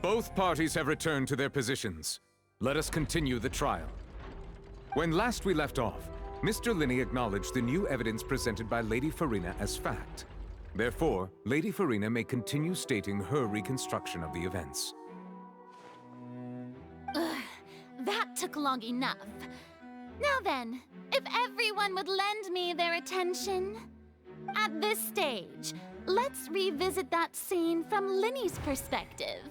Both parties have returned to their positions. Let us continue the trial. When last we left off, Mr. Linney acknowledged the new evidence presented by Lady Farina as fact. Therefore, Lady Farina may continue stating her reconstruction of the events. That took long enough. Now then, if everyone would lend me their attention. At this stage, let's revisit that scene from Linney's perspective.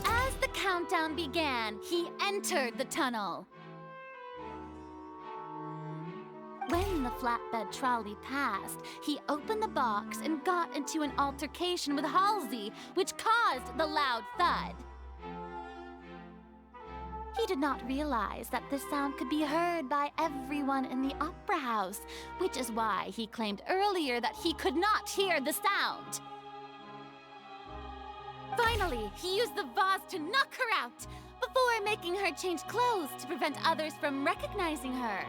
As the countdown began, he entered the tunnel. When the flatbed trolley passed, he opened the box and got into an altercation with Halsey, which caused the loud thud. He did not realize that this sound could be heard by everyone in the opera house, which is why he claimed earlier that he could not hear the sound. Finally, he used the vase to knock her out, before making her change clothes to prevent others from recognizing her.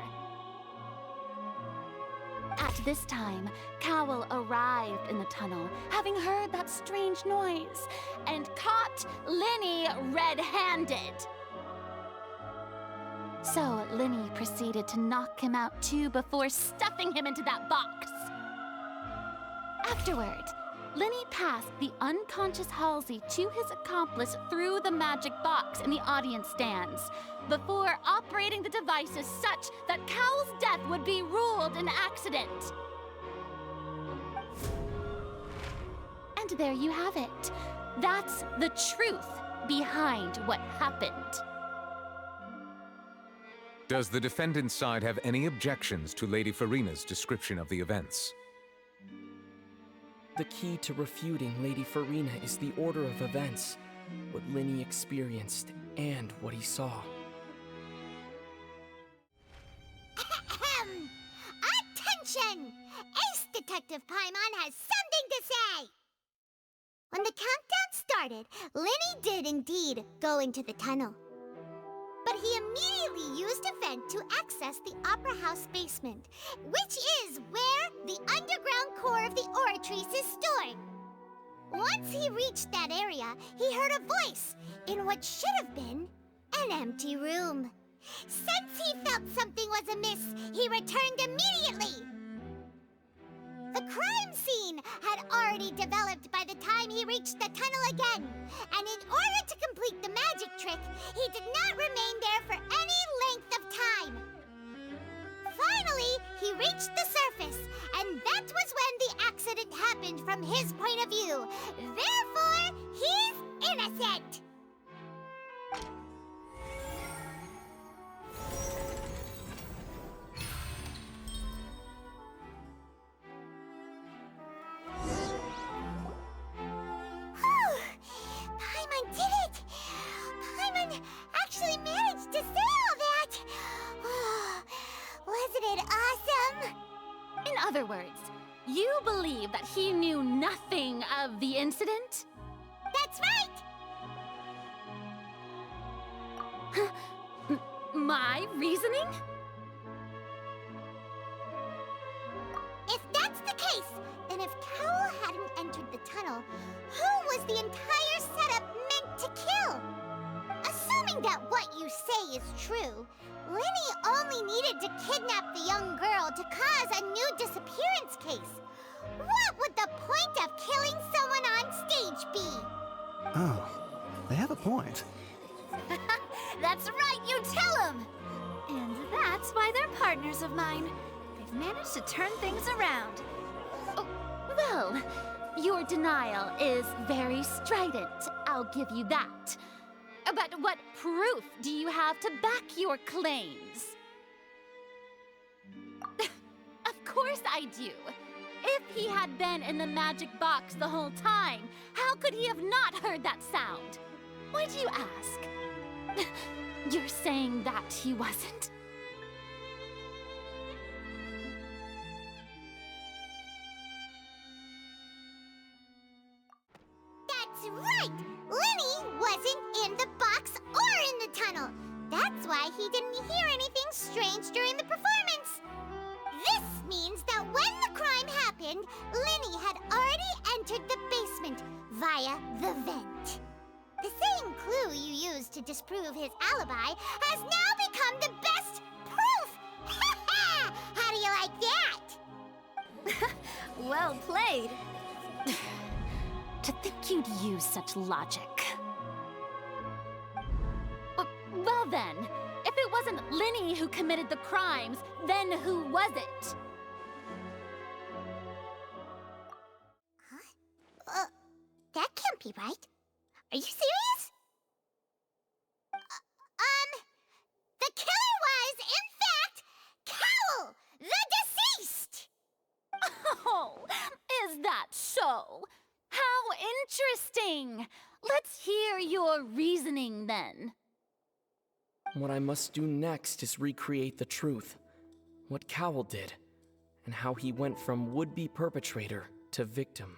At this time, Cowell arrived in the tunnel, having heard that strange noise, and caught Linney red-handed. So Linney proceeded to knock him out too before stuffing him into that box. Afterward, Linney passed the unconscious Halsey to his accomplice through the magic box in the audience stands, before operating the devices such that Cowell's death would be ruled an accident. And there you have it. That's the truth behind what happened. Does the defendant's side have any objections to Lady Farina's description of the events? The key to refuting Lady Farina is the order of events, what Linney experienced, and what he saw. Attention! Ace Detective Paimon has something to say! When the countdown started, Linney did indeed go into the tunnel. But he immediately used a vent to access the Opera House basement, which is where the underground core of the Oratrice is stored. Once he reached that area, he heard a voice in what should have been an empty room. Since he felt something was amiss, he returned immediately. The crime scene had already developed by the time he reached the tunnel again, and in order to complete the magic trick, he did not remain there for any length of time. Finally, he reached the surface, and that was when the accident happened from his point of view. Therefore, he's innocent! Paimon did it! Paimon actually managed to say all that! Wasn't it awesome? In other words, you believe that he knew nothing of the incident? That's right! My reasoning? If that's the case, then if Cowell hadn't entered the tunnel, who was the entire setup meant to kill? Assuming that what you say is true, Linney only needed to kidnap the young girl to cause a new disappearance case. What would the point of killing someone on stage be? Oh, they have a point. That's right, you tell him! And that's why they're partners of mine. They've managed to turn things around. Oh, well, your denial is very strident, I'll give you that. But what proof do you have to back your claims? Of course I do. If he had been in the magic box the whole time, how could he have not heard that sound? Why do you ask? You're saying that he wasn't? That's right! Linney wasn't in the box or in the tunnel. That's why he didn't hear anything strange during the performance. This means that when the crime happened, Linney had already to disprove his alibi has now become the best proof! How do you like that? Well played. To think you'd use such logic. Well then, if it wasn't Linny who committed the crimes, then who was it? That can't be right. Are you serious? The killer was, in fact, Cowl, the deceased! Oh, is that so? How interesting! Let's hear your reasoning then. What I must do next is recreate the truth. What Cowl did, and how he went from would-be perpetrator to victim.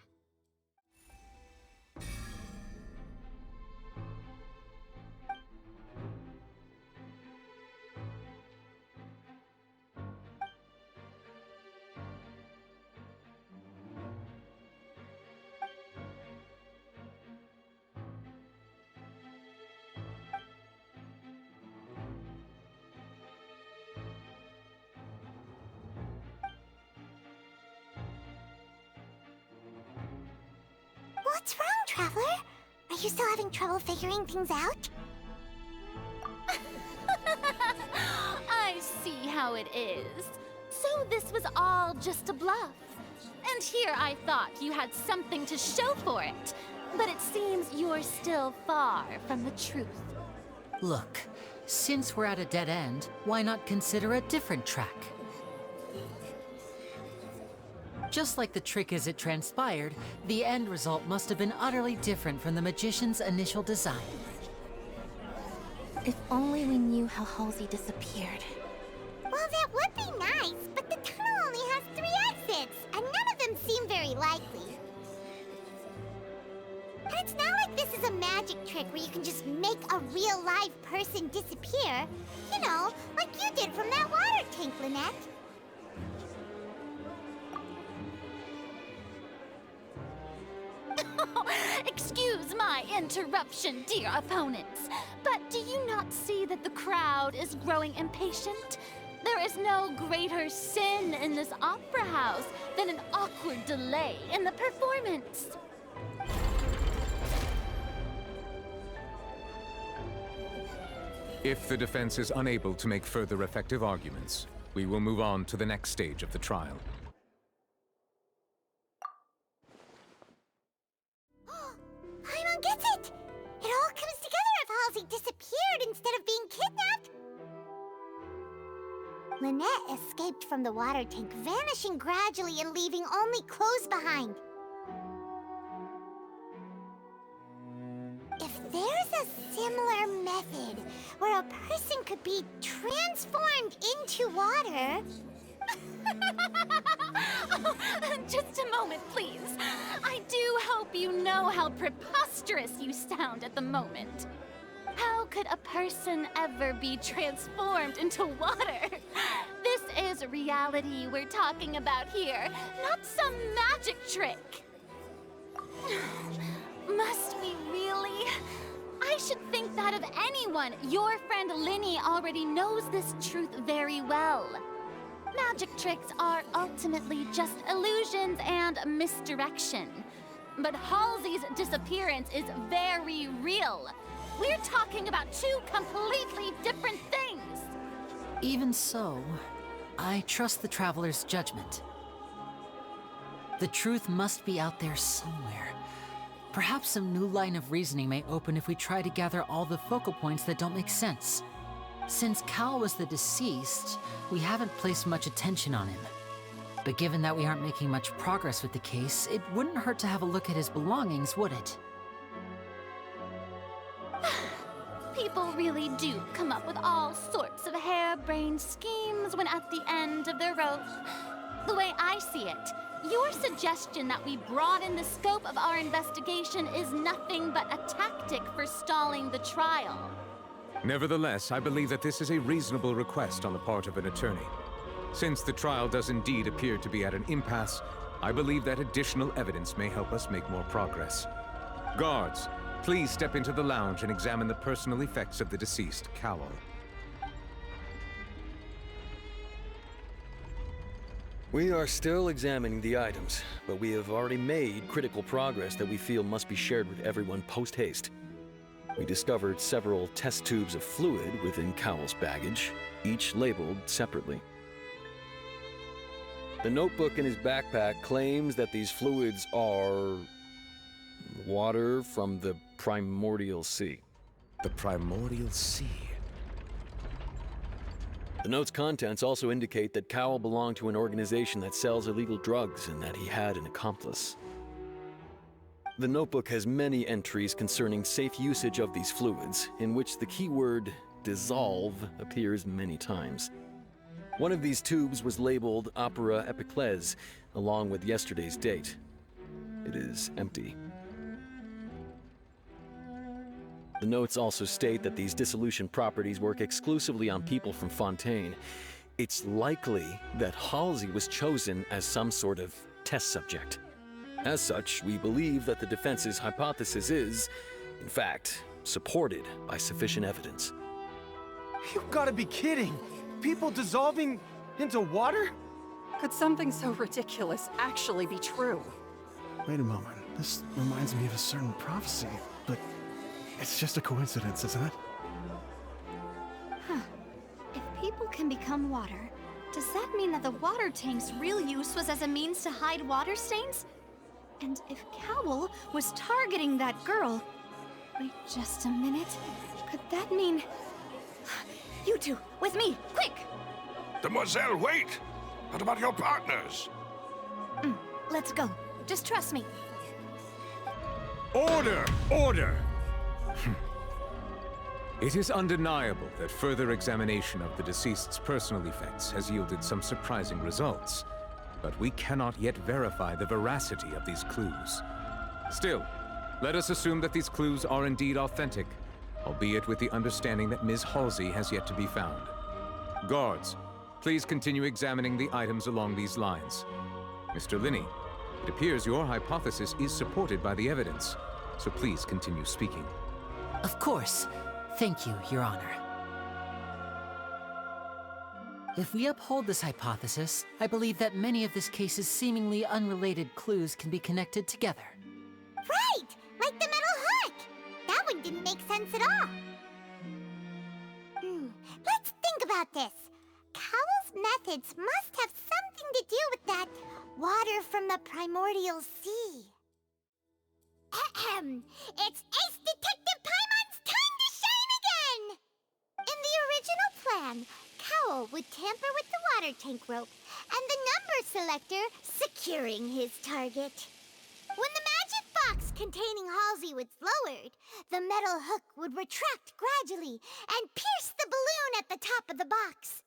What's wrong, Traveler? Are you still having trouble figuring things out? I see how it is. So this was all just a bluff. And here I thought you had something to show for it. But it seems you're still far from the truth. Look, since we're at a dead end, why not consider a different track? Just like the trick as it transpired, the end result must have been utterly different from the magician's initial design. If only we knew how Halsey disappeared. Well, that would be nice, but the tunnel only has 3 exits, and none of them seem very likely. And it's not like this is a magic trick where you can just make a real live person disappear. You know, like you did from that water tank, Lynette. Excuse my interruption, dear opponents, but do you not see that the crowd is growing impatient? There is no greater sin in this opera house than an awkward delay in the performance. If the defense is unable to make further effective arguments, we will move on to the next stage of the trial. Paimon gets it! It all comes together if Halsey disappeared instead of being kidnapped. Lynette escaped from the water tank, vanishing gradually and leaving only clothes behind. If there's a similar method where a person could be transformed into water... Oh, just a moment, please. I do hope you know how preposterous you sound at the moment. How could a person ever be transformed into water? This is reality we're talking about here, not some magic trick. Must we really? I should think that of anyone. Your friend Linny already knows this truth very well. Magic tricks are ultimately just illusions and misdirection. But Halsey's disappearance is very real. We're talking about 2 completely different things. Even so, I trust the Traveler's judgment. The truth must be out there somewhere. Perhaps some new line of reasoning may open if we try to gather all the focal points that don't make sense. Since Cal was the deceased, we haven't placed much attention on him. But given that we aren't making much progress with the case, it wouldn't hurt to have a look at his belongings, would it? People really do come up with all sorts of harebrained schemes when at the end of their rope. The way I see it, your suggestion that we broaden the scope of our investigation is nothing but a tactic for stalling the trial. Nevertheless, I believe that this is a reasonable request on the part of an attorney. Since the trial does indeed appear to be at an impasse, I believe that additional evidence may help us make more progress. Guards, Please step into the lounge and examine the personal effects of the deceased, Cowell. We are still examining the items, but we have already made critical progress that we feel must be shared with everyone post-haste. We discovered several test tubes of fluid within Cowell's baggage, each labeled separately. The notebook in his backpack claims that these fluids are water from the primordial sea. The primordial sea. The note's contents also indicate that Cowell belonged to an organization that sells illegal drugs and that he had an accomplice. The notebook has many entries concerning safe usage of these fluids, in which the keyword dissolve appears many times. One of these tubes was labeled Opera Epiclese, along with yesterday's date. It is empty. The notes also state that these dissolution properties work exclusively on people from Fontaine. It's likely that Halsey was chosen as some sort of test subject. As such, we believe that the defense's hypothesis is, in fact, supported by sufficient evidence. You've got to be kidding! People dissolving into water? Could something so ridiculous actually be true? Wait a moment. This reminds me of a certain prophecy, but it's just a coincidence, isn't it? Huh. If people can become water, does that mean that the water tank's real use was as a means to hide water stains? And if Cowell was targeting that girl... Wait just a minute. Could that mean... You two, with me, quick! Demoiselle, wait! What about your partners? Let's go. Just trust me. Order! Order! It is undeniable that further examination of the deceased's personal effects has yielded some surprising results, but we cannot yet verify the veracity of these clues. Still, let us assume that these clues are indeed authentic, albeit with the understanding that Ms. Halsey has yet to be found. Guards, please continue examining the items along these lines. Mr. Linney, it appears your hypothesis is supported by the evidence, so please continue speaking. Of course. Thank you, Your Honor. If we uphold this hypothesis, I believe that many of this case's seemingly unrelated clues can be connected together. Right! Like the metal hook! That one didn't make sense at all. Let's think about this. Cowell's methods must have something to do with that water from the primordial sea. Ahem! It's Ace Detective Paimon's time to shine again! In the original plan, Cowell would tamper with the water tank rope and the number selector securing his target. When the magic box containing Halsey was lowered, the metal hook would retract gradually and pierce the balloon at the top of the box.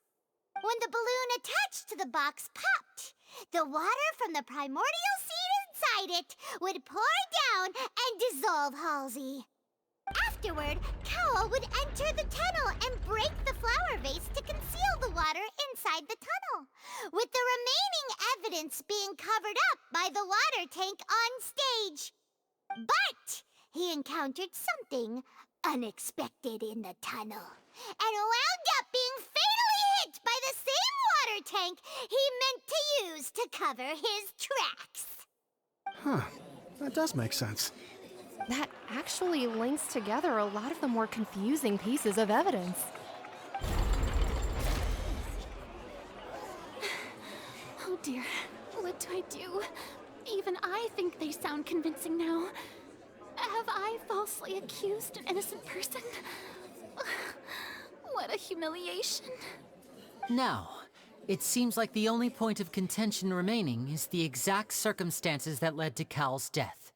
When the balloon attached to the box popped, the water from the primordial seed inside it would pour down and dissolve Halsey. Afterward, Cowell would enter the tunnel and break the flower vase to conceal the water inside the tunnel, with the remaining evidence being covered up by the water tank on stage. But he encountered something unexpected in the tunnel, and wound up being fatally hit by the same water tank he meant to use to cover his tracks. Huh. That does make sense. That actually links together a lot of the more confusing pieces of evidence. Oh dear, what do I do? Even I think they sound convincing now. Have I falsely accused an innocent person? What a humiliation. Now, it seems like the only point of contention remaining is the exact circumstances that led to Cal's death.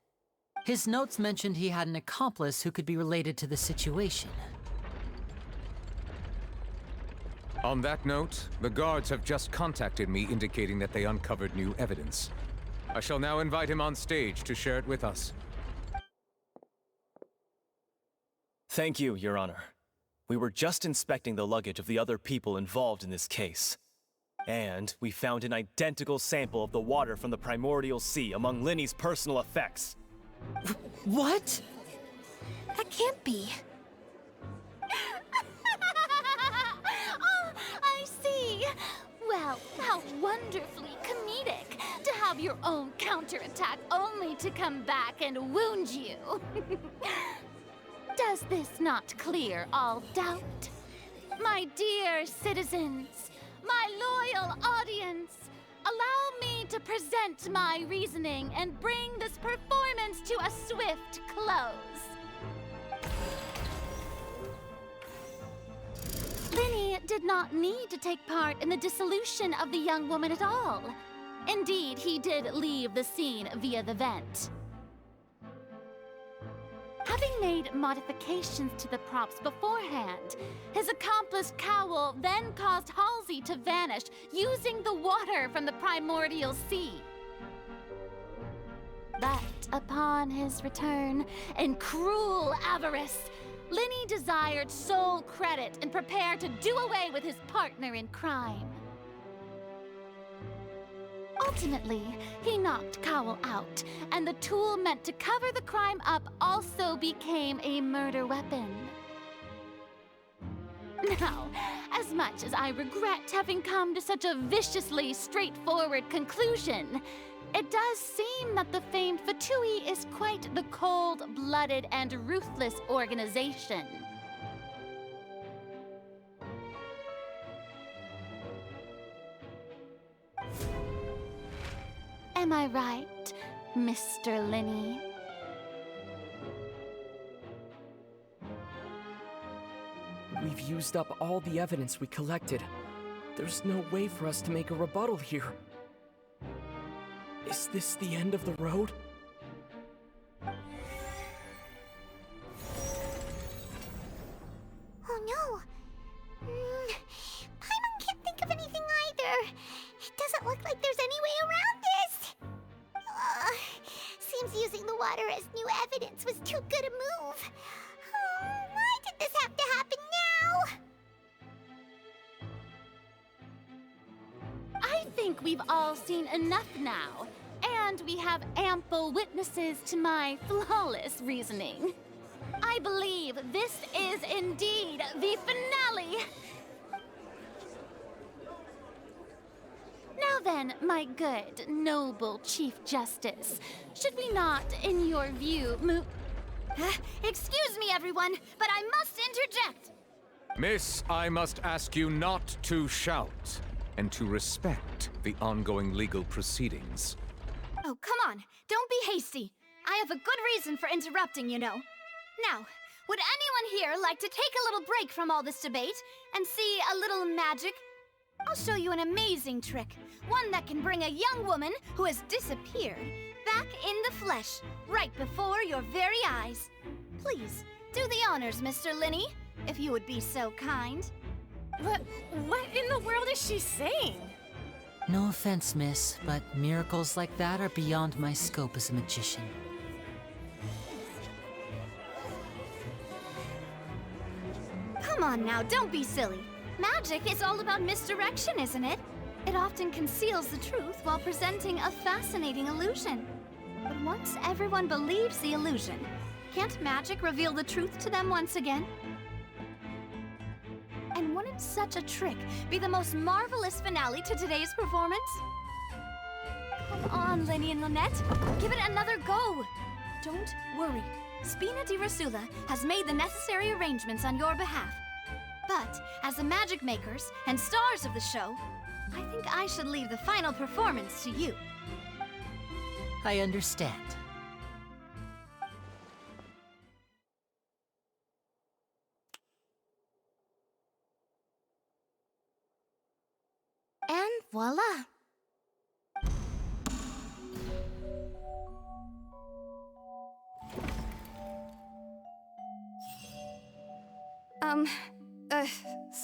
His notes mentioned he had an accomplice who could be related to the situation. On that note, the guards have just contacted me indicating that they uncovered new evidence. I shall now invite him on stage to share it with us. Thank you, Your Honor. We were just inspecting the luggage of the other people involved in this case. And we found an identical sample of the water from the primordial sea among Linney's personal effects. What? That can't be. Oh, I see. Well, how wonderfully comedic to have your own counterattack only to come back and wound you. Does this not clear all doubt? My dear citizens, my loyal audience, allow me to present my reasoning and bring this performance to a swift close. Linny did not need to take part in the dissolution of the young woman at all. Indeed, he did leave the scene via the vent. Having made modifications to the props beforehand, his accomplice Cowell then caused Halsey to vanish using the water from the primordial sea. But upon his return, in cruel avarice, Linny desired sole credit and prepared to do away with his partner in crime. Ultimately, he knocked Cowell out, and the tool meant to cover the crime up also became a murder weapon. Now, as much as I regret having come to such a viciously straightforward conclusion, it does seem that the famed Fatui is quite the cold-blooded and ruthless organization. Am I right, Mr. Linny? We've used up all the evidence we collected. There's no way for us to make a rebuttal here. Is this the end of the road? Oh no! Paimon can't think of anything either. It doesn't look like there's any way around this. Seems using the water as new evidence was too good a move. Why did this have to happen now? I think we've all seen enough now, and we have ample witnesses to my flawless reasoning. I believe this is indeed the finale. Now then, my good, noble Chief Justice, should we not, in your view, move... Excuse me, everyone, but I must interject. Miss, I must ask you not to shout, and to respect the ongoing legal proceedings. Oh, come on. Don't be hasty. I have a good reason for interrupting, you know. Now, would anyone here like to take a little break from all this debate and see a little magic? I'll show you an amazing trick. One that can bring a young woman who has disappeared back in the flesh, right before your very eyes. Please, do the honors, Mr. Linny, if you would be so kind. What in the world is she saying? No offense, miss, but miracles like that are beyond my scope as a magician. Come on now, don't be silly. Magic is all about misdirection, isn't it? It often conceals the truth while presenting a fascinating illusion. But once everyone believes the illusion, can't magic reveal the truth to them once again? And wouldn't such a trick be the most marvelous finale to today's performance? Come on, Linny and Lynette. Give it another go. Don't worry. Spina di Rasula has made the necessary arrangements on your behalf. But, as the magic makers and stars of the show, I think I should leave the final performance to you. I understand. And voila!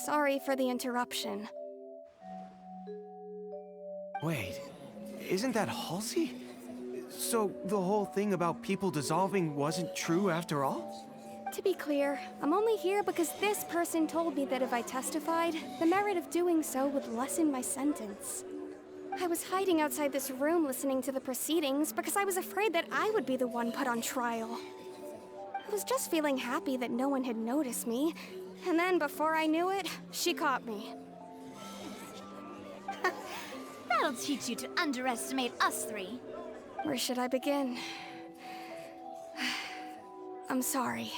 Sorry for the interruption. Wait, isn't that Halsey? So the whole thing about people dissolving wasn't true after all? To be clear, I'm only here because this person told me that if I testified, the merit of doing so would lessen my sentence. I was hiding outside this room listening to the proceedings because I was afraid that I would be the one put on trial. was just feeling happy that no one had noticed me. And then before I knew it, she caught me. That'll teach you to underestimate us three. Where should I begin? I'm sorry.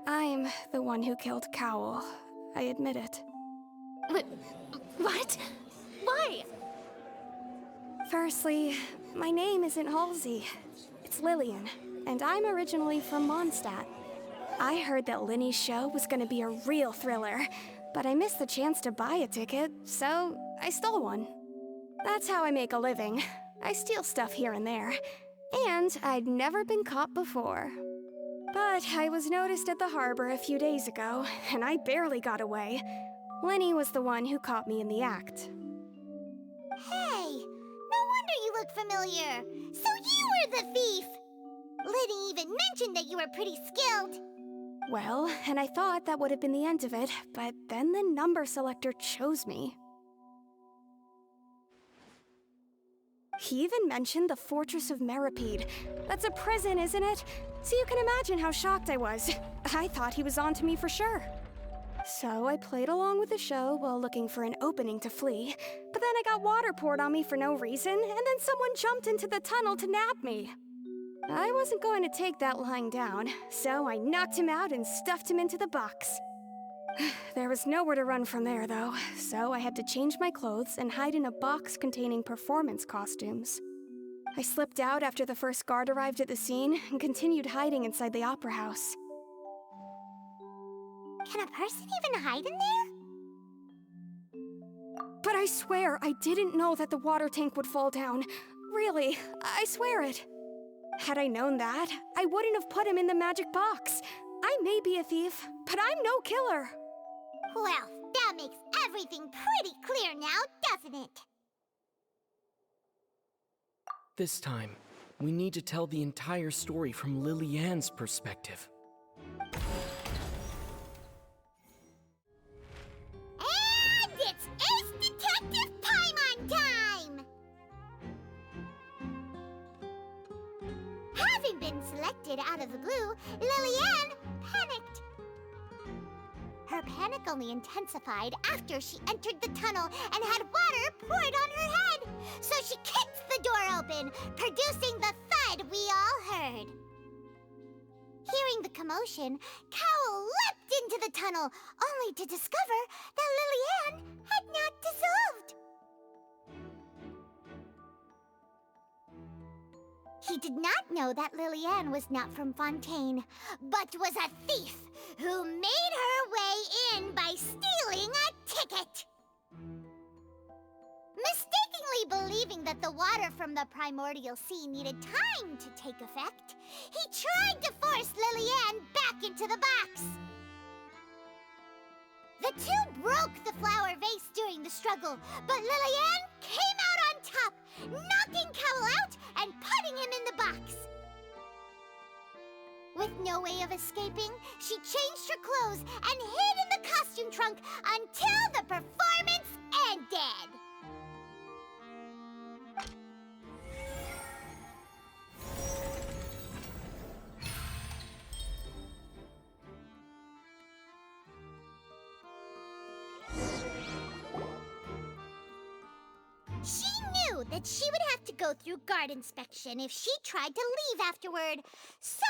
I'm the one who killed Cowl. I admit it. What? Why? Firstly, my name isn't Halsey. It's Lillian, and I'm originally from Mondstadt. I heard that Linny's show was gonna be a real thriller, but I missed the chance to buy a ticket, so I stole one. That's how I make a living. I steal stuff here and there. And I'd never been caught before. But I was noticed at the harbor a few days ago, and I barely got away. Linny was the one who caught me in the act. Hey, no wonder you look familiar. So you were the thief. Liddy even mentioned that you were pretty skilled. Well, and I thought that would have been the end of it, but then the number selector chose me. He even mentioned the Fortress of Meripede. That's a prison, isn't it? So you can imagine how shocked I was. I thought he was on to me for sure. So I played along with the show while looking for an opening to flee. But then I got water poured on me for no reason, and then someone jumped into the tunnel to nab me. I wasn't going to take that lying down, so I knocked him out and stuffed him into the box. There was nowhere to run from there, though, so I had to change my clothes and hide in a box containing performance costumes. I slipped out after the first guard arrived at the scene and continued hiding inside the opera house. Can a person even hide in there? But I swear I didn't know that the water tank would fall down. Really, I swear it. Had I known that, I wouldn't have put him in the magic box. I may be a thief, but I'm no killer. Well, that makes everything pretty clear now, doesn't it? This time, we need to tell the entire story from Lily-Ann's perspective. And it's Ace Detective Paimon time! Having been selected out of the blue, Lily-Ann panicked. Her panic only intensified after she entered the tunnel and had water poured on her head. So she kicked the door open, producing the thud we all heard. Hearing the commotion, Cowl leapt into the tunnel, only to discover that Lily-Ann had not dissolved. He did not know that Lily-Ann was not from Fontaine, but was a thief who made her way in by stealing a ticket. Mistakenly believing that the water from the primordial sea needed time to take effect, he tried to force Lily-Ann back into the box. The two broke the flower vase during the struggle, but Lily-Ann came out on top, knocking Cowl out and putting him in the box. With no way of escaping, she changed her clothes and hid in the costume trunk until the performance ended. She knew that she would have to go through guard inspection if she tried to leave afterward. So,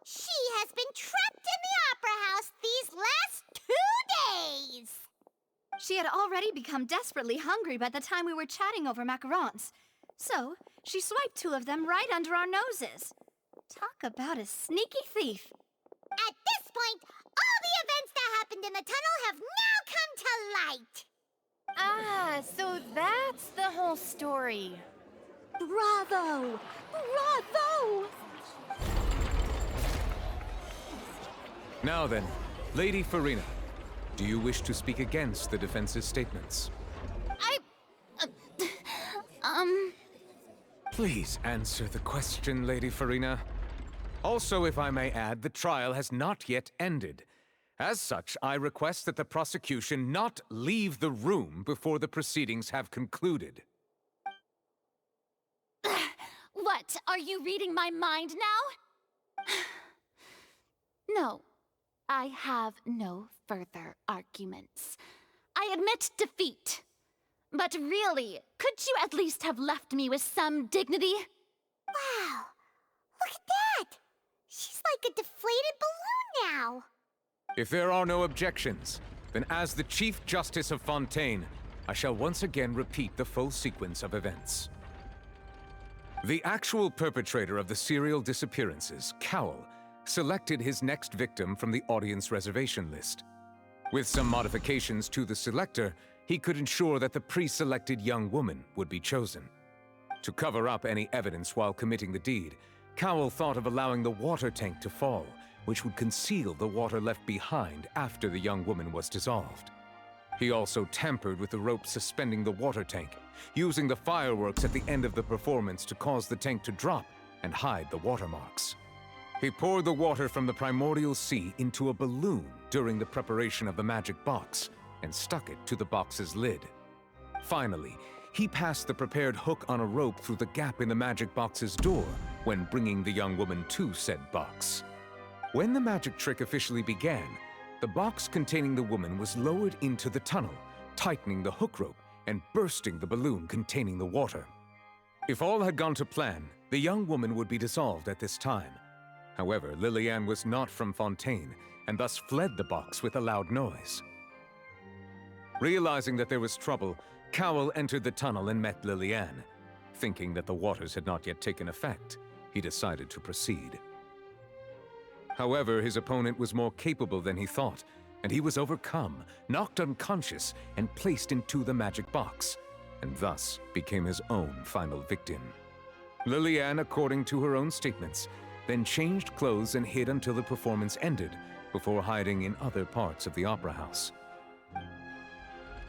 she has been trapped in the opera house these last 2 days. She had already become desperately hungry by the time we were chatting over macarons. So, she swiped 2 of them right under our noses. Talk about a sneaky thief. At this point, all the events that happened in the tunnel have now come to light. Ah, so that's the whole story. Bravo! Bravo! Now then, Lady Farina, do you wish to speak against the defense's statements? Please answer the question, Lady Farina. Also, if I may add, the trial has not yet ended. As such, I request that the prosecution not leave the room before the proceedings have concluded. What, are you reading my mind now? No, I have no further arguments. I admit defeat. But really, could you at least have left me with some dignity? Wow, look at that! She's like a deflated balloon now. If there are no objections, then as the Chief Justice of Fontaine, I shall once again repeat the full sequence of events. The actual perpetrator of the serial disappearances, Cowell, selected his next victim from the audience reservation list. With some modifications to the selector, he could ensure that the pre-selected young woman would be chosen. To cover up any evidence while committing the deed, Cowell thought of allowing the water tank to fall, which would conceal the water left behind after the young woman was dissolved. He also tampered with the rope suspending the water tank, using the fireworks at the end of the performance to cause the tank to drop and hide the watermarks. He poured the water from the primordial sea into a balloon during the preparation of the magic box and stuck it to the box's lid. Finally, he passed the prepared hook on a rope through the gap in the magic box's door when bringing the young woman to said box. When the magic trick officially began, the box containing the woman was lowered into the tunnel, tightening the hook rope and bursting the balloon containing the water. If all had gone to plan, the young woman would be dissolved at this time. However, Lillian was not from Fontaine and thus fled the box with a loud noise. Realizing that there was trouble, Cowell entered the tunnel and met Lillian. Thinking that the waters had not yet taken effect, he decided to proceed. However, his opponent was more capable than he thought, and he was overcome, knocked unconscious, and placed into the magic box, and thus became his own final victim. Lillian, according to her own statements, then changed clothes and hid until the performance ended, before hiding in other parts of the opera house.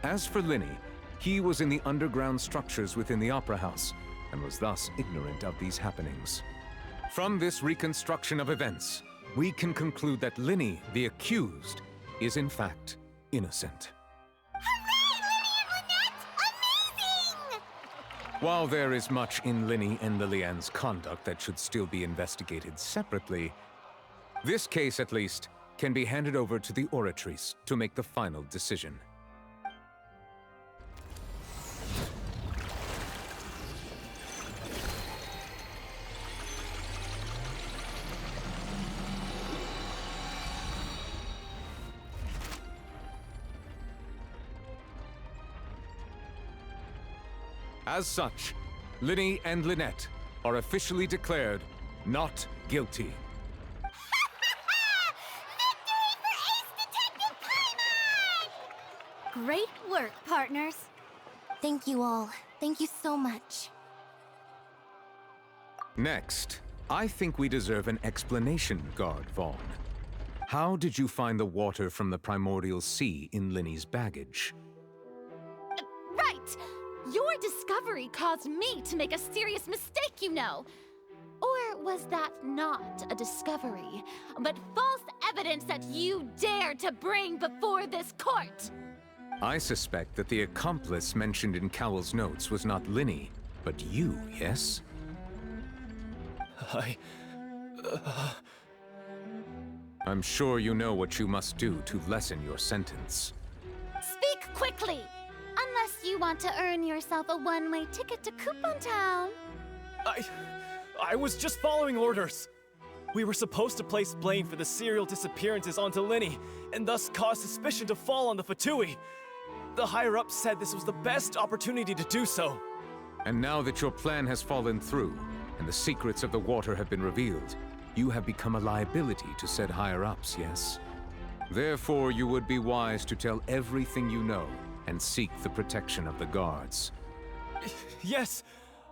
As for Linny, he was in the underground structures within the opera house, and was thus ignorant of these happenings. From this reconstruction of events, we can conclude that Linny, the accused, is in fact innocent. Hooray, Lillian Lynette! Amazing! While there is much in Linny and Lillian's conduct that should still be investigated separately, this case, at least, can be handed over to the Oratrice to make the final decision. As such, Linny and Lynette are officially declared not guilty. Victory for Ace Detective Paimon! Great work, partners. Thank you all. Thank you so much. Next, I think we deserve an explanation, Guard Vaughn. How did you find the water from the primordial sea in Linny's baggage? Right! Your discovery caused me to make a serious mistake, you know. Or was that not a discovery, but false evidence that you dared to bring before this court? I suspect that the accomplice mentioned in Cowell's notes was not Linny, but you, yes? I'm sure you know what you must do to lessen your sentence. Speak quickly! Unless you want to earn yourself a one-way ticket to Coupon Town. I was just following orders. We were supposed to place blame for the serial disappearances onto Linny, and thus cause suspicion to fall on the Fatui. The higher-ups said this was the best opportunity to do so. And now that your plan has fallen through, and the secrets of the water have been revealed, you have become a liability to said higher-ups, yes? Therefore, you would be wise to tell everything you know, and seek the protection of the guards. Yes,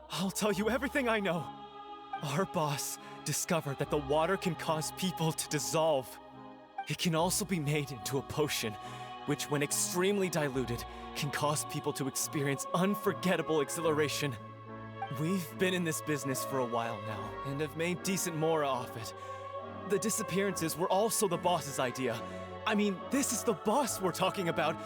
I'll tell you everything I know. Our boss discovered that the water can cause people to dissolve. It can also be made into a potion, which when extremely diluted, can cause people to experience unforgettable exhilaration. We've been in this business for a while now, and have made decent mora off it. The disappearances were also the boss's idea. I mean, this is the boss we're talking about.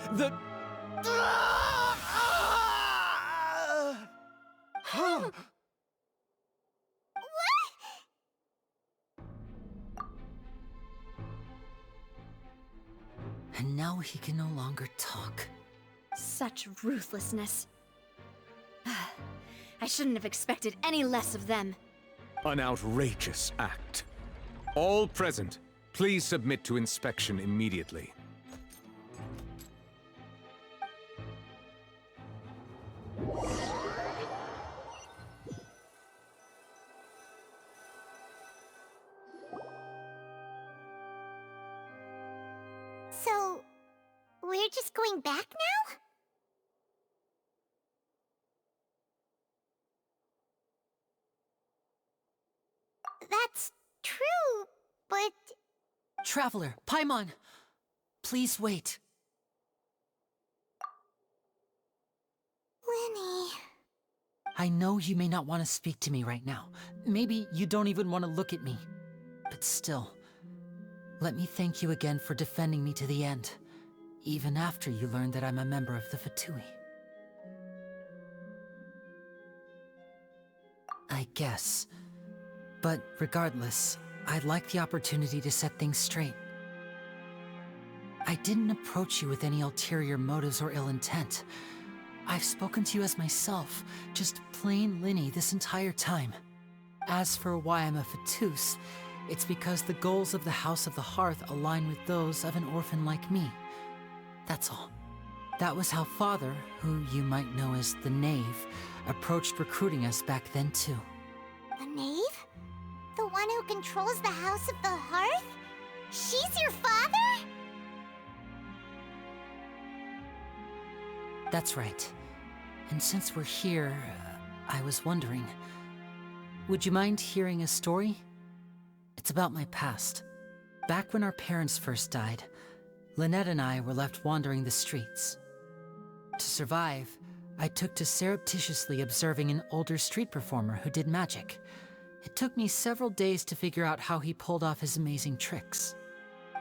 now he can no longer talk. Such ruthlessness. I shouldn't have expected any less of them. An outrageous act. All present, please submit to inspection immediately. So, we're just going back now? That's true, but... Traveler, Paimon! Please wait. Lenny... I know you may not want to speak to me right now. Maybe you don't even want to look at me. But still, let me thank you again for defending me to the end, even after you learned that I'm a member of the Fatui. I guess. But regardless, I'd like the opportunity to set things straight. I didn't approach you with any ulterior motives or ill intent. I've spoken to you as myself, just plain Linny this entire time. As for why I'm a Fatus, it's because the goals of the House of the Hearth align with those of an orphan like me. That's all. That was how Father, who you might know as the Knave, approached recruiting us back then too. The Knave? The one who controls the House of the Hearth? She's your father? That's right. And since we're here, I was wondering, would you mind hearing a story? It's about my past. Back when our parents first died, Lynette and I were left wandering the streets. To survive, I took to surreptitiously observing an older street performer who did magic. It took me several days to figure out how he pulled off his amazing tricks.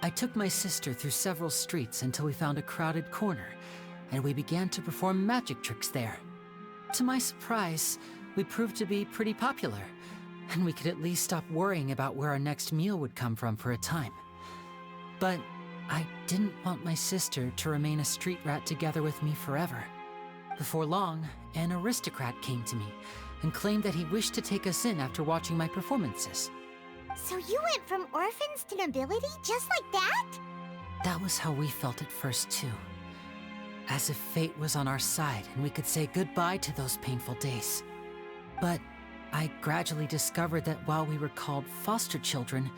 I took my sister through several streets until we found a crowded corner, and we began to perform magic tricks there. To my surprise, we proved to be pretty popular, and we could at least stop worrying about where our next meal would come from for a time. But I didn't want my sister to remain a street rat together with me forever. Before long, an aristocrat came to me and claimed that he wished to take us in after watching my performances. So you went from orphans to nobility just like that? That was how we felt at first too. As if fate was on our side and we could say goodbye to those painful days. But I gradually discovered that while we were called foster children,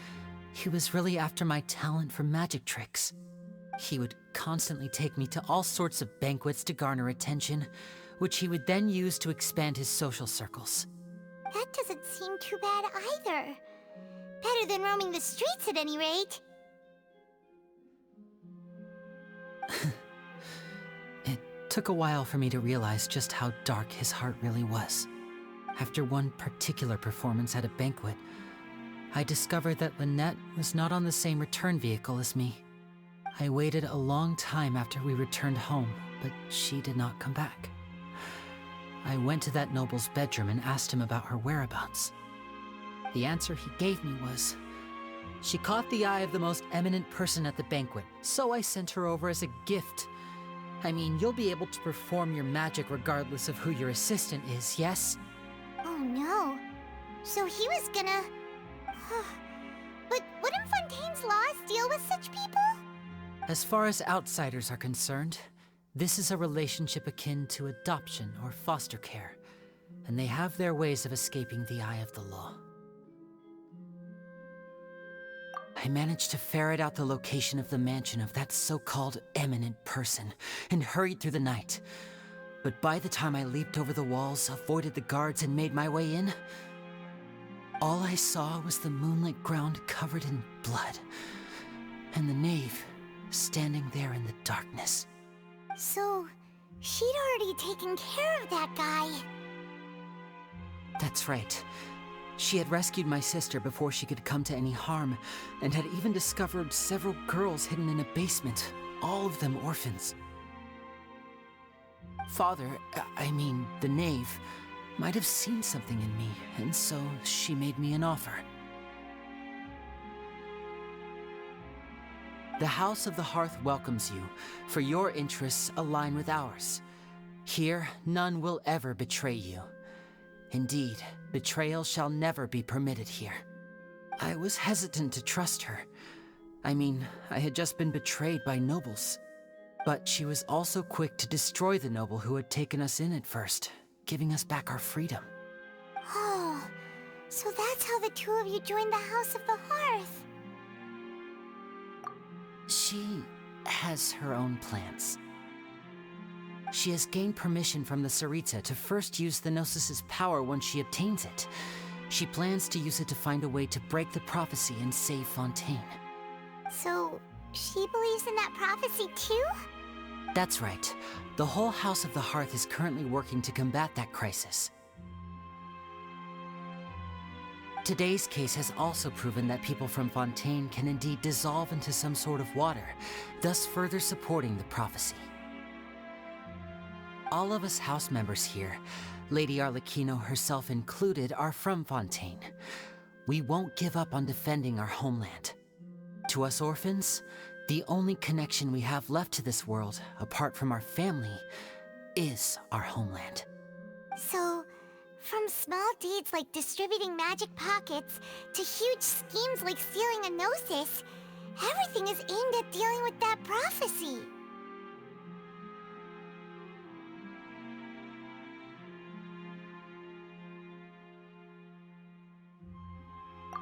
he was really after my talent for magic tricks. He would constantly take me to all sorts of banquets to garner attention, which he would then use to expand his social circles. That doesn't seem too bad either. Better than roaming the streets at any rate. It took a while for me to realize just how dark his heart really was. After one particular performance at a banquet, I discovered that Lynette was not on the same return vehicle as me. I waited a long time after we returned home, but she did not come back. I went to that noble's bedroom and asked him about her whereabouts. The answer he gave me was, she caught the eye of the most eminent person at the banquet, so I sent her over as a gift. I mean, you'll be able to perform your magic regardless of who your assistant is, yes? Oh no. So he was gonna... But wouldn't Fontaine's laws deal with such people? As far as outsiders are concerned, this is a relationship akin to adoption or foster care, and they have their ways of escaping the eye of the law. I managed to ferret out the location of the mansion of that so-called eminent person and hurried through the night. But by the time I leaped over the walls, avoided the guards, and made my way in, all I saw was the moonlit ground covered in blood, and the knave standing there in the darkness. So, she'd already taken care of that guy. That's right. She had rescued my sister before she could come to any harm, and had even discovered several girls hidden in a basement, all of them orphans. Father, I mean, the knave, might have seen something in me, and so she made me an offer. The House of the Hearth welcomes you, for your interests align with ours. Here, none will ever betray you. Indeed, betrayal shall never be permitted here. I was hesitant to trust her. I mean, I had just been betrayed by nobles. But she was also quick to destroy the noble who had taken us in at first, giving us back our freedom. Oh, so that's how the two of you joined the House of the Hearth. She has her own plans. She has gained permission from the Tsaritsa to first use the Gnosis' power once she obtains it. She plans to use it to find a way to break the prophecy and save Fontaine. So, she believes in that prophecy too? That's right. The whole House of the Hearth is currently working to combat that crisis. Today's case has also proven that people from Fontaine can indeed dissolve into some sort of water, thus further supporting the prophecy. All of us house members here, Lady Arlecchino herself included, are from Fontaine. We won't give up on defending our homeland. To us orphans, the only connection we have left to this world, apart from our family, is our homeland. So, from small deeds like distributing magic pockets to huge schemes like stealing a Gnosis, everything is aimed at dealing with that prophecy.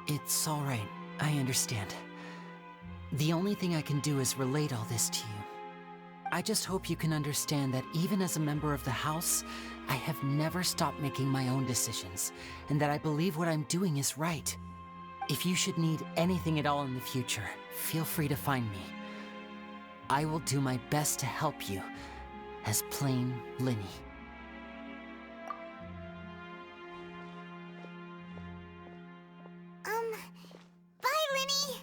It's all right. I understand. The only thing I can do is relate all this to you. I just hope you can understand that even as a member of the House, I have never stopped making my own decisions, and that I believe what I'm doing is right. If you should need anything at all in the future, feel free to find me. I will do my best to help you, as plain Linny. Bye, Linny!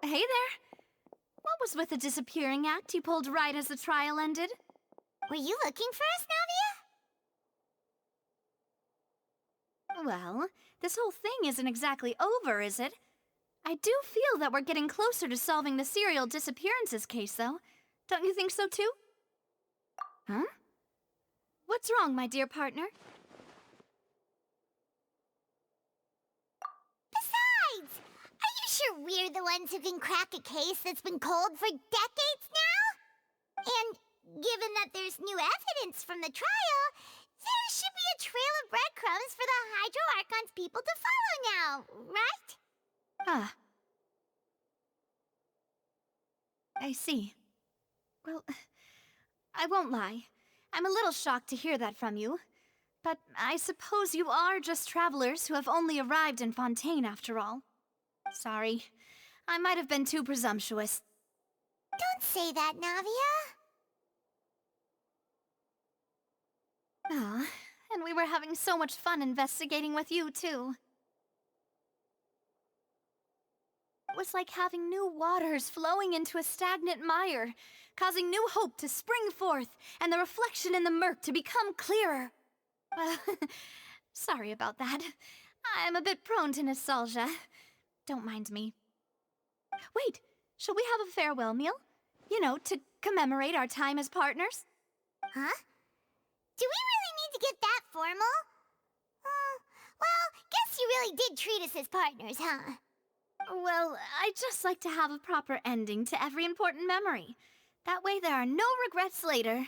Hey there. What was with the disappearing act you pulled right as the trial ended? Were you looking for us, Navia? Well, this whole thing isn't exactly over, is it? I do feel that we're getting closer to solving the serial disappearances case, though. Don't you think so, too? Huh? What's wrong, my dear partner? Besides, are you sure we're the ones who can crack a case that's been cold for decades now? And given that there's new evidence from the trial, there should be a trail of breadcrumbs for the Hydro Archon's people to follow now, right? Ah. I see. Well, I won't lie. I'm a little shocked to hear that from you. But I suppose you are just travelers who have only arrived in Fontaine after all. Sorry. I might have been too presumptuous. Don't say that, Navia. Ah, and we were having so much fun investigating with you, too. It was like having new waters flowing into a stagnant mire, causing new hope to spring forth, and the reflection in the murk to become clearer. Sorry about that. I'm a bit prone to nostalgia. Don't mind me. Wait, shall we have a farewell meal? You know, to commemorate our time as partners? Huh? Do we really need to get that formal? Well, guess you really did treat us as partners, huh? Well, I'd just like to have a proper ending to every important memory. That way there are no regrets later.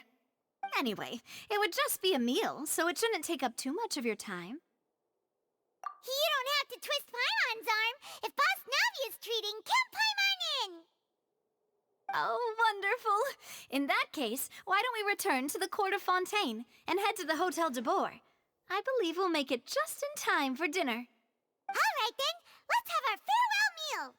Anyway, it would just be a meal, so it shouldn't take up too much of your time. You don't have to twist Paimon's arm. If Boss Navi is treating, count Paimon in! Oh, wonderful. In that case, why don't we return to the court of Fontaine and head to the Hotel de Boer? I believe we'll make it just in time for dinner. All right then, let's have our farewell meal!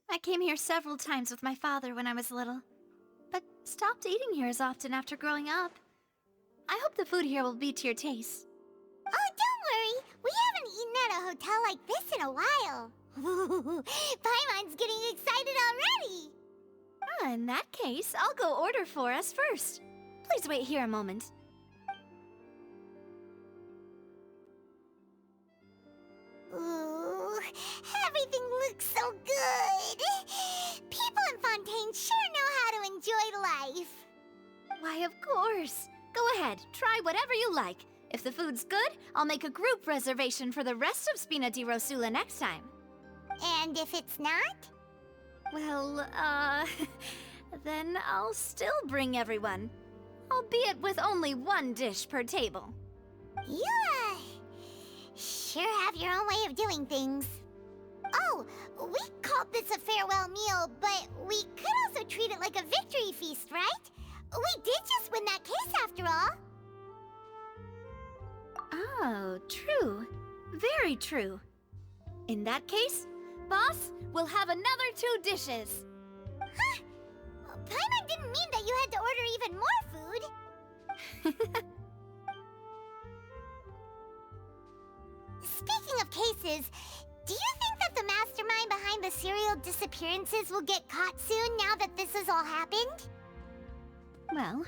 I came here several times with my father when I was little, but stopped eating here as often after growing up. I hope the food here will be to your taste. Oh, don't worry. We haven't eaten at a hotel like this in a while. Paimon's getting excited already. In that case, I'll go order for us first. Please wait here a moment. Ooh, everything looks so good. People in Fontaine sure know how to enjoy life. Why, of course. Go ahead, try whatever you like. If the food's good, I'll make a group reservation for the rest of Spina di Rosula next time. And if it's not? Well, then I'll still bring everyone. Albeit with only one dish per table. You, sure have your own way of doing things. Oh, we called this a farewell meal, but we could also treat it like a victory feast, right? We did just win that case after all. Oh, true. Very true. In that case, boss, we'll have another 2 dishes. Huh? Paimon didn't mean that you had to order even more food. Speaking of cases, do you think that the mastermind behind the serial disappearances will get caught soon now that this has all happened? Well,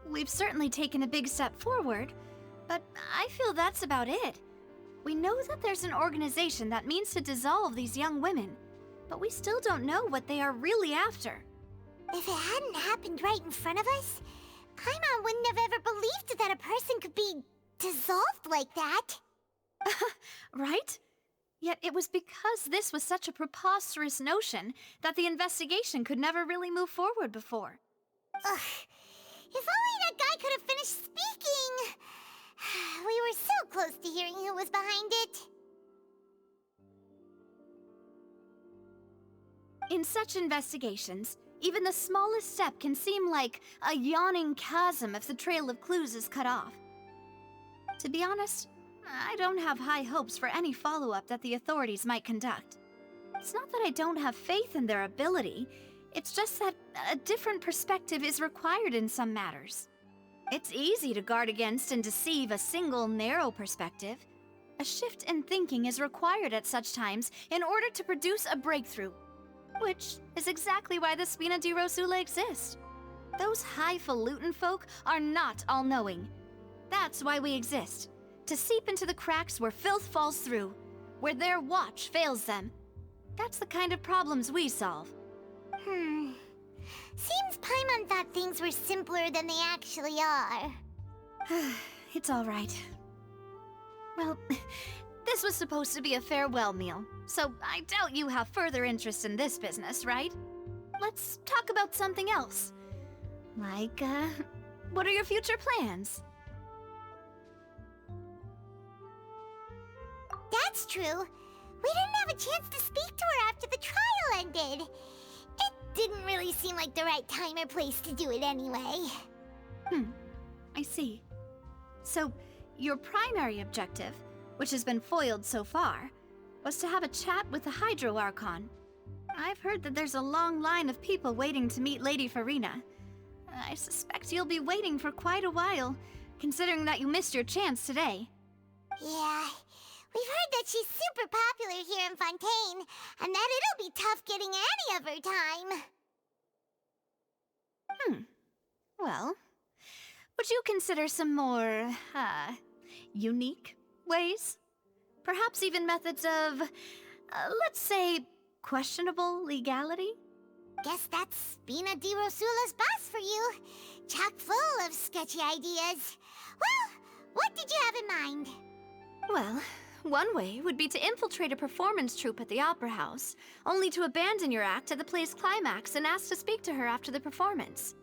we've certainly taken a big step forward, but I feel that's about it. We know that there's an organization that means to dissolve these young women, but we still don't know what they are really after. If it hadn't happened right in front of us, Paimon wouldn't have ever believed that a person could be dissolved like that. Right? Yet it was because this was such a preposterous notion that the investigation could never really move forward before. Ugh. If only that guy could have finished speaking! We were so close to hearing who was behind it. In such investigations, even the smallest step can seem like a yawning chasm if the trail of clues is cut off. To be honest, I don't have high hopes for any follow-up that the authorities might conduct. It's not that I don't have faith in their ability, it's just that a different perspective is required in some matters. It's easy to guard against and deceive a single narrow perspective. A shift in thinking is required at such times in order to produce a breakthrough, which is exactly why the Spina di Rosula exist. Those highfalutin folk are not all-knowing. That's why we exist, to seep into the cracks where filth falls through, where their watch fails them. That's the kind of problems we solve. Seems Paimon thought things were simpler than they actually are. It's all right. Well, this was supposed to be a farewell meal, so I doubt you have further interest in this business, right? Let's talk about something else. Like, what are your future plans? That's true. We didn't have a chance to speak to her after the trial ended. It didn't really seem like the right time or place to do it anyway. I see. So, your primary objective, which has been foiled so far, was to have a chat with the Hydro Archon. I've heard that there's a long line of people waiting to meet Lady Farina. I suspect you'll be waiting for quite a while, considering that you missed your chance today. Yeah, we've heard that she's super popular here in Fontaine, and that it'll be tough getting any of her time. Well, would you consider some more, unique ways? Perhaps even methods of, let's say, questionable legality? Guess that's Spina di Rosula's boss for you. Chock full of sketchy ideas. Well, what did you have in mind? Well, one way would be to infiltrate a performance troupe at the Opera House, only to abandon your act at the play's climax and ask to speak to her after the performance.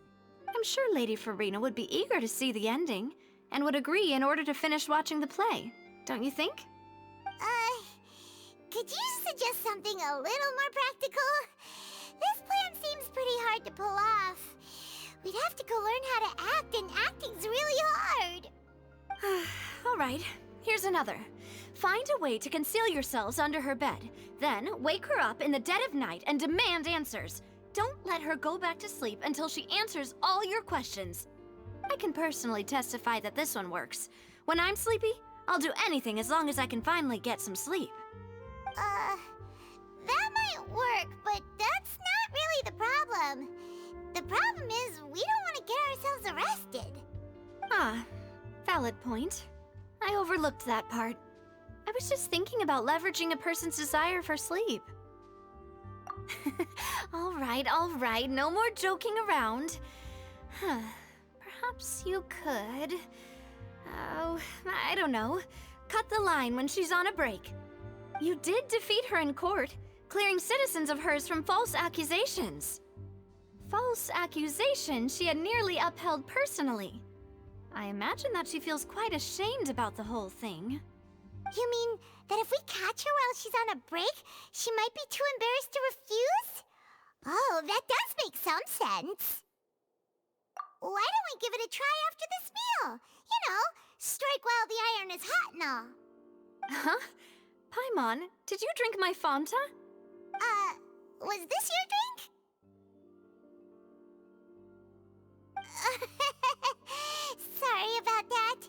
I'm sure Lady Farina would be eager to see the ending, and would agree in order to finish watching the play, don't you think? Could you suggest something a little more practical? This plan seems pretty hard to pull off. We'd have to go learn how to act, and acting's really hard. All right, here's another. Find a way to conceal yourselves under her bed, then wake her up in the dead of night and demand answers. Don't let her go back to sleep until she answers all your questions. I can personally testify that this one works. When I'm sleepy, I'll do anything as long as I can finally get some sleep. That might work, but that's not really the problem. The problem is we don't want to get ourselves arrested. Ah, valid point. I overlooked that part. I was just thinking about leveraging a person's desire for sleep. All right, no more joking around. Perhaps you could... Oh, I don't know. Cut the line when she's on a break. You did defeat her in court, clearing citizens of hers from false accusations. False accusations she had nearly upheld personally. I imagine that she feels quite ashamed about the whole thing. You mean that if we catch her while she's on a break, she might be too embarrassed to refuse? Oh, that does make some sense. Why don't we give it a try after this meal? You know, strike while the iron is hot and all. Huh? Paimon, did you drink my Fanta? Was this your drink? Sorry about that.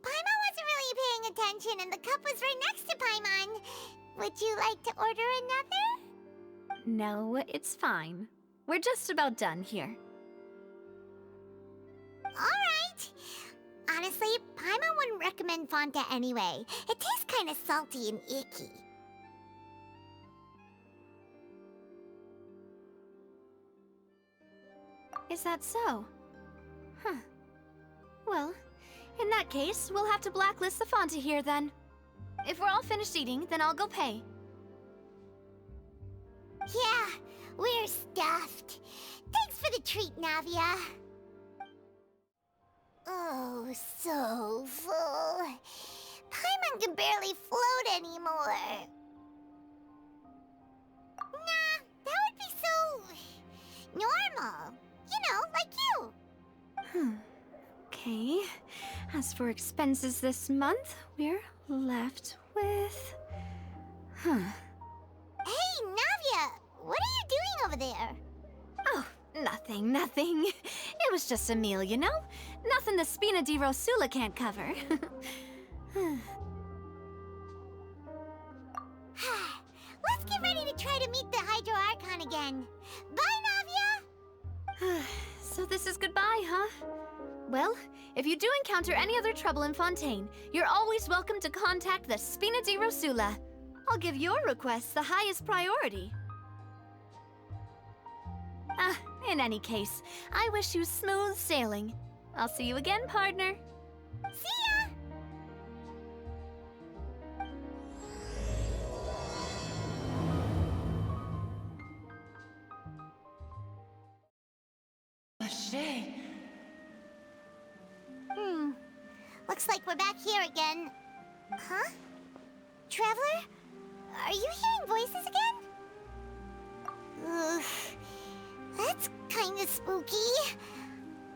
Paimon wasn't really paying attention and the cup was right next to Paimon. Would you like to order another? No, it's fine. We're just about done here. Alright. Honestly, Paimon wouldn't recommend Fanta anyway. It tastes kind of salty and icky. Is that so? Huh. Well, in that case, we'll have to blacklist the Fanta here then. If we're all finished eating, then I'll go pay. Yeah, we're stuffed. Thanks for the treat, Navia. Oh, so full. Paimon can barely float anymore. Nah, that would be so... normal. You know, like you. Okay. As for expenses this month, we're left with... Hey, Navia! What are you doing over there? Oh, nothing. It was just a meal, you know? Nothing the Spina di Rosula can't cover. Let's get ready to try to meet the Hydro Archon again. Bye, Navia! So this is goodbye, huh? Well, if you do encounter any other trouble in Fontaine, you're always welcome to contact the Spina di Rosula. I'll give your requests the highest priority. In any case, I wish you smooth sailing. I'll see you again, partner. See ya! Vache. Looks like we're back here again. Huh? Traveler? Are you hearing voices again? Ugh. That's kinda spooky.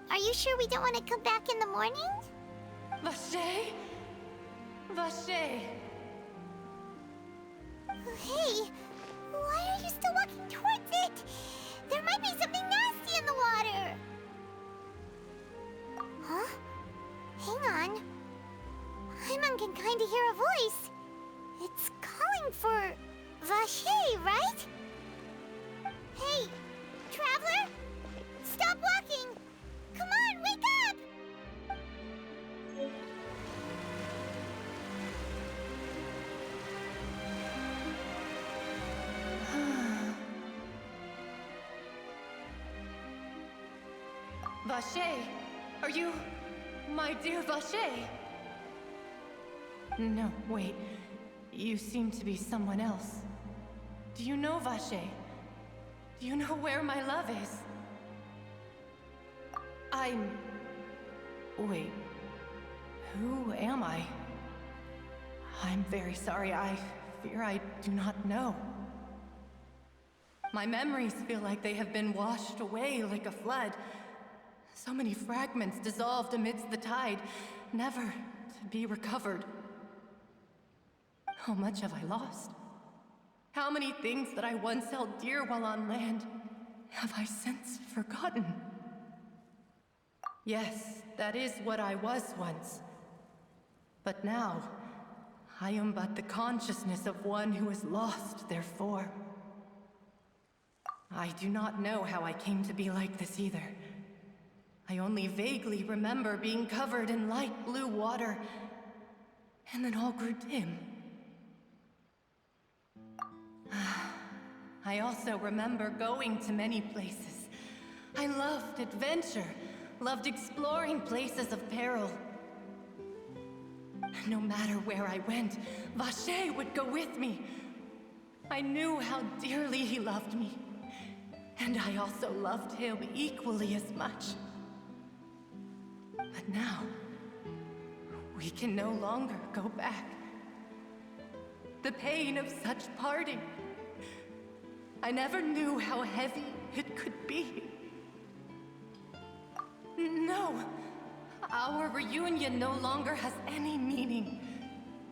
Are you sure we don't want to come back in the morning? Vache? Vache. Hey, why are you still walking towards it? There might be something nasty in the water. Huh? Hang on. Paimon can kinda hear a voice. It's calling for Vache, right? Hey, Traveler? Stop walking! Come on, wake up! Vache, are you... my dear Vache? No, wait. You seem to be someone else. Do you know Vache? Do you know where my love is? Wait. Who am I? I'm very sorry. I fear I do not know. My memories feel like they have been washed away like a flood. So many fragments dissolved amidst the tide, never to be recovered. How much have I lost? How many things that I once held dear while on land have I since forgotten? Yes, that is what I was once. But now, I am but the consciousness of one who has lost their form. I do not know how I came to be like this either. I only vaguely remember being covered in light blue water, and then all grew dim. I also remember going to many places. I loved adventure, loved exploring places of peril. No matter where I went, Vacher would go with me. I knew how dearly he loved me, and I also loved him equally as much. But now, we can no longer go back. The pain of such parting, I never knew how heavy it could be. No, our reunion no longer has any meaning.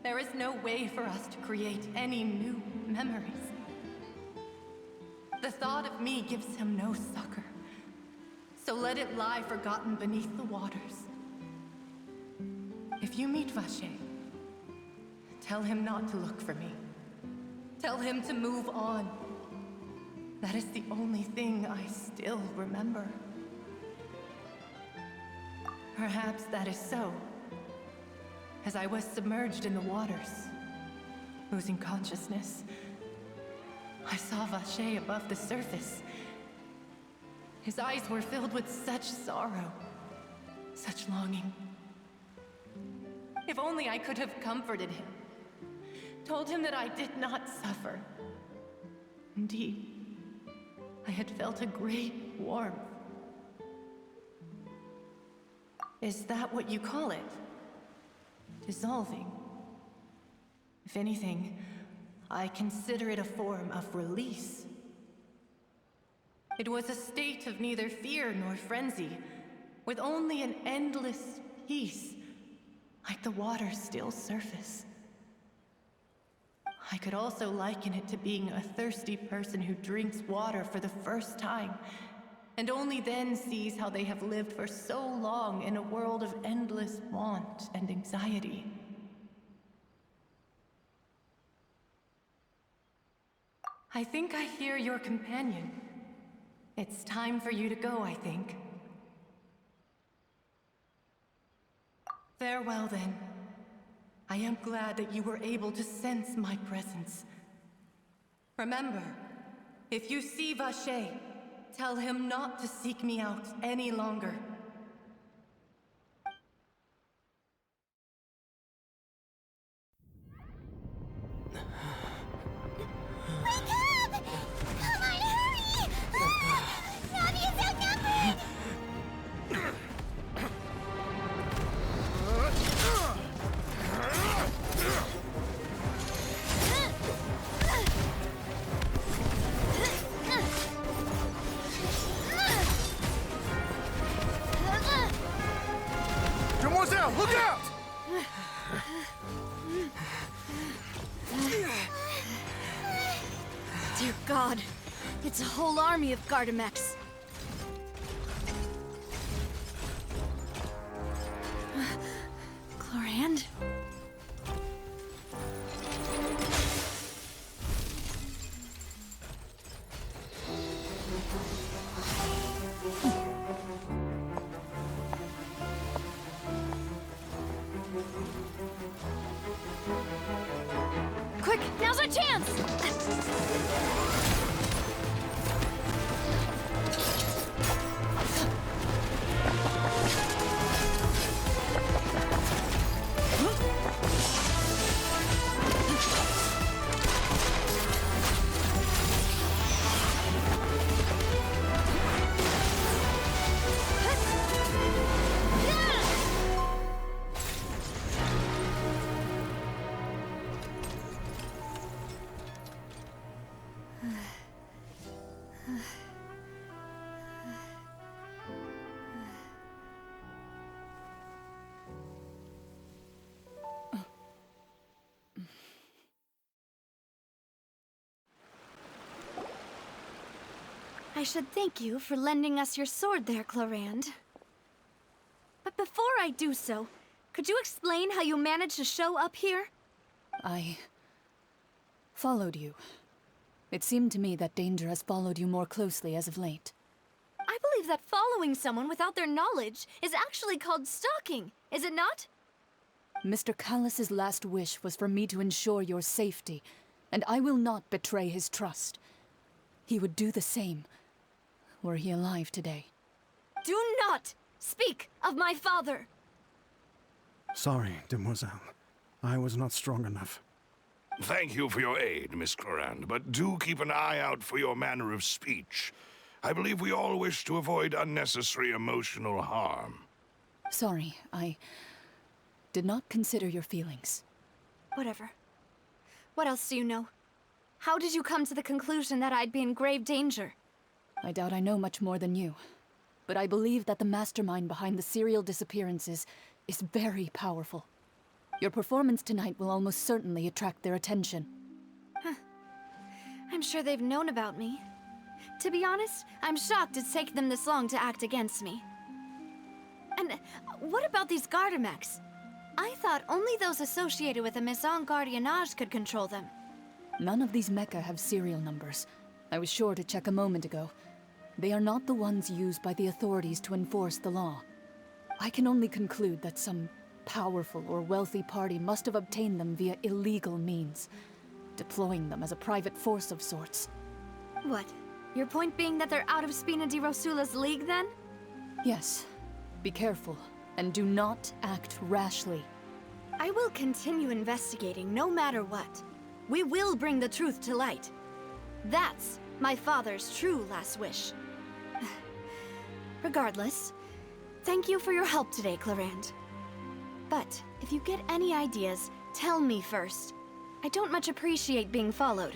There is no way for us to create any new memories. The thought of me gives him no succor, so let it lie forgotten beneath the waters. If you meet Vacher, tell him not to look for me. Tell him to move on. That is the only thing I still remember. Perhaps that is so. As I was submerged in the waters, losing consciousness, I saw Vacher above the surface. His eyes were filled with such sorrow, such longing. If only I could have comforted him, told him that I did not suffer. Indeed, I had felt a great warmth. Is that what you call it? Dissolving? If anything, I consider it a form of release. It was a state of neither fear nor frenzy, with only an endless peace, like the water's still surface. I could also liken it to being a thirsty person who drinks water for the first time, and only then sees how they have lived for so long in a world of endless want and anxiety. I think I hear your companion. It's time for you to go, I think. Farewell, then. I am glad that you were able to sense my presence. Remember, if you see Vacher, tell him not to seek me out any longer. Wake up! Come on, hurry! Navi is outnumbered! Demoiselle, look out! Dear God, it's a whole army of Gardamex. Chlorand? Quick, now's our chance! I should thank you for lending us your sword there, Chlorand. But before I do so, Could you explain how you managed to show up here? I followed you. It seemed to me that danger has followed you more closely as of late. I believe that following someone without their knowledge is actually called stalking, is it not? Mr. Callus's last wish was for me to ensure your safety, and I will not betray his trust. He would do the same, were he alive today. Do not speak of my father! Sorry, demoiselle. I was not strong enough. Thank you for your aid, Miss Clorand, but do keep an eye out for your manner of speech. I believe we all wish to avoid unnecessary emotional harm. Sorry, I did not consider your feelings. Whatever. What else do you know? How did you come to the conclusion that I'd be in grave danger? I doubt I know much more than you, but I believe that the mastermind behind the serial disappearances is very powerful. Your performance tonight will almost certainly attract their attention. I'm sure they've known about me. To be honest, I'm shocked it's taken them this long to act against me. And what about these Gardamex? I thought only those associated with the Maison Gardiennage could control them. None of these mecha have serial numbers. I was sure to check a moment ago. They are not the ones used by the authorities to enforce the law. I can only conclude that some powerful or wealthy party must have obtained them via illegal means, deploying them as a private force of sorts. What? Your point being that they're out of Spina di Rosula's league, then? Yes. Be careful, and do not act rashly. I will continue investigating no matter what. We will bring the truth to light. That's my father's true last wish. Regardless, thank you for your help today, Clorand. But if you get any ideas, tell me first. I don't much appreciate being followed.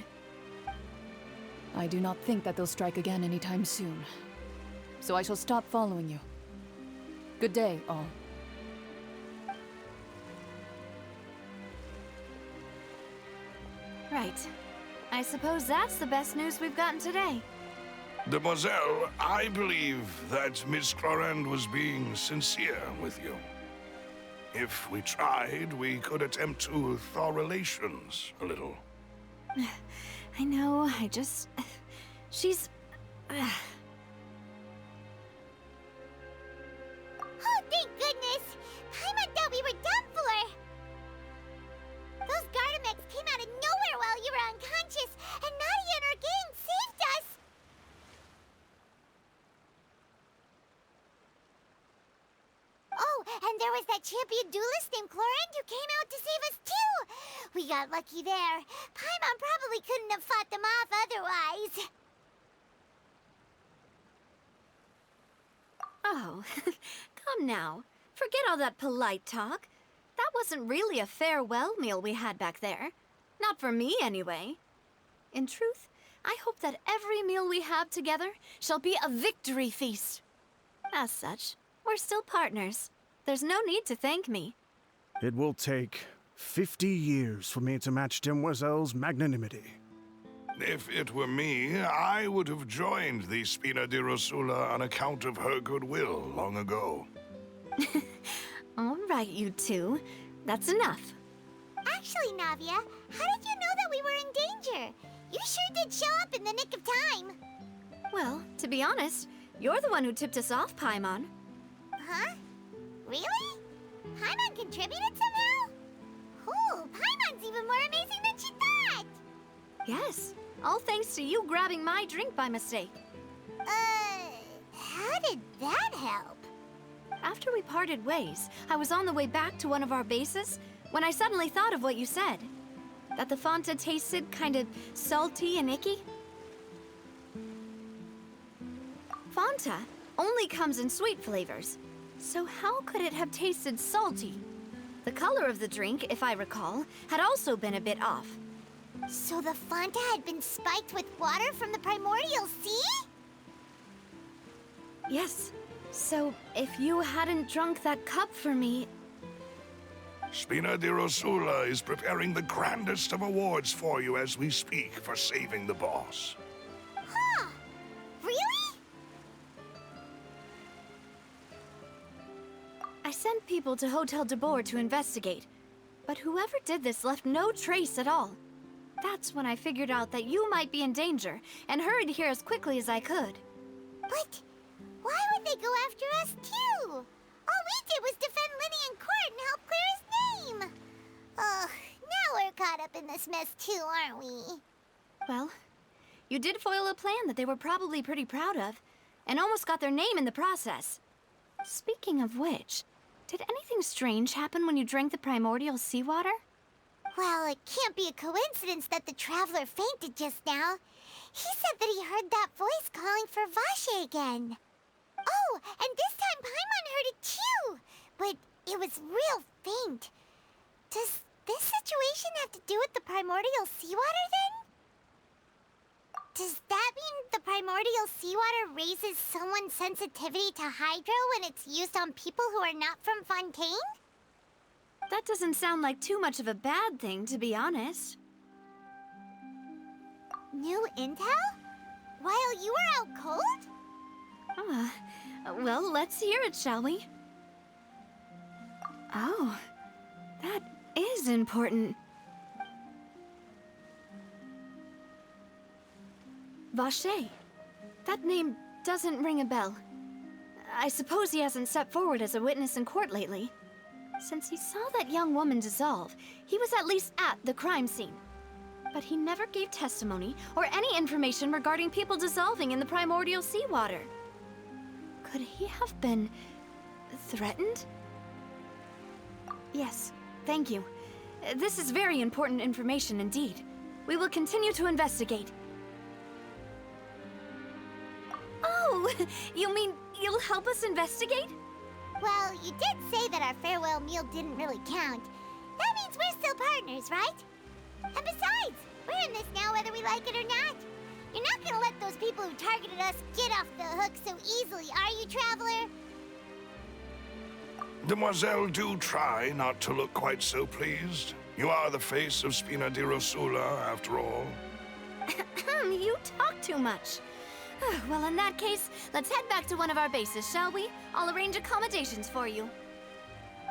I do not think that they'll strike again anytime soon. So I shall stop following you. Good day, all. Right. I suppose that's the best news we've gotten today. Demoiselle, I believe that Miss Clorand was being sincere with you. If we tried, we could attempt to thaw relations a little. I know, she's... Oh, thank goodness! Paimon thought we were done for! Those Gardamex came out of nowhere while you were unconscious, and Nadia and her gang saved us! Oh, and there was that champion duelist named Clorand who came out to save us too! We got lucky there. Paimon probably couldn't have fought them off otherwise. Oh, come now. Forget all that polite talk. That wasn't really a farewell meal we had back there. Not for me, anyway. In truth, I hope that every meal we have together shall be a victory feast. As such, we're still partners. There's no need to thank me. It will take 50 years for me to match Demoiselle's magnanimity. If it were me, I would have joined the Spina di Rosula on account of her goodwill long ago. All right, you two. That's enough. Actually, Navia, how did you know that we were in danger? You sure did show up in the nick of time. Well, to be honest, you're the one who tipped us off, Paimon. Huh? Really? Paimon contributed somehow? Ooh, Paimon's even more amazing than she thought! Yes, all thanks to you grabbing my drink by mistake. How did that help? After we parted ways, I was on the way back to one of our bases when I suddenly thought of what you said. That the Fanta tasted kind of salty and icky. Fanta only comes in sweet flavors, so how could it have tasted salty? The color of the drink, if I recall, had also been a bit off. So the Fanta had been spiked with water from the primordial sea? Yes. So, if you hadn't drunk that cup for me... Spina di Rosula is preparing the grandest of awards for you as we speak for saving the boss. Huh? Really? I sent people to Hotel de Boer to investigate, but whoever did this left no trace at all. That's when I figured out that you might be in danger, and hurried here as quickly as I could. But why would they go after us too? All we did was defend Linny in court and help clear his name. Ugh, now we're caught up in this mess too, aren't we? Well, you did foil a plan that they were probably pretty proud of, and almost got their name in the process. Speaking of which, did anything strange happen when you drank the primordial seawater? Well, it can't be a coincidence that the traveler fainted just now. He said that he heard that voice calling for Vache again. Oh, and this time Paimon heard it too, but it was real faint. Does this situation have to do with the primordial seawater then? Does that mean the primordial seawater raises someone's sensitivity to hydro when it's used on people who are not from Fontaine? That doesn't sound like too much of a bad thing, to be honest. New intel? While you were out cold? Well, let's hear it, shall we? Oh, that is important. Vache. That name doesn't ring a bell. I suppose he hasn't stepped forward as a witness in court lately. Since he saw that young woman dissolve, he was at least at the crime scene. But he never gave testimony or any information regarding people dissolving in the primordial seawater. Could he have been threatened? Yes, thank you. This is very important information indeed. We will continue to investigate. Oh, you mean you'll help us investigate? Well, you did say that our farewell meal didn't really count. That means we're still partners, right? And besides, we're in this now whether we like it or not. You're not gonna let those people who targeted us get off the hook so easily, are you, Traveler? Demoiselle, do try not to look quite so pleased. You are the face of Spina di Rosula, after all. You talk too much. Well, in that case, let's head back to one of our bases, shall we? I'll arrange accommodations for you.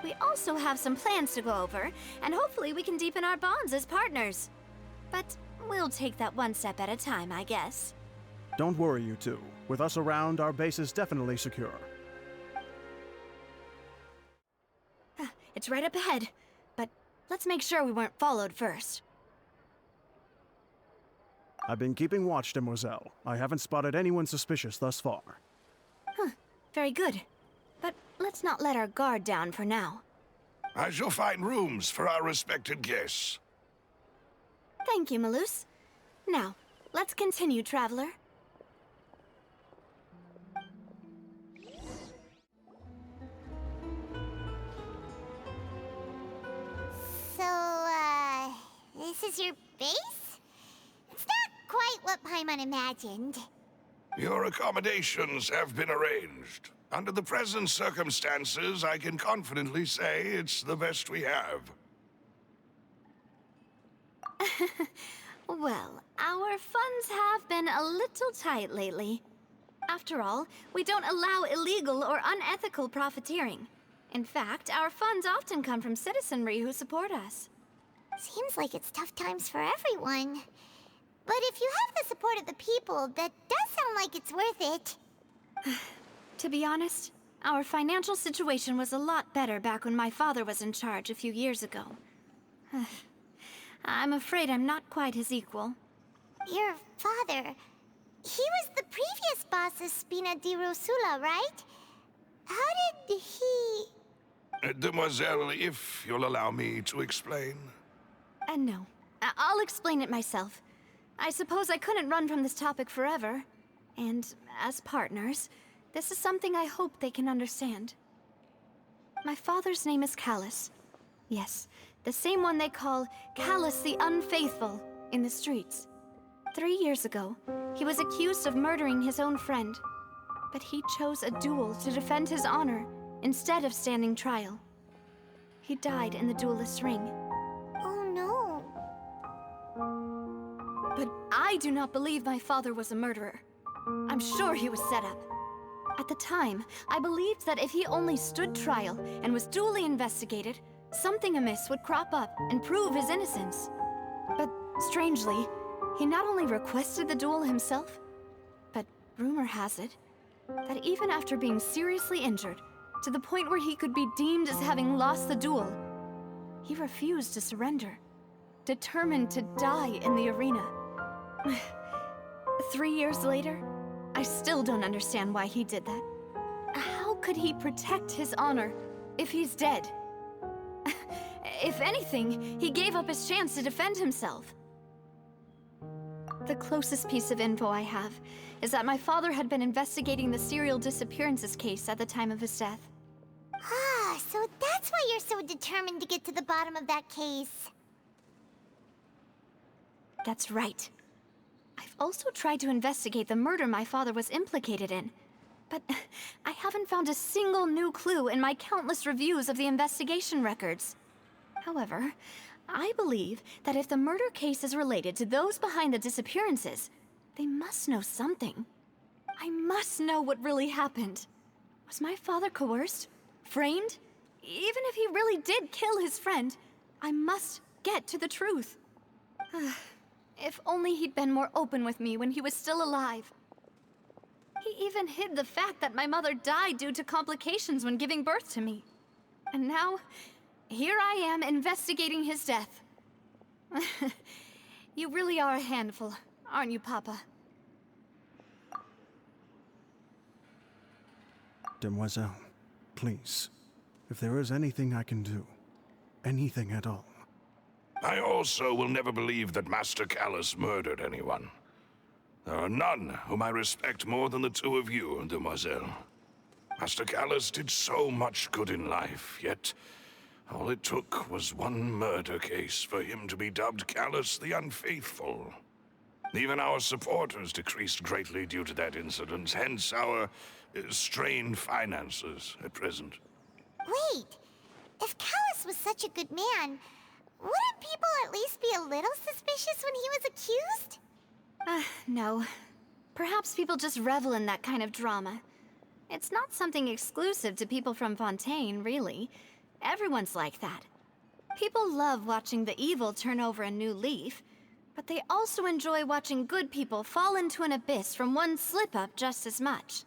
We also have some plans to go over, and hopefully we can deepen our bonds as partners. But we'll take that one step at a time, I guess. Don't worry, you two. With us around, our base is definitely secure. It's right up ahead, but let's make sure we weren't followed first. I've been keeping watch, Demoiselle. I haven't spotted anyone suspicious thus far. Very good. But let's not let our guard down for now. I shall find rooms for our respected guests. Thank you, Malus. Now, let's continue, Traveler. So, this is your base? It's not quite what Paimon imagined. Your accommodations have been arranged. Under the present circumstances, I can confidently say it's the best we have. Well, our funds have been a little tight lately. After all, we don't allow illegal or unethical profiteering. In fact, our funds often come from citizenry who support us. Seems like it's tough times for everyone. But if you have the support of the people, that does sound like it's worth it. To be honest, our financial situation was a lot better back when my father was in charge a few years ago. I'm afraid I'm not quite his equal. Your father... he was the previous boss of Spina di Rosula, right? How did he... Demoiselle, if you'll allow me to explain. No. I'll explain it myself. I suppose I couldn't run from this topic forever. And as partners, this is something I hope they can understand. My father's name is Callus. Yes, the same one they call Callus the Unfaithful in the streets. 3 years ago, he was accused of murdering his own friend. But he chose a duel to defend his honor instead of standing trial. He died in the duelist's ring. Oh no. But I do not believe my father was a murderer. I'm sure he was set up. At the time, I believed that if he only stood trial and was duly investigated, something amiss would crop up and prove his innocence. But strangely, he not only requested the duel himself, but rumor has it that even after being seriously injured, to the point where he could be deemed as having lost the duel, he refused to surrender, determined to die in the arena. 3 years later, I still don't understand why he did that. How could he protect his honor if he's dead? If anything, he gave up his chance to defend himself. The closest piece of info I have is that my father had been investigating the serial disappearances case at the time of his death. Ah, so that's why you're so determined to get to the bottom of that case. That's right. I've also tried to investigate the murder my father was implicated in, but I haven't found a single new clue in my countless reviews of the investigation records. However, I believe that if the murder case is related to those behind the disappearances, they must know something. I must know what really happened. Was my father coerced? Framed? Even if he really did kill his friend, I must get to the truth. If only he'd been more open with me when he was still alive. He even hid the fact that my mother died due to complications when giving birth to me. And now, here I am investigating his death. You really are a handful, aren't you, Papa? Demoiselle, please, if there is anything I can do, anything at all. I also will never believe that Master Callus murdered anyone. There are none whom I respect more than the two of you, Demoiselle. Master Callus did so much good in life, yet all it took was one murder case for him to be dubbed Callus the Unfaithful. Even our supporters decreased greatly due to that incident, hence our strained finances at present. Wait, if Callus was such a good man, wouldn't people at least be a little suspicious when he was accused? No. Perhaps people just revel in that kind of drama. It's not something exclusive to people from Fontaine, really. Everyone's like that. People love watching the evil turn over a new leaf, but they also enjoy watching good people fall into an abyss from one slip-up just as much.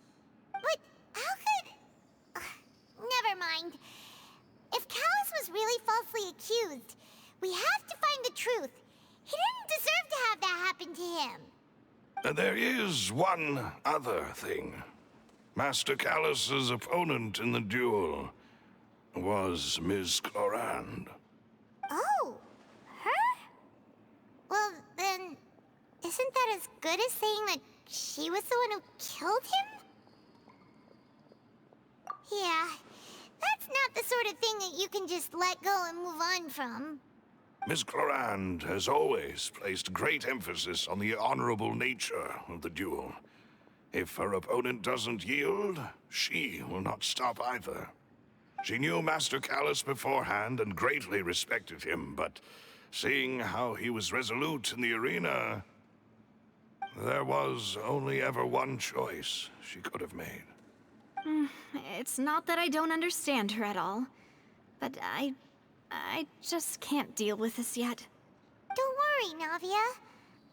But how could... never mind. If Callus was really falsely accused, we have to find the truth. He didn't deserve to have that happen to him. There is one other thing. Master Callus's opponent in the duel was Ms. Clorand. Oh, her? Well, then, isn't that as good as saying that she was the one who killed him? Yeah, that's not the sort of thing that you can just let go and move on from. Ms. Clorand has always placed great emphasis on the honorable nature of the duel. If her opponent doesn't yield, she will not stop either. She knew Master Callus beforehand and greatly respected him, but seeing how he was resolute in the arena, there was only ever one choice she could have made. It's not that I don't understand her at all, but I just can't deal with this yet. Don't worry, Navia.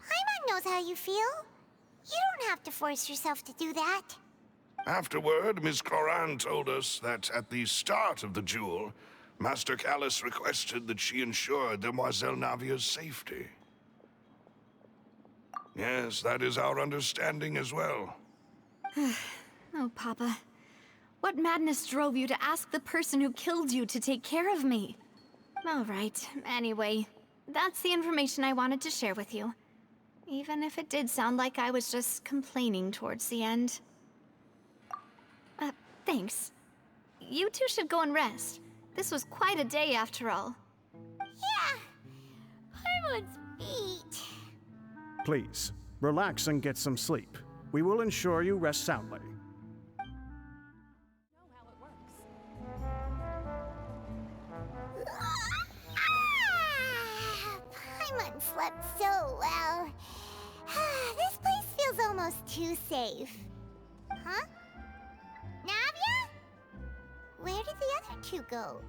Paimon knows how you feel. You don't have to force yourself to do that. Afterward, Ms. Clorand told us that at the start of the duel, Master Callus requested that she ensure Demoiselle Navia's safety. Yes, that is our understanding as well. Oh, Papa. What madness drove you to ask the person who killed you to take care of me? All right, anyway, that's the information I wanted to share with you. Even if it did sound like I was just complaining towards the end. Thanks. You two should go and rest. This was quite a day after all. Yeah, Paimon's beat. Please, relax and get some sleep. We will ensure you rest soundly. Paimon slept so well. This place feels almost too safe. Huh? two go?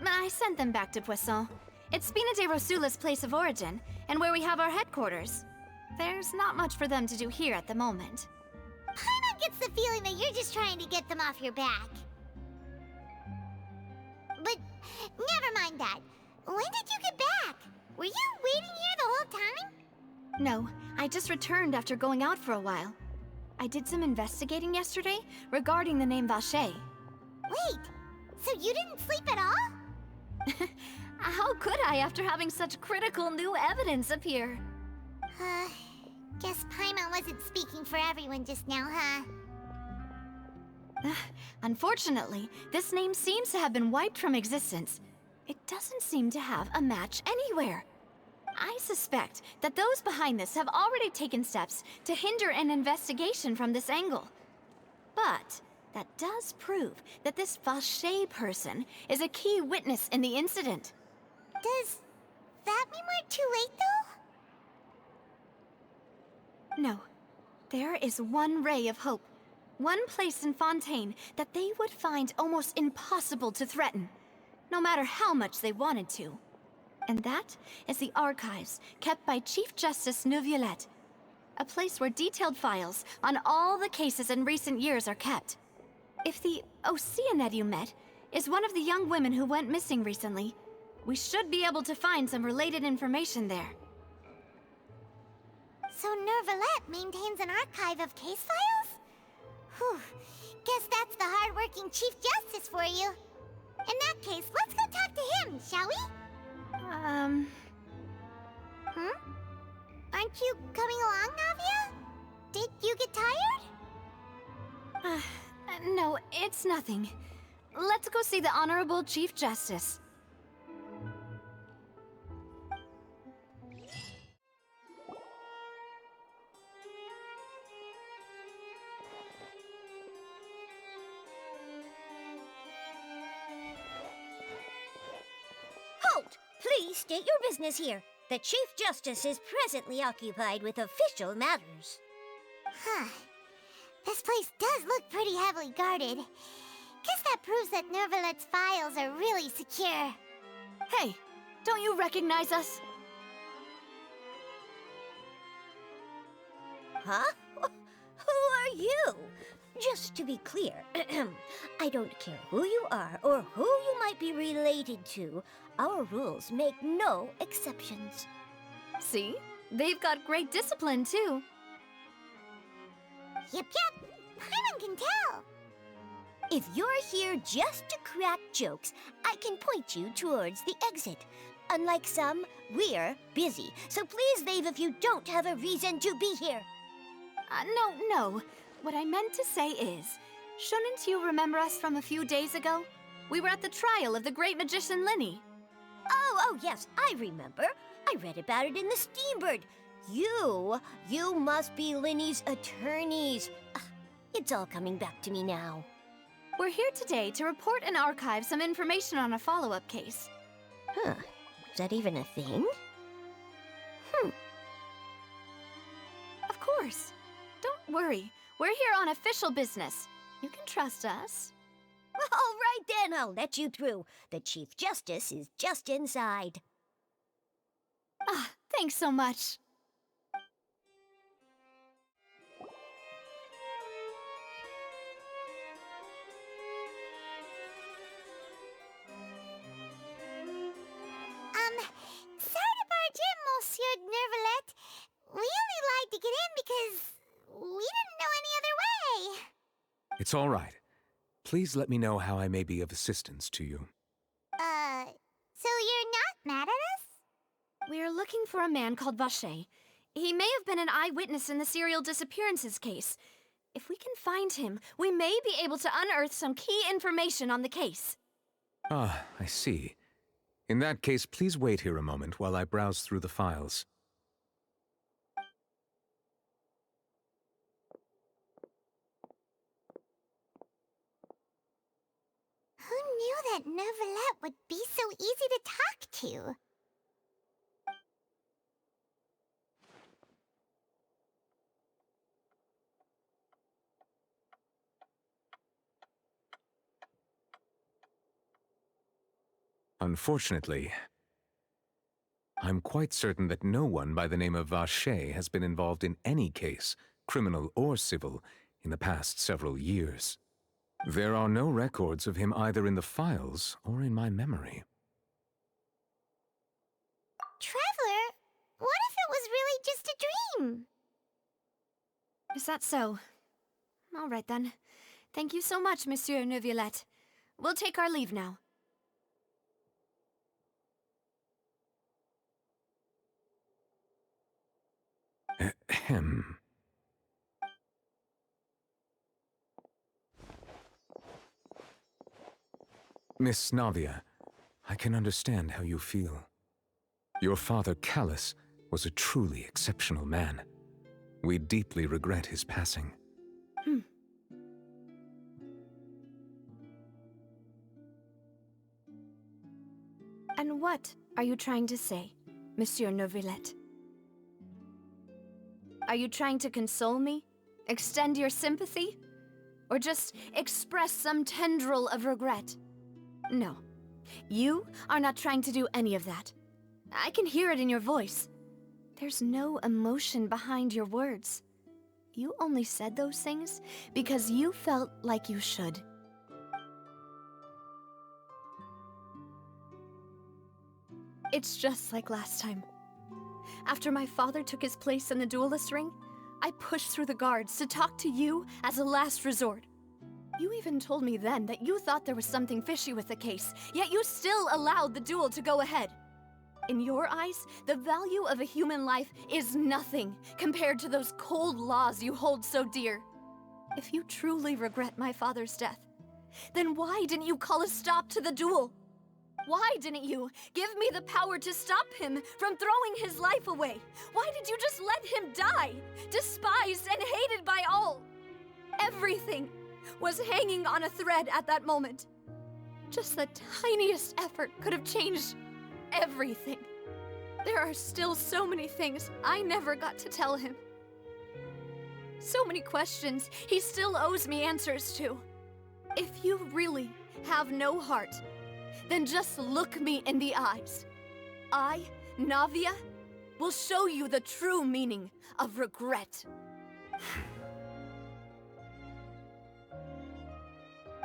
I sent them back to Poisson. It's Spina de Rosula's place of origin, and where we have our headquarters. There's not much for them to do here at the moment. Paimon gets the feeling that you're just trying to get them off your back. But never mind that. When did you get back? Were you waiting here the whole time? No, I just returned after going out for a while. I did some investigating yesterday regarding the name Vache. Wait, so you didn't sleep at all? How could I after having such critical new evidence appear? Guess Paimon wasn't speaking for everyone just now, huh? Unfortunately, this name seems to have been wiped from existence. It doesn't seem to have a match anywhere. I suspect that those behind this have already taken steps to hinder an investigation from this angle. But that does prove that this Vache person is a key witness in the incident. Does that mean we're too late, though? No. There is one ray of hope. One place in Fontaine that they would find almost impossible to threaten, no matter how much they wanted to. And that is the archives kept by Chief Justice Neuvillette, a place where detailed files on all the cases in recent years are kept. If the Oceanette you met is one of the young women who went missing recently, we should be able to find some related information there. So Neuvillette maintains an archive of case files? Whew, guess that's the hard-working Chief Justice for you. In that case, let's go talk to him, shall we? Aren't you coming along, Navia? Did you get tired? No, it's nothing. Let's go see the Honorable Chief Justice. Halt! Please state your business here. The Chief Justice is presently occupied with official matters. Huh. This place does look pretty heavily guarded. Guess that proves that Neuvillette's files are really secure. Hey, don't you recognize us? Huh? Who are you? Just to be clear, I don't care who you are or who you might be related to. Our rules make no exceptions. See? They've got great discipline, too. Yep. Paimon can tell. If you're here just to crack jokes, I can point you towards the exit. Unlike some, we're busy, so please leave if you don't have a reason to be here. No. What I meant to say is, shouldn't you remember us from a few days ago? We were at the trial of the great magician Linny. Oh, yes, I remember. I read about it in the Steambird. You must be Linny's attorneys. It's all coming back to me now. We're here today to report and archive some information on a follow-up case. Huh. Is that even a thing? Of course. Don't worry. We're here on official business. You can trust us. All right then, I'll let you through. The Chief Justice is just inside. Thanks so much. Sorry to barge in, Monsieur Neuvillette. We only lied to get in because we didn't know any other way. It's all right. Please let me know how I may be of assistance to you. So you're not mad at us? We're looking for a man called Vache. He may have been an eyewitness in the serial disappearances case. If we can find him, we may be able to unearth some key information on the case. Ah, I see. In that case, please wait here a moment while I browse through the files. Who knew that Neuvillette would be so easy to talk to? Unfortunately, I'm quite certain that no one by the name of Vache has been involved in any case, criminal or civil, in the past several years. There are no records of him either in the files or in my memory. Traveler, what if it was really just a dream? Is that so? All right then. Thank you so much, Monsieur Neuvillette. We'll take our leave now. Ahem. Miss Navia, I can understand how you feel. Your father, Callus, was a truly exceptional man. We deeply regret his passing. And what are you trying to say, Monsieur Neuvillette? Are you trying to console me? Extend your sympathy? Or just express some tendril of regret? No. You are not trying to do any of that. I can hear it in your voice. There's no emotion behind your words. You only said those things because you felt like you should. It's just like last time. After my father took his place in the duelist ring, I pushed through the guards to talk to you as a last resort. You even told me then that you thought there was something fishy with the case, yet you still allowed the duel to go ahead. In your eyes, the value of a human life is nothing compared to those cold laws you hold so dear. If you truly regret my father's death, then why didn't you call a stop to the duel? Why didn't you give me the power to stop him from throwing his life away? Why did you just let him die, despised and hated by all? Everything was hanging on a thread at that moment. Just the tiniest effort could have changed everything. There are still so many things I never got to tell him. So many questions he still owes me answers to. If you really have no heart, then just look me in the eyes. I, Navia, will show you the true meaning of regret.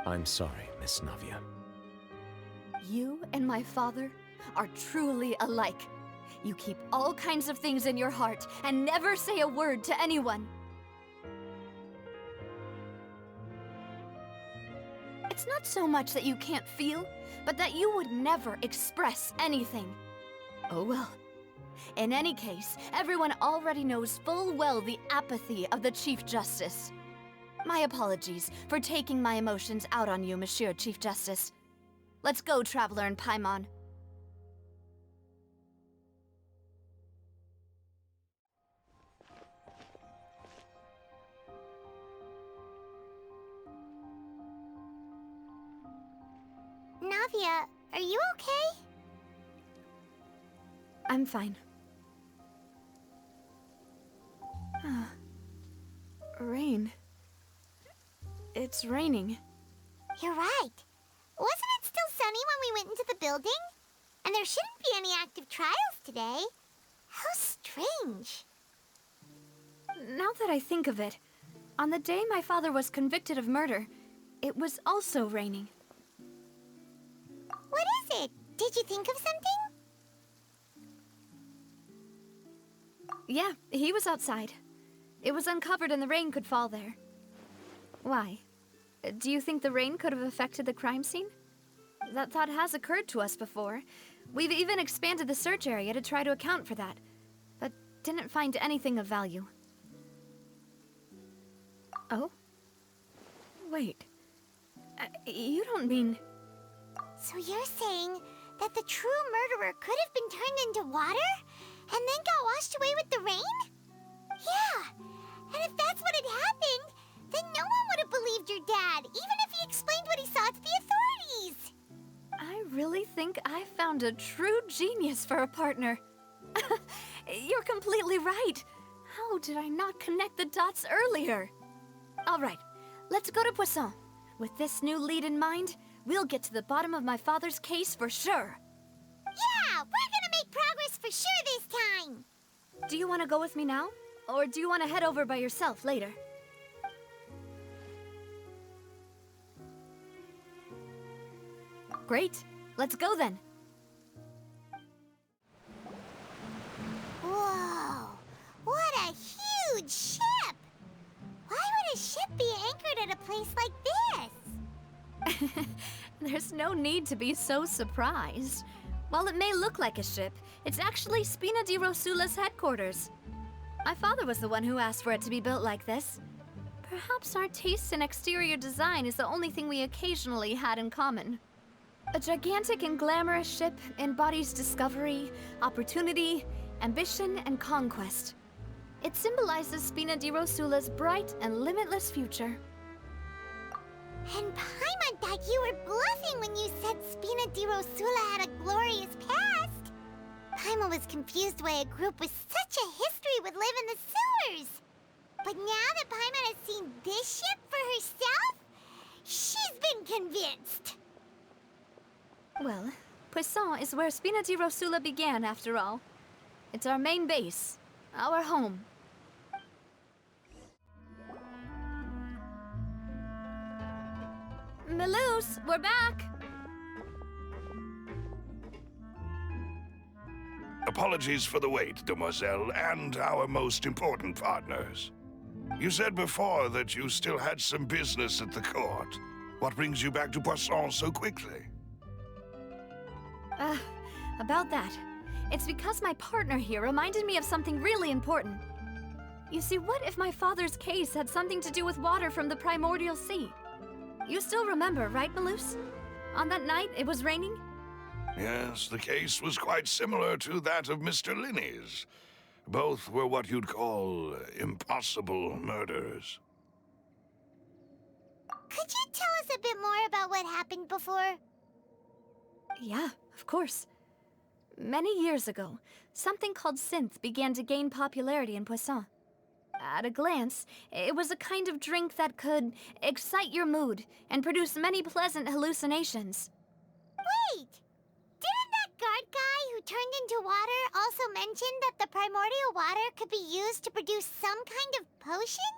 I'm sorry, Miss Navia. You and my father are truly alike. You keep all kinds of things in your heart and never say a word to anyone. It's not so much that you can't feel, but that you would never express anything. Oh well. In any case, everyone already knows full well the apathy of the Chief Justice. My apologies for taking my emotions out on you, Monsieur Chief Justice. Let's go, Traveler and Paimon. Navia, are you okay? I'm fine. Rain. It's raining. You're right. Wasn't it still sunny when we went into the building? And there shouldn't be any active trials today. How strange. Now that I think of it, on the day my father was convicted of murder, it was also raining. What is it? Did you think of something? Yeah, he was outside. It was uncovered and the rain could fall there. Why? Do you think the rain could have affected the crime scene? That thought has occurred to us before. We've even expanded the search area to try to account for that, but didn't find anything of value. Oh? Wait. You don't mean... So you're saying that the true murderer could have been turned into water and then got washed away with the rain? Yeah, and if that's what had happened, then no one would have believed your dad, even if he explained what he saw to the authorities. I really think I found a true genius for a partner. You're completely right. How did I not connect the dots earlier? All right, let's go to Poisson. With this new lead in mind, we'll get to the bottom of my father's case for sure. Yeah, we're gonna make progress for sure this time! Do you want to go with me now? Or do you want to head over by yourself later? Great. Let's go then. Whoa! What a huge ship! Why would a ship be anchored at a place like this? There's no need to be so surprised. While it may look like a ship, it's actually Spina di Rosula's headquarters. My father was the one who asked for it to be built like this. Perhaps our taste in exterior design is the only thing we occasionally had in common. A gigantic and glamorous ship embodies discovery, opportunity, ambition, and conquest. It symbolizes Spina di Rosula's bright and limitless future. And Paimon thought you were bluffing when you said Spina di Rosula had a glorious past. Paimon was confused why a group with such a history would live in the sewers. But now that Paimon has seen this ship for herself, she's been convinced. Well, Poisson is where Spina di Rosula began, after all. It's our main base, our home. Melus, we're back! Apologies for the wait, demoiselle, and our most important partners. You said before that you still had some business at the court. What brings you back to Poisson so quickly? About that. It's because my partner here reminded me of something really important. You see, what if my father's case had something to do with water from the primordial sea? You still remember, right, Melus? On that night, it was raining? Yes, the case was quite similar to that of Mr. Linney's. Both were what you'd call impossible murders. Could you tell us a bit more about what happened before? Yeah, of course. Many years ago, something called synth began to gain popularity in Poisson. At a glance, it was a kind of drink that could excite your mood and produce many pleasant hallucinations. Wait! Didn't that guard guy who turned into water also mention that the primordial water could be used to produce some kind of potion?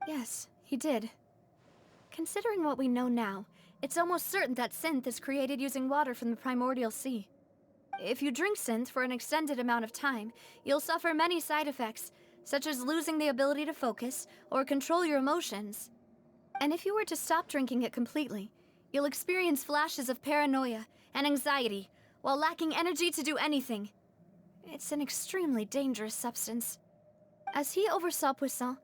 Yes, he did. Considering what we know now, it's almost certain that synth is created using water from the primordial sea. If you drink synth for an extended amount of time, you'll suffer many side effects, such as losing the ability to focus or control your emotions. And if you were to stop drinking it completely, you'll experience flashes of paranoia and anxiety while lacking energy to do anything. It's an extremely dangerous substance. As he oversaw Poisson,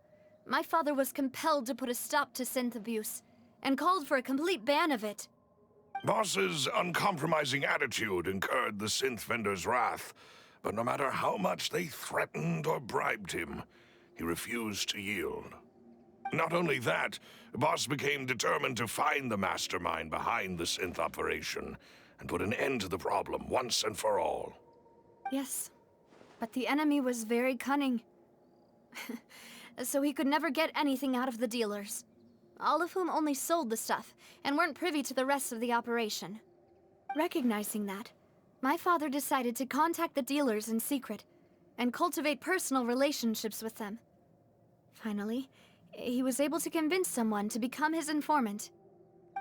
my father was compelled to put a stop to synth abuse and called for a complete ban of it. Boss's uncompromising attitude incurred the synth vendor's wrath, but no matter how much they threatened or bribed him, he refused to yield. Not only that, Boss became determined to find the mastermind behind the synth operation and put an end to the problem once and for all. Yes, but the enemy was very cunning. So he could never get anything out of the dealers, all of whom only sold the stuff and weren't privy to the rest of the operation. Recognizing that, my father decided to contact the dealers in secret and cultivate personal relationships with them. Finally, he was able to convince someone to become his informant.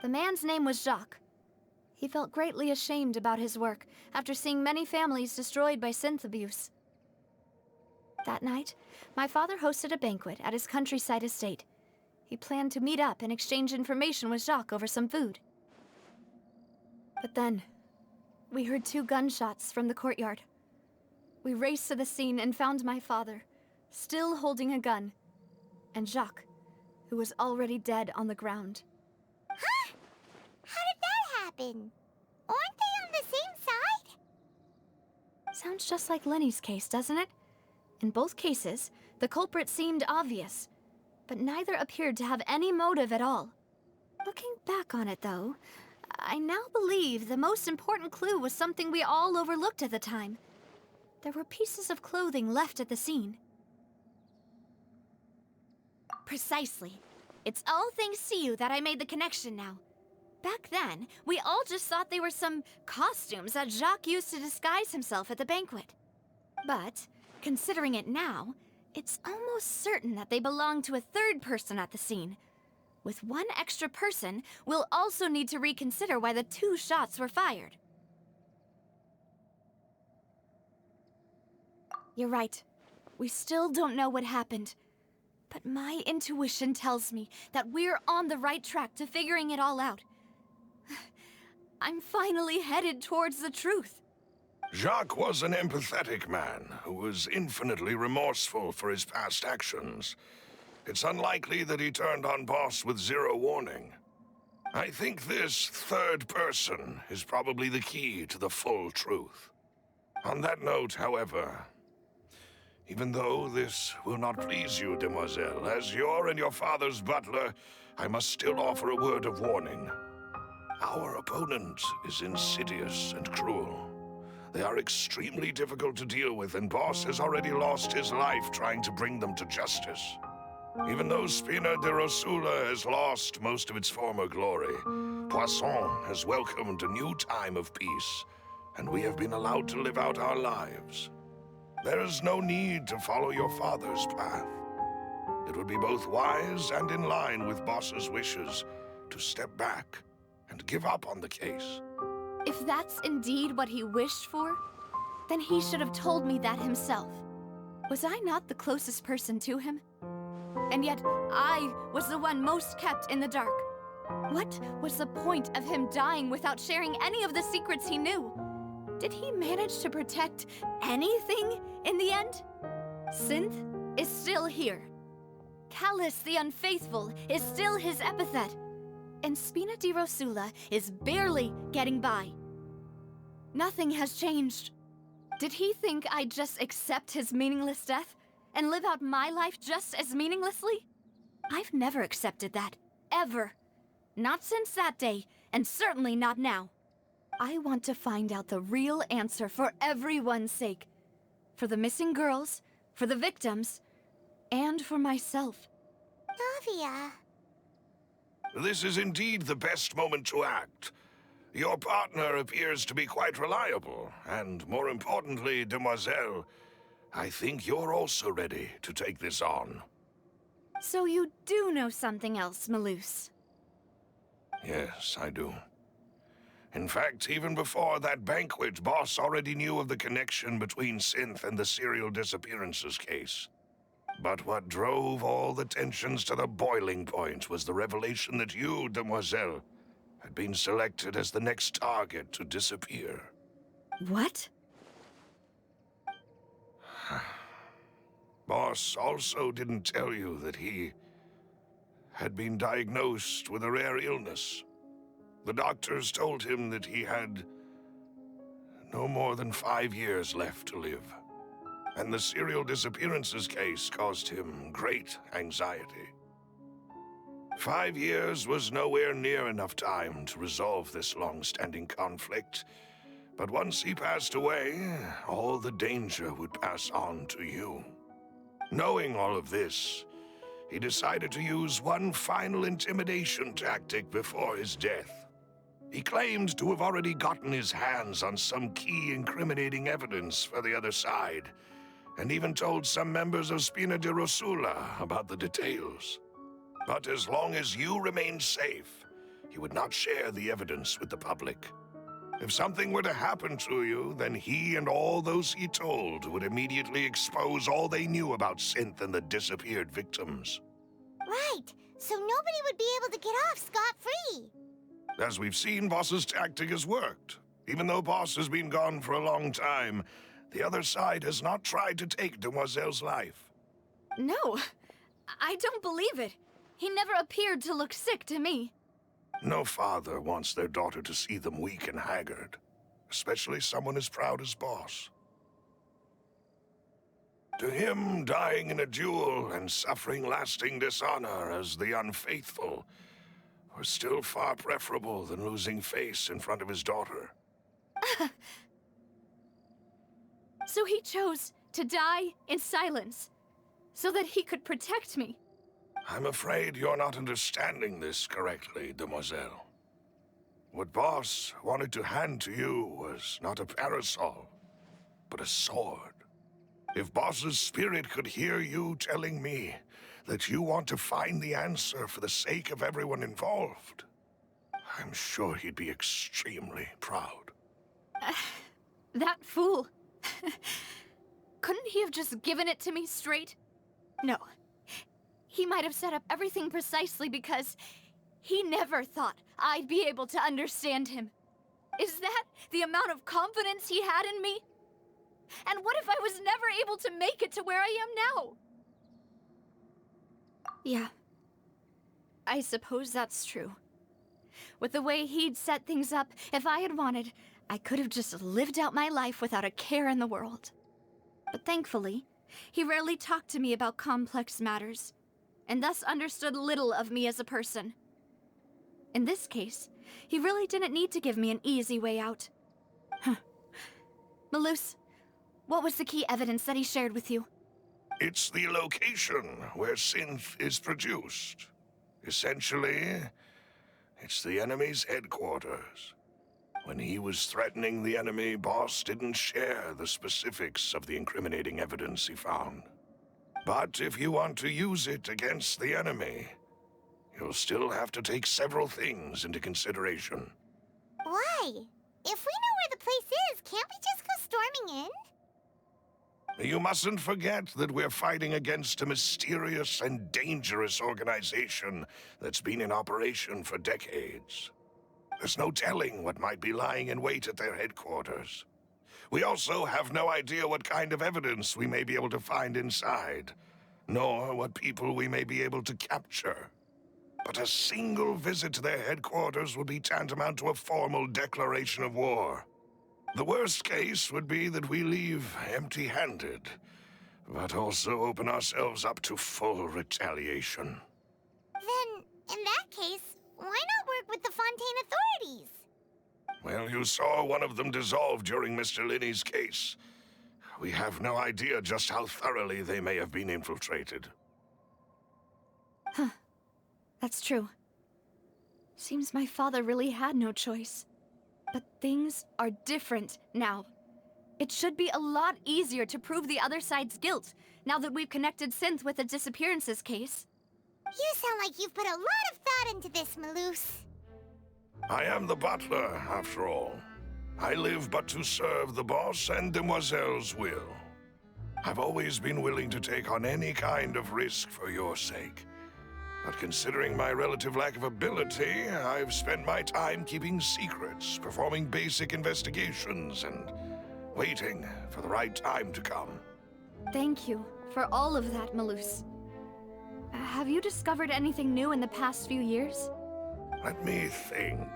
The man's name was Jacques. He felt greatly ashamed about his work after seeing many families destroyed by synth abuse. That night, my father hosted a banquet at his countryside estate. He planned to meet up and exchange information with Jacques over some food. But then, we heard 2 gunshots from the courtyard. We raced to the scene and found my father, still holding a gun, and Jacques, who was already dead on the ground. Huh? How did that happen? Aren't they on the same side? Sounds just like Lenny's case, doesn't it? In both cases, the culprit seemed obvious, but neither appeared to have any motive at all. Looking back on it, though, I now believe the most important clue was something we all overlooked at the time. There were pieces of clothing left at the scene. Precisely. It's all thanks to you that I made the connection now. Back then, we all just thought they were some costumes that Jacques used to disguise himself at the banquet. But, considering it now, it's almost certain that they belong to a third person at the scene. With one extra person, we'll also need to reconsider why the 2 shots were fired. You're right. We still don't know what happened. But my intuition tells me that we're on the right track to figuring it all out. I'm finally headed towards the truth. Jacques was an empathetic man who was infinitely remorseful for his past actions. It's unlikely that he turned on Boss with 0 warning. I think this third person is probably the key to the full truth. On that note, however, even though this will not please you, demoiselle, as your and your father's butler, I must still offer a word of warning. Our opponent is insidious and cruel. They are extremely difficult to deal with, and Boss has already lost his life trying to bring them to justice. Even though Spina de Rosula has lost most of its former glory, Poisson has welcomed a new time of peace, and we have been allowed to live out our lives. There is no need to follow your father's path. It would be both wise and in line with Boss's wishes to step back and give up on the case. If that's indeed what he wished for, then he should have told me that himself. Was I not the closest person to him? And yet, I was the one most kept in the dark. What was the point of him dying without sharing any of the secrets he knew? Did he manage to protect anything in the end? Synth is still here. Callus the Unfaithful is still his epithet. And Spina di Rosula is barely getting by. Nothing has changed. Did he think I'd just accept his meaningless death and live out my life just as meaninglessly? I've never accepted that, ever. Not since that day, and certainly not now. I want to find out the real answer for everyone's sake. For the missing girls, for the victims, and for myself. Navia. This is indeed the best moment to act. Your partner appears to be quite reliable, and more importantly, demoiselle, I think you're also ready to take this on. So you do know something else, Malus? Yes, I do. In fact, even before that banquet, Boss already knew of the connection between Synth and the serial disappearances case. But what drove all the tensions to the boiling point was the revelation that you, demoiselle, had been selected as the next target to disappear. What? Boss also didn't tell you that he had been diagnosed with a rare illness. The doctors told him that he had no more than 5 years left to live. And the serial disappearances case caused him great anxiety. 5 years was nowhere near enough time to resolve this long-standing conflict. But once he passed away, all the danger would pass on to you. Knowing all of this, he decided to use one final intimidation tactic before his death. He claimed to have already gotten his hands on some key incriminating evidence for the other side, and even told some members of Spina di Rosula about the details. But as long as you remained safe, he would not share the evidence with the public. If something were to happen to you, then he and all those he told would immediately expose all they knew about Synth and the disappeared victims. Right, so nobody would be able to get off scot-free. As we've seen, Boss's tactic has worked. Even though Boss has been gone for a long time, the other side has not tried to take Demoiselle's life. No, I don't believe it. He never appeared to look sick to me. No father wants their daughter to see them weak and haggard, especially someone as proud as Boss. To him, dying in a duel and suffering lasting dishonor as the unfaithful were still far preferable than losing face in front of his daughter. So he chose to die in silence, so that he could protect me. I'm afraid you're not understanding this correctly, demoiselle. What Boss wanted to hand to you was not a parasol, but a sword. If Boss's spirit could hear you telling me that you want to find the answer for the sake of everyone involved, I'm sure he'd be extremely proud. That fool. Couldn't he have just given it to me straight? No. He might have set up everything precisely because he never thought I'd be able to understand him. Is that the amount of confidence he had in me? And what if I was never able to make it to where I am now? Yeah. I suppose that's true. With the way he'd set things up, if I had wanted, I could have just lived out my life without a care in the world. But thankfully, he rarely talked to me about complex matters, and thus understood little of me as a person. In this case, he really didn't need to give me an easy way out. Malus, what was the key evidence that he shared with you? It's the location where synth is produced. Essentially, it's the enemy's headquarters. When he was threatening the enemy, Boss didn't share the specifics of the incriminating evidence he found. But if you want to use it against the enemy, you'll still have to take several things into consideration. Why? If we know where the place is, can't we just go storming in? You mustn't forget that we're fighting against a mysterious and dangerous organization that's been in operation for decades. There's no telling what might be lying in wait at their headquarters. We also have no idea what kind of evidence we may be able to find inside, nor what people we may be able to capture. But a single visit to their headquarters would be tantamount to a formal declaration of war. The worst case would be that we leave empty-handed, but also open ourselves up to full retaliation. Then, in that case, why not work with the Fontaine authorities? Well, you saw one of them dissolve during Mr. Linney's case. We have no idea just how thoroughly they may have been infiltrated. Huh. That's true. Seems my father really had no choice. But things are different now. It should be a lot easier to prove the other side's guilt, now that we've connected Synth with the disappearances case. You sound like you've put a lot of thought into this, Malus. I am the butler, after all. I live but to serve the boss and Demoiselle's will. I've always been willing to take on any kind of risk for your sake. But considering my relative lack of ability, I've spent my time keeping secrets, performing basic investigations, and waiting for the right time to come. Thank you for all of that, Malus. Have you discovered anything new in the past few years? Let me think.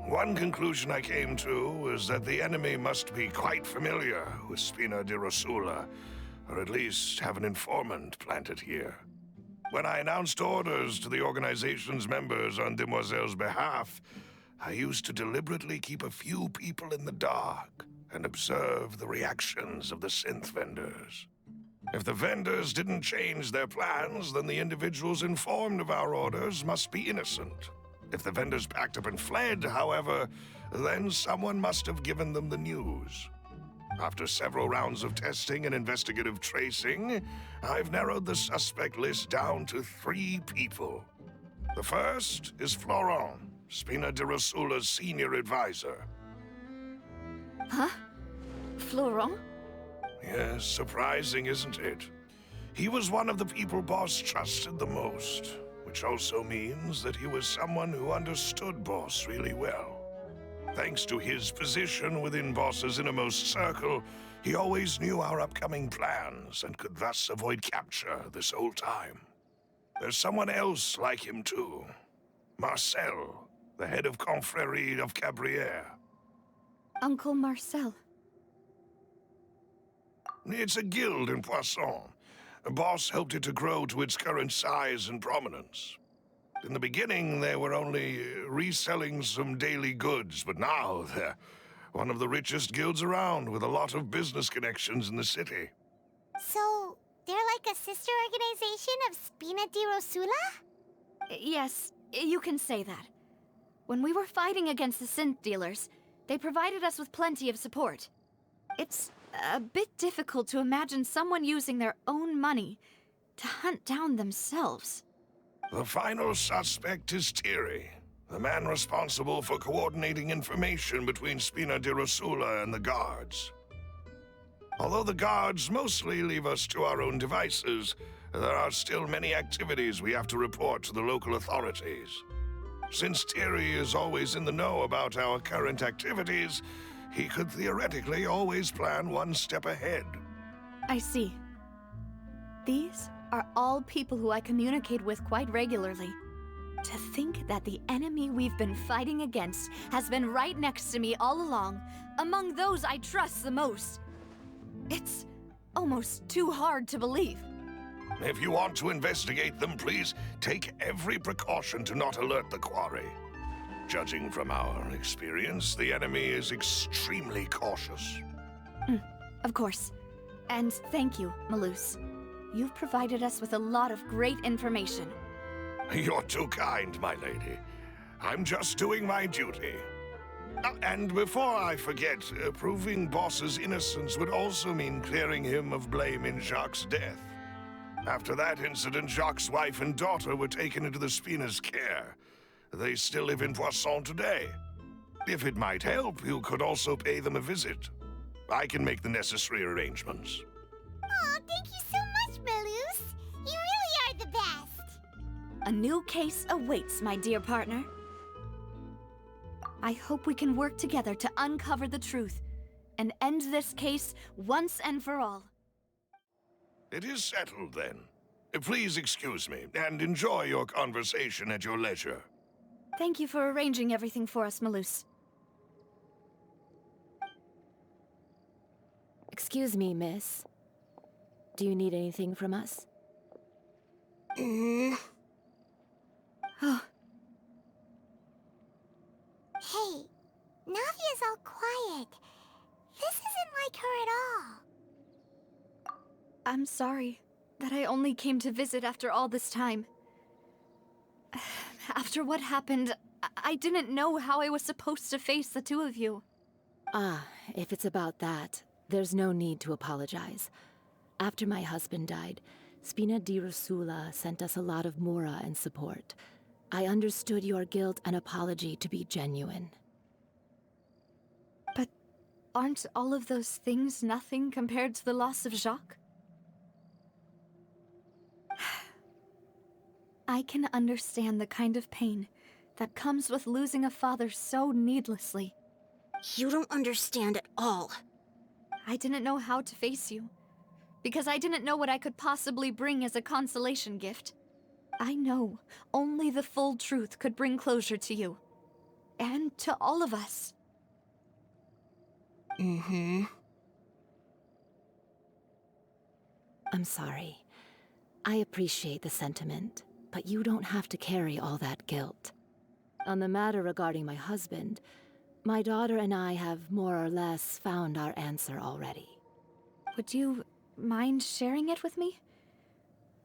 One conclusion I came to is that the enemy must be quite familiar with Spina di Rosula, or at least have an informant planted here. When I announced orders to the organization's members on Demoiselle's behalf, I used to deliberately keep a few people in the dark and observe the reactions of the synth vendors. If the vendors didn't change their plans, then the individuals informed of our orders must be innocent. If the vendors packed up and fled, however, then someone must have given them the news. After several rounds of testing and investigative tracing, I've narrowed the suspect list down to 3 people. The first is Florent, Spina di Rosula's senior advisor. Huh? Florent? Yes, surprising, isn't it? He was one of the people Boss trusted the most, which also means that he was someone who understood Boss really well. Thanks to his position within Boss's innermost circle, he always knew our upcoming plans and could thus avoid capture this whole time. There's someone else like him too. Marcel, the head of Confrérie of Cabrières. Uncle Marcel. It's a guild in Poisson. Boss helped it to grow to its current size and prominence. In the beginning, they were only reselling some daily goods, but now they're one of the richest guilds around with a lot of business connections in the city. So, they're like a sister organization of Spina di Rosula? Yes, you can say that. When we were fighting against the synth dealers, they provided us with plenty of support. It's a bit difficult to imagine someone using their own money to hunt down themselves. The final suspect is Tiri, the man responsible for coordinating information between Spina di Rosula and the guards. Although the guards mostly leave us to our own devices, there are still many activities we have to report to the local authorities. Since Tiri is always in the know about our current activities, he could theoretically always plan one step ahead. I see. These are all people who I communicate with quite regularly. To think that the enemy we've been fighting against has been right next to me all along, among those I trust the most. It's almost too hard to believe. If you want to investigate them, please take every precaution to not alert the quarry. Judging from our experience, the enemy is extremely cautious. Of course. And thank you, Malus. You've provided us with a lot of great information. You're too kind, my lady. I'm just doing my duty. And before I forget, proving Boss's innocence would also mean clearing him of blame in Jacques' death. After that incident, Jacques' wife and daughter were taken into the Spina's care. They still live in Poisson today. If it might help, you could also pay them a visit. I can make the necessary arrangements. Oh, thank you so much, Malus. You really are the best. A new case awaits, my dear partner. I hope we can work together to uncover the truth and end this case once and for all. It is settled, then. Please excuse me, and enjoy your conversation at your leisure. Thank you for arranging everything for us, Malus. Excuse me, miss. Do you need anything from us? Oh, Hey, Navia's all quiet. This isn't like her at all. I'm sorry that I only came to visit after all this time. After what happened, I didn't know how I was supposed to face the two of you. Ah, if it's about that, there's no need to apologize. After my husband died, Spina di Rosula sent us a lot of mora and support. I understood your guilt and apology to be genuine. But aren't all of those things nothing compared to the loss of Jacques? I can understand the kind of pain that comes with losing a father so needlessly. You don't understand at all. I didn't know how to face you, because I didn't know what I could possibly bring as a consolation gift. I know only the full truth could bring closure to you, and to all of us. I'm sorry. I appreciate the sentiment, but you don't have to carry all that guilt. On the matter regarding my husband, my daughter and I have more or less found our answer already. Would you mind sharing it with me?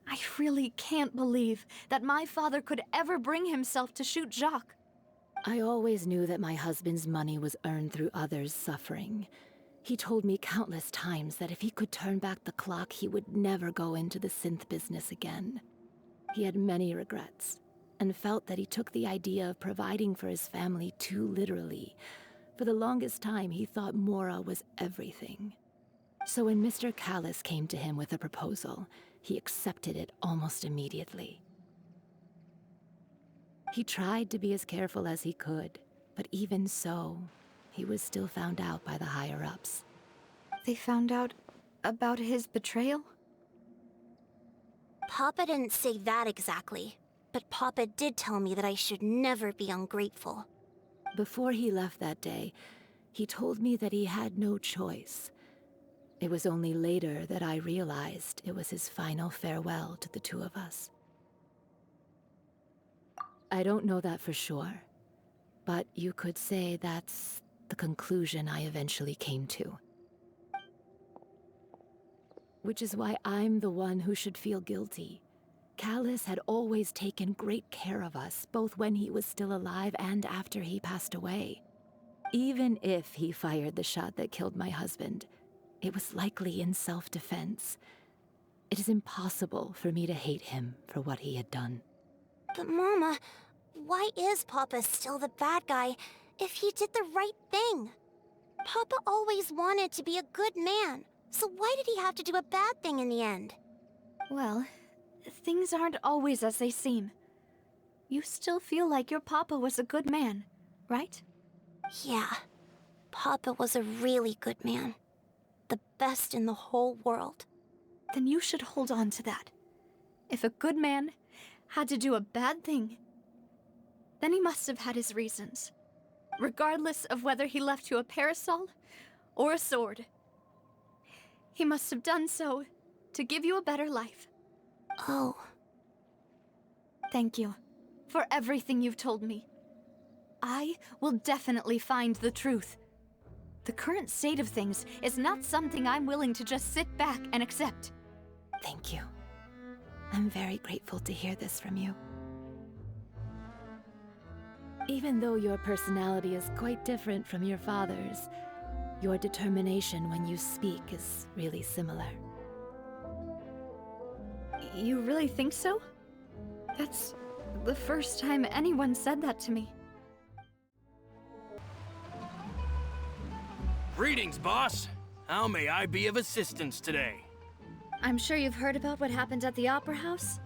I really can't believe that my father could ever bring himself to shoot Jacques. I always knew that my husband's money was earned through others' suffering. He told me countless times that if he could turn back the clock, he would never go into the synth business again. He had many regrets, and felt that he took the idea of providing for his family too literally. For the longest time, he thought Mora was everything. So when Mr. Callis came to him with a proposal, he accepted it almost immediately. He tried to be as careful as he could, but even so, he was still found out by the higher-ups. They found out about his betrayal? Papa didn't say that exactly, but Papa did tell me that I should never be ungrateful. Before he left that day, he told me that he had no choice. It was only later that I realized it was his final farewell to the two of us. I don't know that for sure, but you could say that's the conclusion I eventually came to. Which is why I'm the one who should feel guilty. Callus had always taken great care of us, both when he was still alive and after he passed away. Even if he fired the shot that killed my husband, it was likely in self-defense. It is impossible for me to hate him for what he had done. But Mama, why is Papa still the bad guy if he did the right thing? Papa always wanted to be a good man, so why did he have to do a bad thing in the end? Well, things aren't always as they seem. You still feel like your papa was a good man, right? Yeah, Papa was a really good man. The best in the whole world. Then you should hold on to that. If a good man had to do a bad thing, then he must have had his reasons. Regardless of whether he left you a parasol or a sword. He must have done so to give you a better life. Oh. Thank you for everything you've told me. I will definitely find the truth. The current state of things is not something I'm willing to just sit back and accept. Thank you. I'm very grateful to hear this from you. Even though your personality is quite different from your father's, your determination when you speak is really similar. You really think so? That's the first time anyone said that to me. Greetings, boss. How may I be of assistance today? I'm sure you've heard about what happened at the Opera House.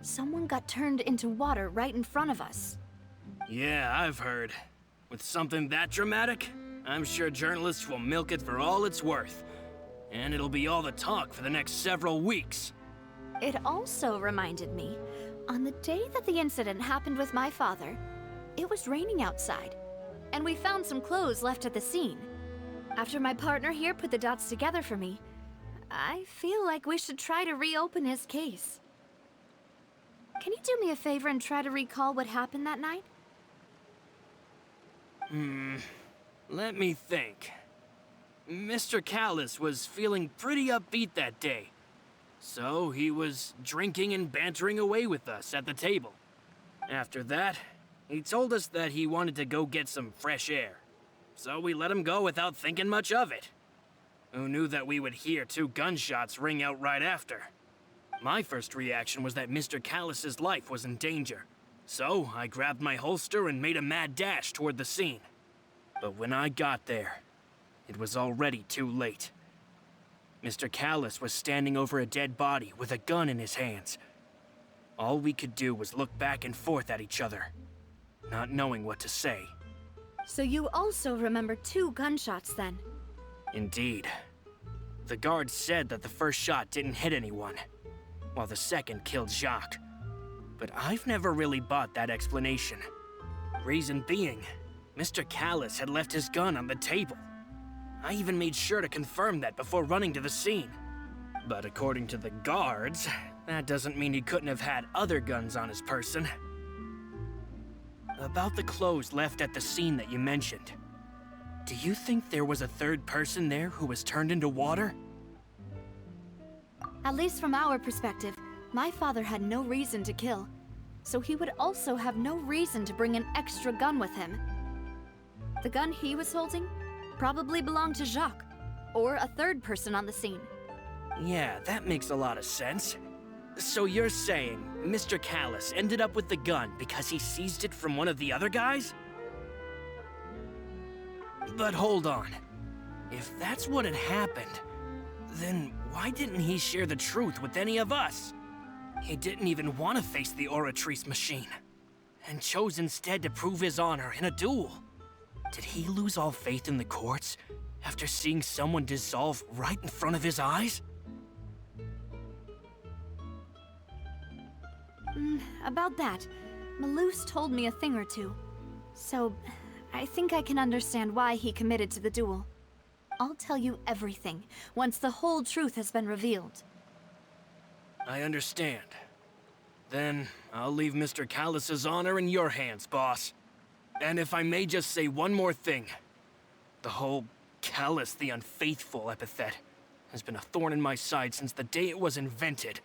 Someone got turned into water right in front of us. Yeah, I've heard. With something that dramatic, I'm sure journalists will milk it for all it's worth. And it'll be all the talk for the next several weeks. It also reminded me, on the day that the incident happened with my father, it was raining outside, and we found some clothes left at the scene. After my partner here put the dots together for me, I feel like we should try to reopen his case. Can you do me a favor and try to recall what happened that night? Let me think. Mr. Callus was feeling pretty upbeat that day. So he was drinking and bantering away with us at the table. After that, he told us that he wanted to go get some fresh air. So we let him go without thinking much of it. Who knew that we would hear 2 gunshots ring out right after? My first reaction was that Mr. Callus's life was in danger. So I grabbed my holster and made a mad dash toward the scene. But when I got there, it was already too late. Mr. Callus was standing over a dead body with a gun in his hands. All we could do was look back and forth at each other, not knowing what to say. So you also remember 2 gunshots then? Indeed. The guard said that the first shot didn't hit anyone, while the second killed Jacques. But I've never really bought that explanation. Reason being, Mr. Callus had left his gun on the table. I even made sure to confirm that before running to the scene. But according to the guards, that doesn't mean he couldn't have had other guns on his person. About the clothes left at the scene that you mentioned, do you think there was a third person there who was turned into water? At least from our perspective, my father had no reason to kill, so he would also have no reason to bring an extra gun with him. The gun he was holding probably belonged to Jacques, or a third person on the scene. Yeah, that makes a lot of sense. So you're saying Mr. Callus ended up with the gun because he seized it from one of the other guys? But hold on. If that's what had happened, then why didn't he share the truth with any of us? He didn't even want to face the Oratrice machine, and chose instead to prove his honor in a duel. Did he lose all faith in the courts after seeing someone dissolve right in front of his eyes? About that, Malus told me a thing or two. So, I think I can understand why he committed to the duel. I'll tell you everything once the whole truth has been revealed. I understand. Then, I'll leave Mr. Callus's honor in your hands, boss. And if I may just say one more thing. The whole Callus the Unfaithful epithet has been a thorn in my side since the day it was invented.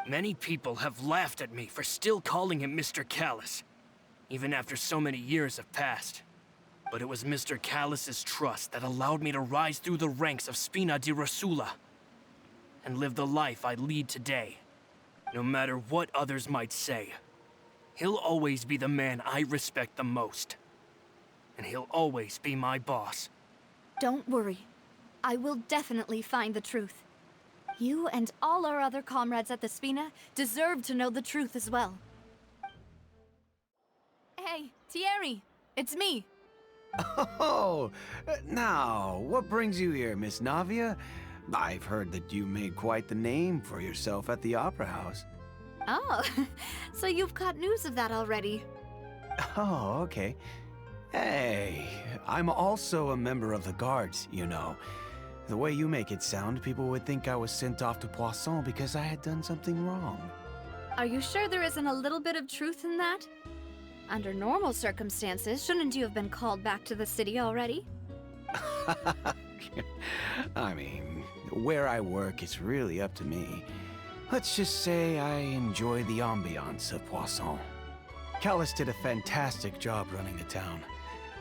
Many people have laughed at me for still calling him Mr. Callus, even after so many years have passed. But it was Mr. Callus's trust that allowed me to rise through the ranks of Spina di Rosula and live the life I lead today. No matter what others might say, he'll always be the man I respect the most. And he'll always be my boss. Don't worry. I will definitely find the truth. You and all our other comrades at the Spina deserve to know the truth as well. Hey, Thierry, it's me. Oh, now, what brings you here, Miss Navia? I've heard that you made quite the name for yourself at the Opera House. Oh, so you've caught news of that already. Oh, okay. Hey, I'm also a member of the Guards, you know. The way you make it sound, people would think I was sent off to Poisson because I had done something wrong. Are you sure there isn't a little bit of truth in that? Under normal circumstances, shouldn't you have been called back to the city already? I mean, where I work is really up to me. Let's just say I enjoy the ambiance of Poisson. Callus did a fantastic job running the town,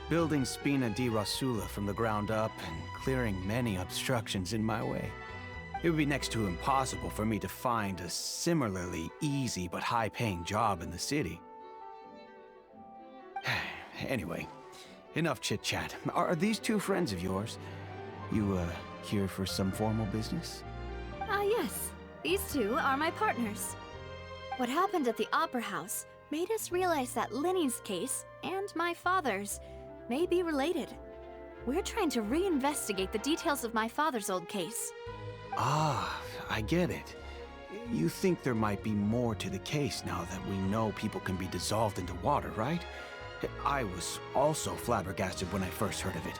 building Spina di Rosula from the ground up and clearing many obstructions in my way. It would be next to impossible for me to find a similarly easy but high-paying job in the city. Anyway, enough chit-chat. Are these two friends of yours? You, here for some formal business? Yes. These two are my partners. What happened at the Opera House made us realize that Linny's case and my father's may be related. We're trying to reinvestigate the details of my father's old case. Ah, I get it. You think there might be more to the case now that we know people can be dissolved into water, right? I was also flabbergasted when I first heard of it.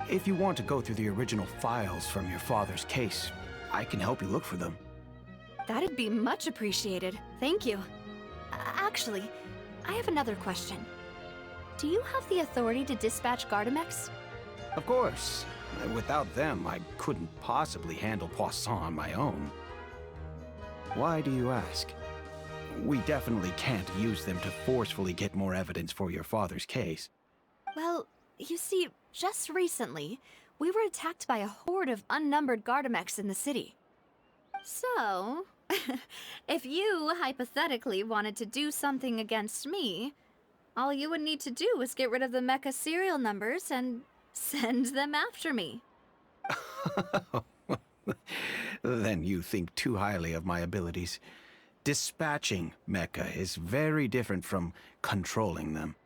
If you want to go through the original files from your father's case, I can help you look for them. That'd be much appreciated. Thank you. Actually, I have another question. Do you have the authority to dispatch Gardamex? Of course. Without them, I couldn't possibly handle Poisson on my own. Why do you ask? We definitely can't use them to forcefully get more evidence for your father's case. Well, you see, just recently, we were attacked by a horde of unnumbered Gardamex in the city. So, if you hypothetically wanted to do something against me, all you would need to do is get rid of the mecha serial numbers and send them after me. Then you think too highly of my abilities. Dispatching mecha is very different from controlling them.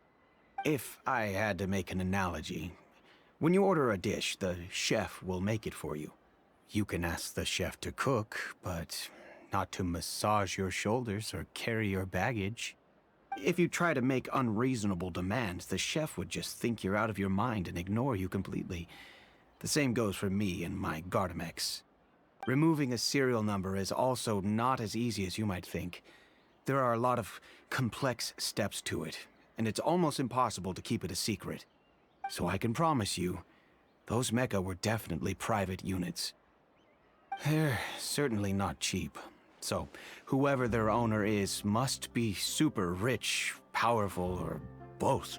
If I had to make an analogy, when you order a dish, the chef will make it for you. You can ask the chef to cook, but not to massage your shoulders or carry your baggage. If you try to make unreasonable demands, the chef would just think you're out of your mind and ignore you completely. The same goes for me and my Gardamex. Removing a serial number is also not as easy as you might think. There are a lot of complex steps to it, and it's almost impossible to keep it a secret. So I can promise you, those mecha were definitely private units. They're certainly not cheap. So, whoever their owner is must be super rich, powerful, or both.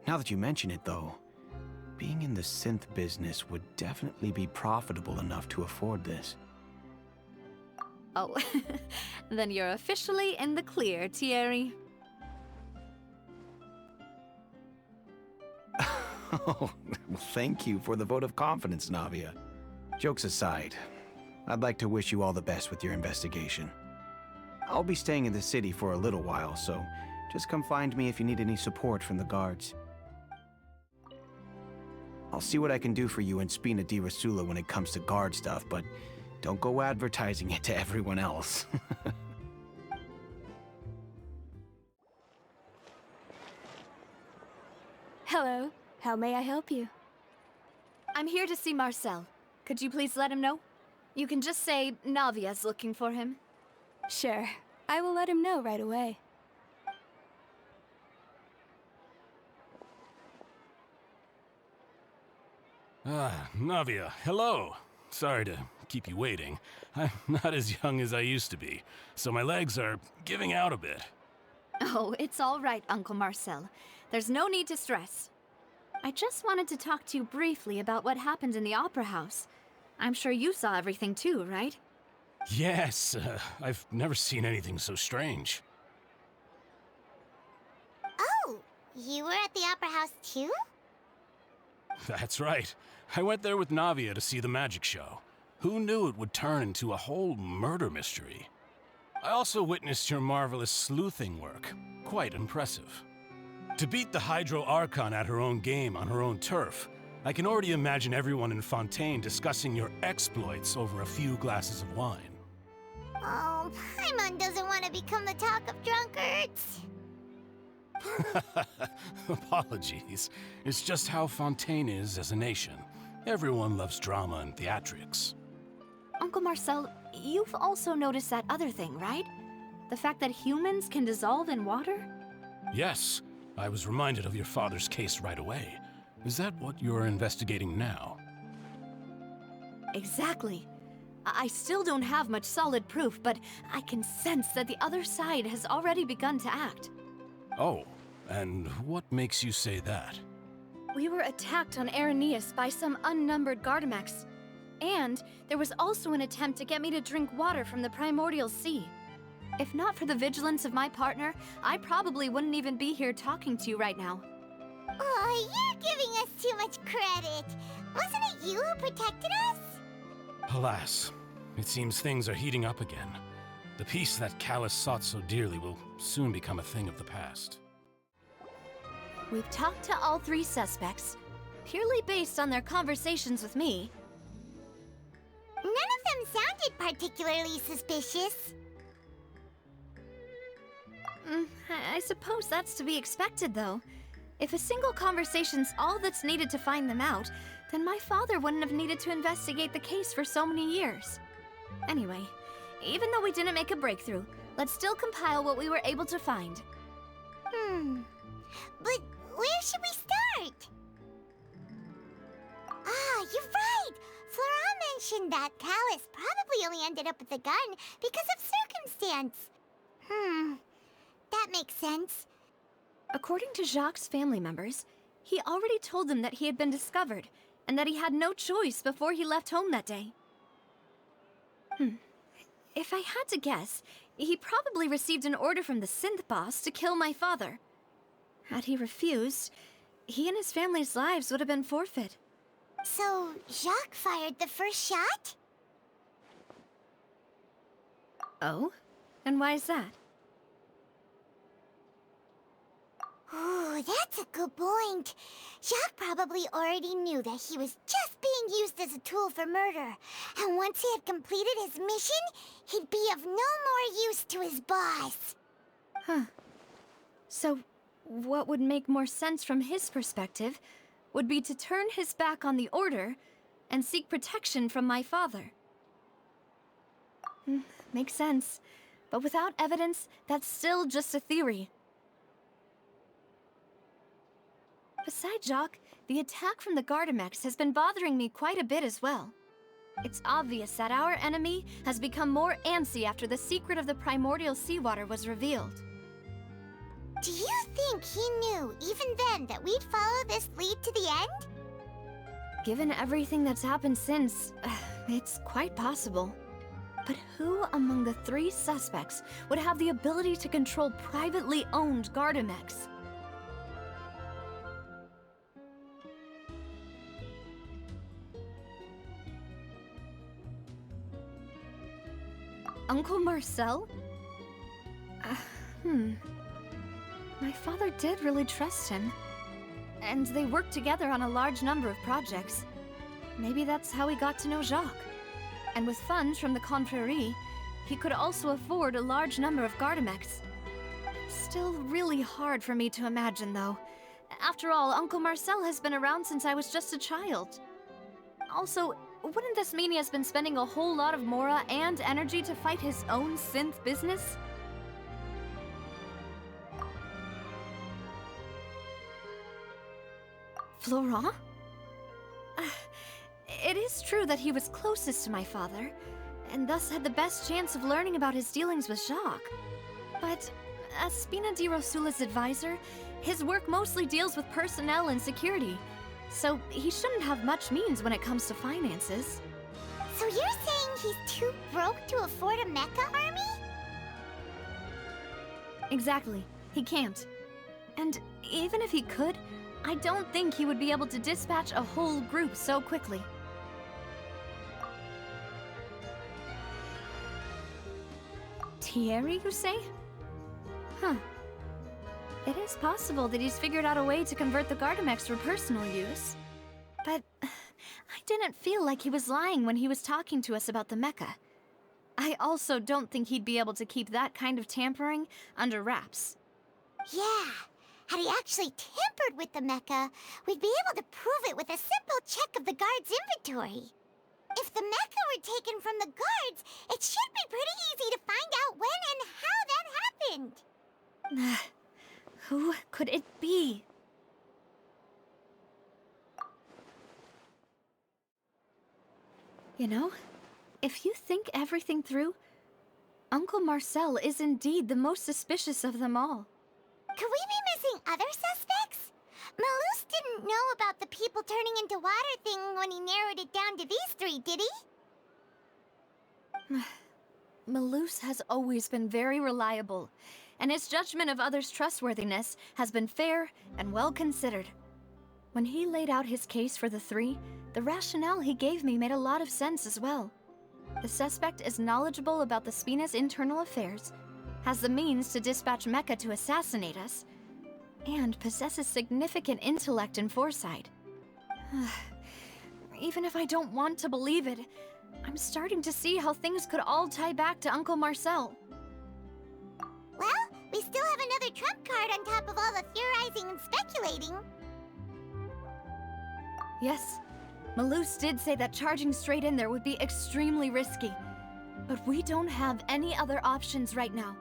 Now that you mention it, though, being in the synth business would definitely be profitable enough to afford this. Oh, then you're officially in the clear, Thierry. Oh, well, thank you for the vote of confidence, Navia. Jokes aside, I'd like to wish you all the best with your investigation. I'll be staying in the city for a little while, so just come find me if you need any support from the guards. I'll see what I can do for you in Spina di Rosula when it comes to guard stuff, but don't go advertising it to everyone else. Hello. How may I help you? I'm here to see Marcel. Could you please let him know? You can just say Navia's looking for him. Sure. I will let him know right away. Ah, Navia, hello. Sorry to keep you waiting. I'm not as young as I used to be, so my legs are giving out a bit. Oh, it's all right, Uncle Marcel. There's no need to stress. I just wanted to talk to you briefly about what happened in the Opera House. I'm sure you saw everything too, right? Yes, I've never seen anything so strange. Oh, you were at the Opera House too? That's right. I went there with Navia to see the magic show. Who knew it would turn into a whole murder mystery? I also witnessed your marvelous sleuthing work. Quite impressive. To beat the Hydro Archon at her own game on her own turf, I can already imagine everyone in Fontaine discussing your exploits over a few glasses of wine. Oh, Paimon doesn't want to become the talk of drunkards. Apologies. It's just how Fontaine is as a nation. Everyone loves drama and theatrics. Uncle Marcel, you've also noticed that other thing, right? The fact that humans can dissolve in water? Yes, I was reminded of your father's case right away. Is that what you're investigating now? Exactly. I still don't have much solid proof, but I can sense that the other side has already begun to act. Oh, and what makes you say that? We were attacked on Araneus by some unnumbered Gardamex. And there was also an attempt to get me to drink water from the primordial sea. If not for the vigilance of my partner, I probably wouldn't even be here talking to you right now. Oh, you're giving us too much credit. Wasn't it you who protected us? Alas, it seems things are heating up again. The peace that Callus sought so dearly will soon become a thing of the past. We've talked to all three suspects, purely based on their conversations with me. None of them sounded particularly suspicious. I suppose that's to be expected, though. If a single conversation's all that's needed to find them out, then my father wouldn't have needed to investigate the case for so many years. Anyway, even though we didn't make a breakthrough, let's still compile what we were able to find. But where should we start? Ah, you're right! Flora mentioned that Callus probably only ended up with the gun because of circumstance. That makes sense. According to Jacques' family members, he already told them that he had been discovered, and that he had no choice before he left home that day. If I had to guess, he probably received an order from the synth boss to kill my father. Had he refused, he and his family's lives would have been forfeit. So, Jacques fired the first shot? Oh? And why is that? Ooh, that's a good point. Jacques probably already knew that he was just being used as a tool for murder. And once he had completed his mission, he'd be of no more use to his boss. So, what would make more sense from his perspective would be to turn his back on the Order and seek protection from my father. Makes sense. But without evidence, that's still just a theory. Besides Jacques, the attack from the Gardamex has been bothering me quite a bit as well. It's obvious that our enemy has become more antsy after the secret of the primordial seawater was revealed. Do you think he knew, even then, that we'd follow this lead to the end? Given everything that's happened since, it's quite possible. But who among the three suspects would have the ability to control privately owned Gardamex? Uncle Marcel? My father did really trust him. And they worked together on a large number of projects. Maybe that's how he got to know Jacques. And with funds from the Confrérie, he could also afford a large number of Gardamex. Still really hard for me to imagine, though. After all, Uncle Marcel has been around since I was just a child. Also, wouldn't this mean he has been spending a whole lot of mora and energy to fight his own synth business? Florent? It is true that he was closest to my father, and thus had the best chance of learning about his dealings with Jacques. But as Spina di Rosula's advisor, his work mostly deals with personnel and security, so he shouldn't have much means when it comes to finances. So you're saying he's too broke to afford a mecha army? Exactly. He can't. And even if he could, I don't think he would be able to dispatch a whole group so quickly. Thierry, you say? Huh. It is possible that he's figured out a way to convert the Gardamex for personal use. But I didn't feel like he was lying when he was talking to us about the mecha. I also don't think he'd be able to keep that kind of tampering under wraps. Yeah. Had he actually tampered with the mecha, we'd be able to prove it with a simple check of the guard's inventory. If the mecha were taken from the guards, it should be pretty easy to find out when and how that happened. Who could it be? You know, if you think everything through, Uncle Marcel is indeed the most suspicious of them all. Could we be missing other suspects? Malus didn't know about the people turning into water thing when he narrowed it down to these three, did he? Malus has always been very reliable, and his judgment of others' trustworthiness has been fair and well considered. When he laid out his case for the three, the rationale he gave me made a lot of sense as well. The suspect is knowledgeable about the Spina's internal affairs, has the means to dispatch Mecha to assassinate us, and possesses significant intellect and foresight. Even if I don't want to believe it, I'm starting to see how things could all tie back to Uncle Marcel. Well, we still have another trump card on top of all the theorizing and speculating. Yes, Malus did say that charging straight in there would be extremely risky, but we don't have any other options right now.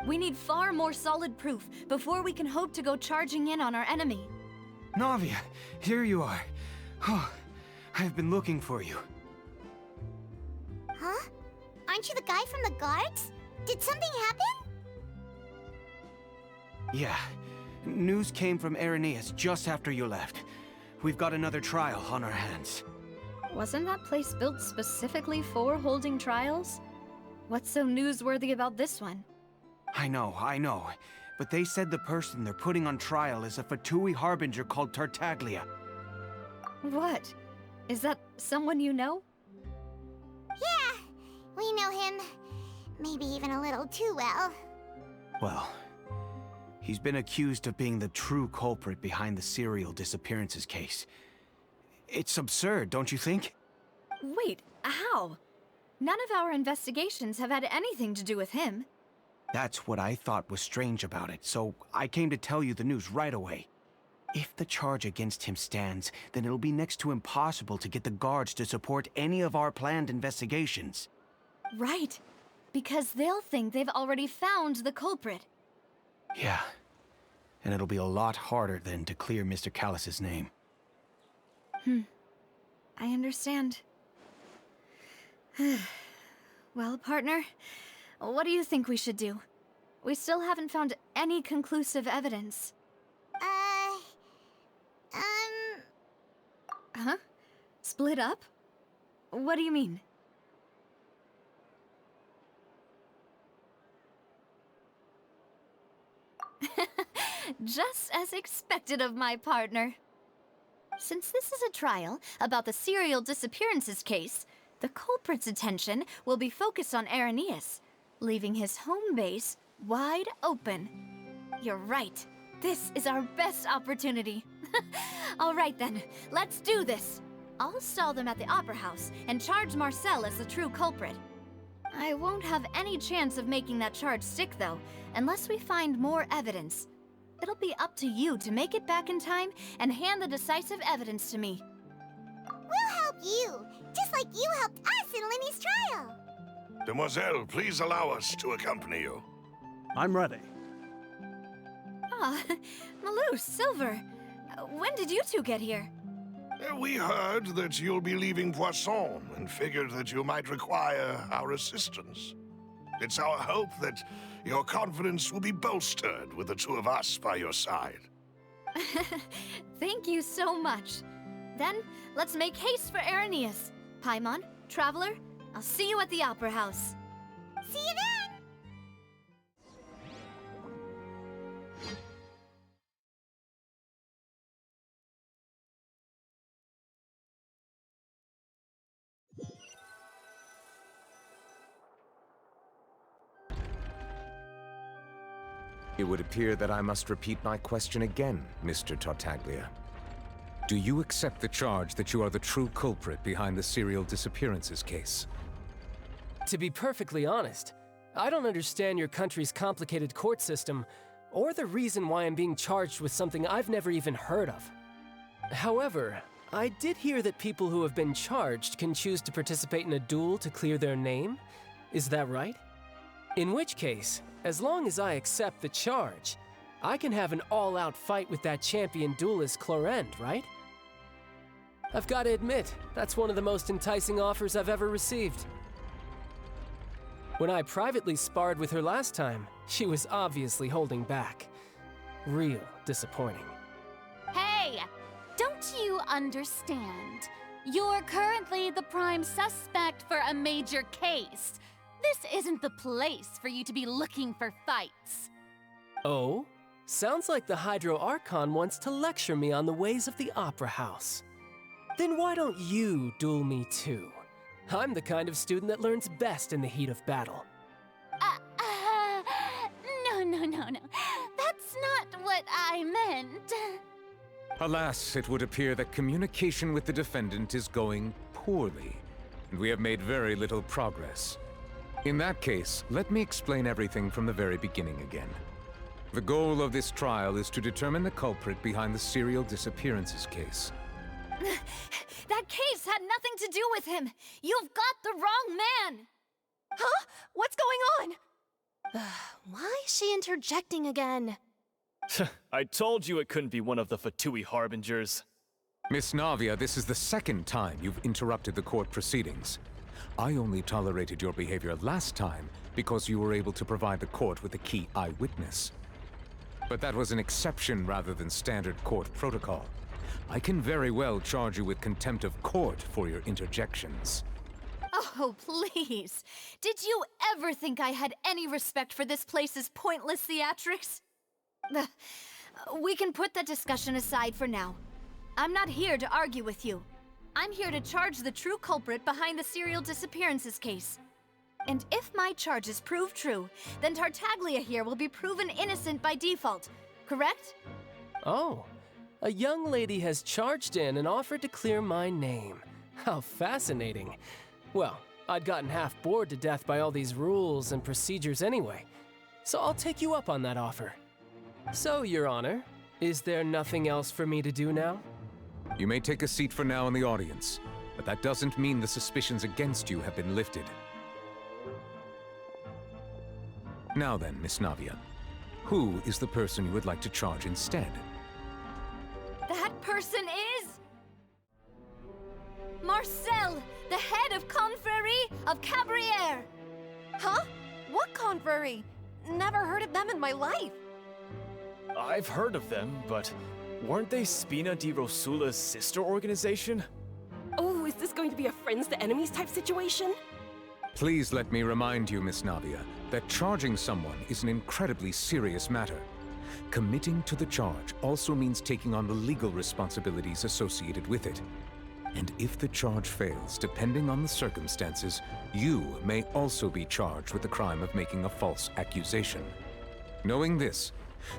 We need far more solid proof before we can hope to go charging in on our enemy. Navia, here you are. Oh, I've been looking for you. Huh? Aren't you the guy from the guards? Did something happen? Yeah. News came from Irenaeus just after you left. We've got another trial on our hands. Wasn't that place built specifically for holding trials? What's so newsworthy about this one? I know. But they said the person they're putting on trial is a Fatui harbinger called Tartaglia. What? Is that someone you know? Yeah, we know him. Maybe even a little too well. Well, he's been accused of being the true culprit behind the serial disappearances case. It's absurd, don't you think? Wait, how? None of our investigations have had anything to do with him. That's what I thought was strange about it, so I came to tell you the news right away. If the charge against him stands, then it'll be next to impossible to get the guards to support any of our planned investigations. Right, because they'll think they've already found the culprit. Yeah, and it'll be a lot harder then to clear Mr. Callus's name. I understand. Well, partner, what do you think we should do? We still haven't found any conclusive evidence. Huh? Split up? What do you mean? Just as expected of my partner. Since this is a trial about the serial disappearances case, the culprit's attention will be focused on Irenaeus, leaving his home base wide open. You're right. This is our best opportunity. All right then, let's do this. I'll stall them at the Opera House and charge Marcel as the true culprit. I won't have any chance of making that charge stick, though, unless we find more evidence. It'll be up to you to make it back in time and hand the decisive evidence to me. We'll help you, just like you helped us in Linny's trial. Demoiselle, please allow us to accompany you. I'm ready. Ah, Malus, Silver. When did you two get here? We heard that you'll be leaving Poisson and figured that you might require our assistance. It's our hope that your confidence will be bolstered with the two of us by your side. Thank you so much. Then, let's make haste for Arrhenius. Paimon, Traveler, I'll see you at the Opera House. See you then! It would appear that I must repeat my question again, Mr. Tartaglia. Do you accept the charge that you are the true culprit behind the serial disappearances case? To be perfectly honest, I don't understand your country's complicated court system, or the reason why I'm being charged with something I've never even heard of. However, I did hear that people who have been charged can choose to participate in a duel to clear their name. Is that right? In which case, as long as I accept the charge, I can have an all-out fight with that champion duelist Clorend, right? I've got to admit, that's one of the most enticing offers I've ever received. When I privately sparred with her last time, she was obviously holding back. Real disappointing. Hey! Don't you understand? You're currently the prime suspect for a major case. This isn't the place for you to be looking for fights. Oh? Sounds like the Hydro Archon wants to lecture me on the ways of the Opera House. Then why don't you duel me too? I'm the kind of student that learns best in the heat of battle. No. That's not what I meant. Alas, it would appear that communication with the defendant is going poorly, and we have made very little progress. In that case, let me explain everything from the very beginning again. The goal of this trial is to determine the culprit behind the serial disappearances case. That case had nothing to do with him! You've got the wrong man! Huh? What's going on? Why is she interjecting again? I told you it couldn't be one of the Fatui Harbingers. Miss Navia, this is the second time you've interrupted the court proceedings. I only tolerated your behavior last time because you were able to provide the court with a key eyewitness. But that was an exception rather than standard court protocol. I can very well charge you with contempt of court for your interjections. Oh, please. Did you ever think I had any respect for this place's pointless theatrics? We can put that discussion aside for now. I'm not here to argue with you. I'm here to charge the true culprit behind the serial disappearances case. And if my charges prove true, then Tartaglia here will be proven innocent by default, correct? Oh, a young lady has charged in and offered to clear my name. How fascinating. Well, I'd gotten half bored to death by all these rules and procedures anyway, so I'll take you up on that offer. So, Your Honor, is there nothing else for me to do now? You may take a seat for now in the audience, but that doesn't mean the suspicions against you have been lifted. Now then, Miss Navia, who is the person you would like to charge instead? That person is... Marcel, the head of Confrérie of Cabrières! Huh? What confrérie? Never heard of them in my life. I've heard of them, but weren't they Spina di Rosula's sister organization? Oh, is this going to be a friends to enemies type situation? Please let me remind you, Miss Navia, that charging someone is an incredibly serious matter. Committing to the charge also means taking on the legal responsibilities associated with it. And if the charge fails, depending on the circumstances, you may also be charged with the crime of making a false accusation. Knowing this,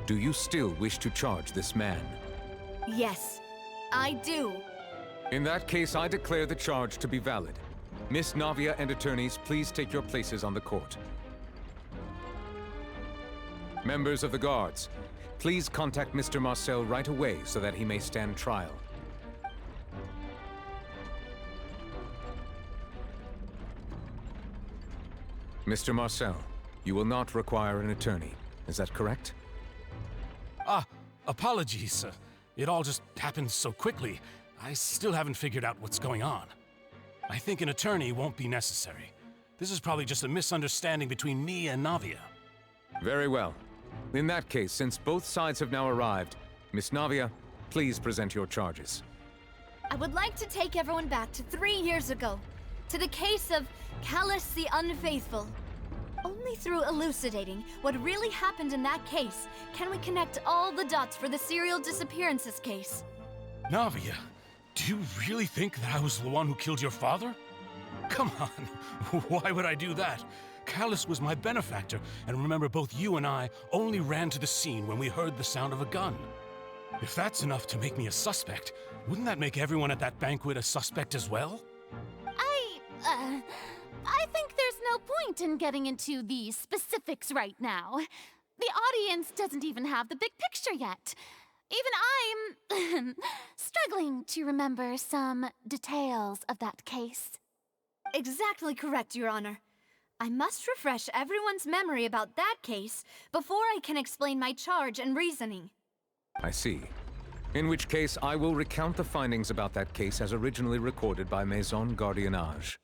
do you still wish to charge this man? Yes, I do. In that case, I declare the charge to be valid. Miss Navia and attorneys, please take your places on the court. Members of the guards, please contact Mr. Marcel right away so that he may stand trial. Mr. Marcel, you will not require an attorney. Is that correct? Apologies. It all just happened so quickly. I still haven't figured out what's going on. I think an attorney won't be necessary. This is probably just a misunderstanding between me and Navia. Very well. In that case, since both sides have now arrived, Miss Navia, please present your charges. I would like to take everyone back to 3 years ago, to the case of Callus the Unfaithful. Only through elucidating what really happened in that case can we connect all the dots for the serial disappearances case. Navia, do you really think that I was the one who killed your father? Come on, why would I do that? Callus was my benefactor, and remember, both you and I only ran to the scene when we heard the sound of a gun. If that's enough to make me a suspect, wouldn't that make everyone at that banquet a suspect as well? I think there's no point in getting into the specifics right now. The audience doesn't even have the big picture yet. Even I'm struggling to remember some details of that case. Exactly correct, Your Honor. I must refresh everyone's memory about that case before I can explain my charge and reasoning. I see. In which case, I will recount the findings about that case as originally recorded by Maison Gardiennage.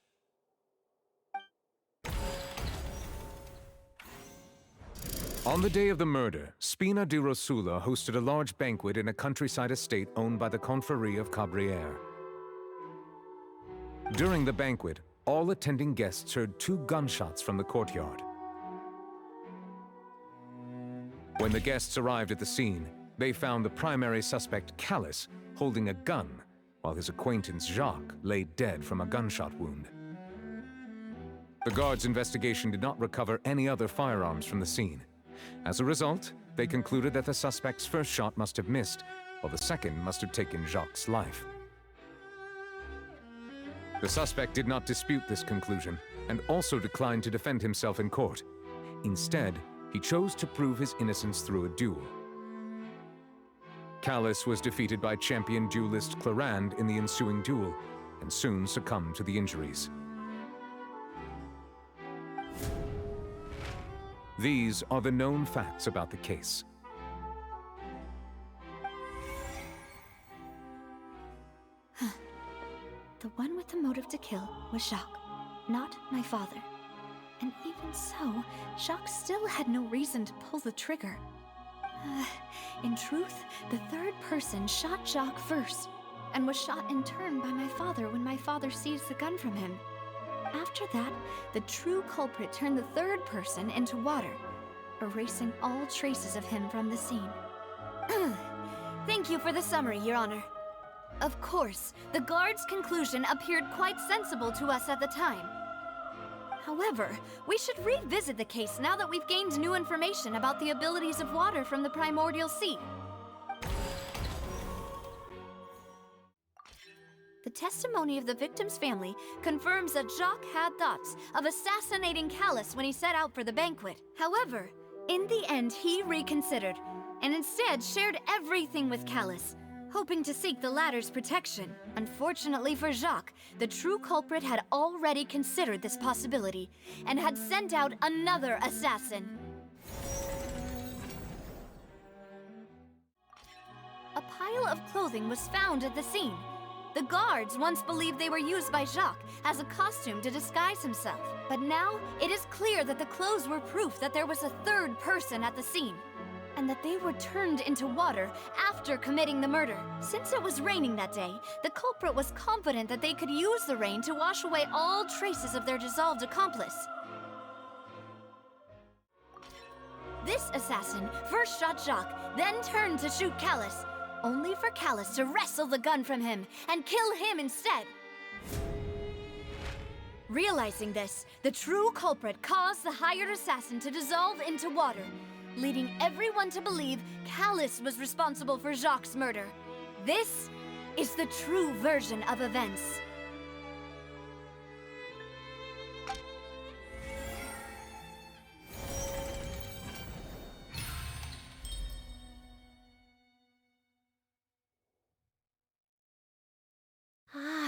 On the day of the murder, Spina di Rosula hosted a large banquet in a countryside estate owned by the Confrérie of Cabrières. During the banquet, all attending guests heard 2 gunshots from the courtyard. When the guests arrived at the scene, they found the primary suspect, Callus, holding a gun, while his acquaintance, Jacques, lay dead from a gunshot wound. The guards' investigation did not recover any other firearms from the scene. As a result, they concluded that the suspect's first shot must have missed, while the second must have taken Jacques' life. The suspect did not dispute this conclusion, and also declined to defend himself in court. Instead, he chose to prove his innocence through a duel. Callus was defeated by champion duelist Clarand in the ensuing duel, and soon succumbed to the injuries. These are the known facts about the case. The one with the motive to kill was Jacques, not my father. And even so, Jacques still had no reason to pull the trigger. In truth, the third person shot Jacques first, and was shot in turn by my father when my father seized the gun from him. After that, the true culprit turned the third person into water, erasing all traces of him from the scene. Thank you for the summary, Your Honor. Of course, the guard's conclusion appeared quite sensible to us at the time. However, we should revisit the case now that we've gained new information about the abilities of water from the primordial sea. The testimony of the victim's family confirms that Jacques had thoughts of assassinating Callus when he set out for the banquet. However, in the end, he reconsidered, and instead shared everything with Callus, hoping to seek the latter's protection. Unfortunately for Jacques, the true culprit had already considered this possibility, and had sent out another assassin. A pile of clothing was found at the scene. The guards once believed they were used by Jacques as a costume to disguise himself. But now, it is clear that the clothes were proof that there was a third person at the scene, and that they were turned into water after committing the murder. Since it was raining that day, the culprit was confident that they could use the rain to wash away all traces of their dissolved accomplice. This assassin first shot Jacques, then turned to shoot Callus, only for Callus to wrestle the gun from him and kill him instead. Realizing this, the true culprit caused the hired assassin to dissolve into water, leading everyone to believe Callus was responsible for Jacques' murder. This is the true version of events.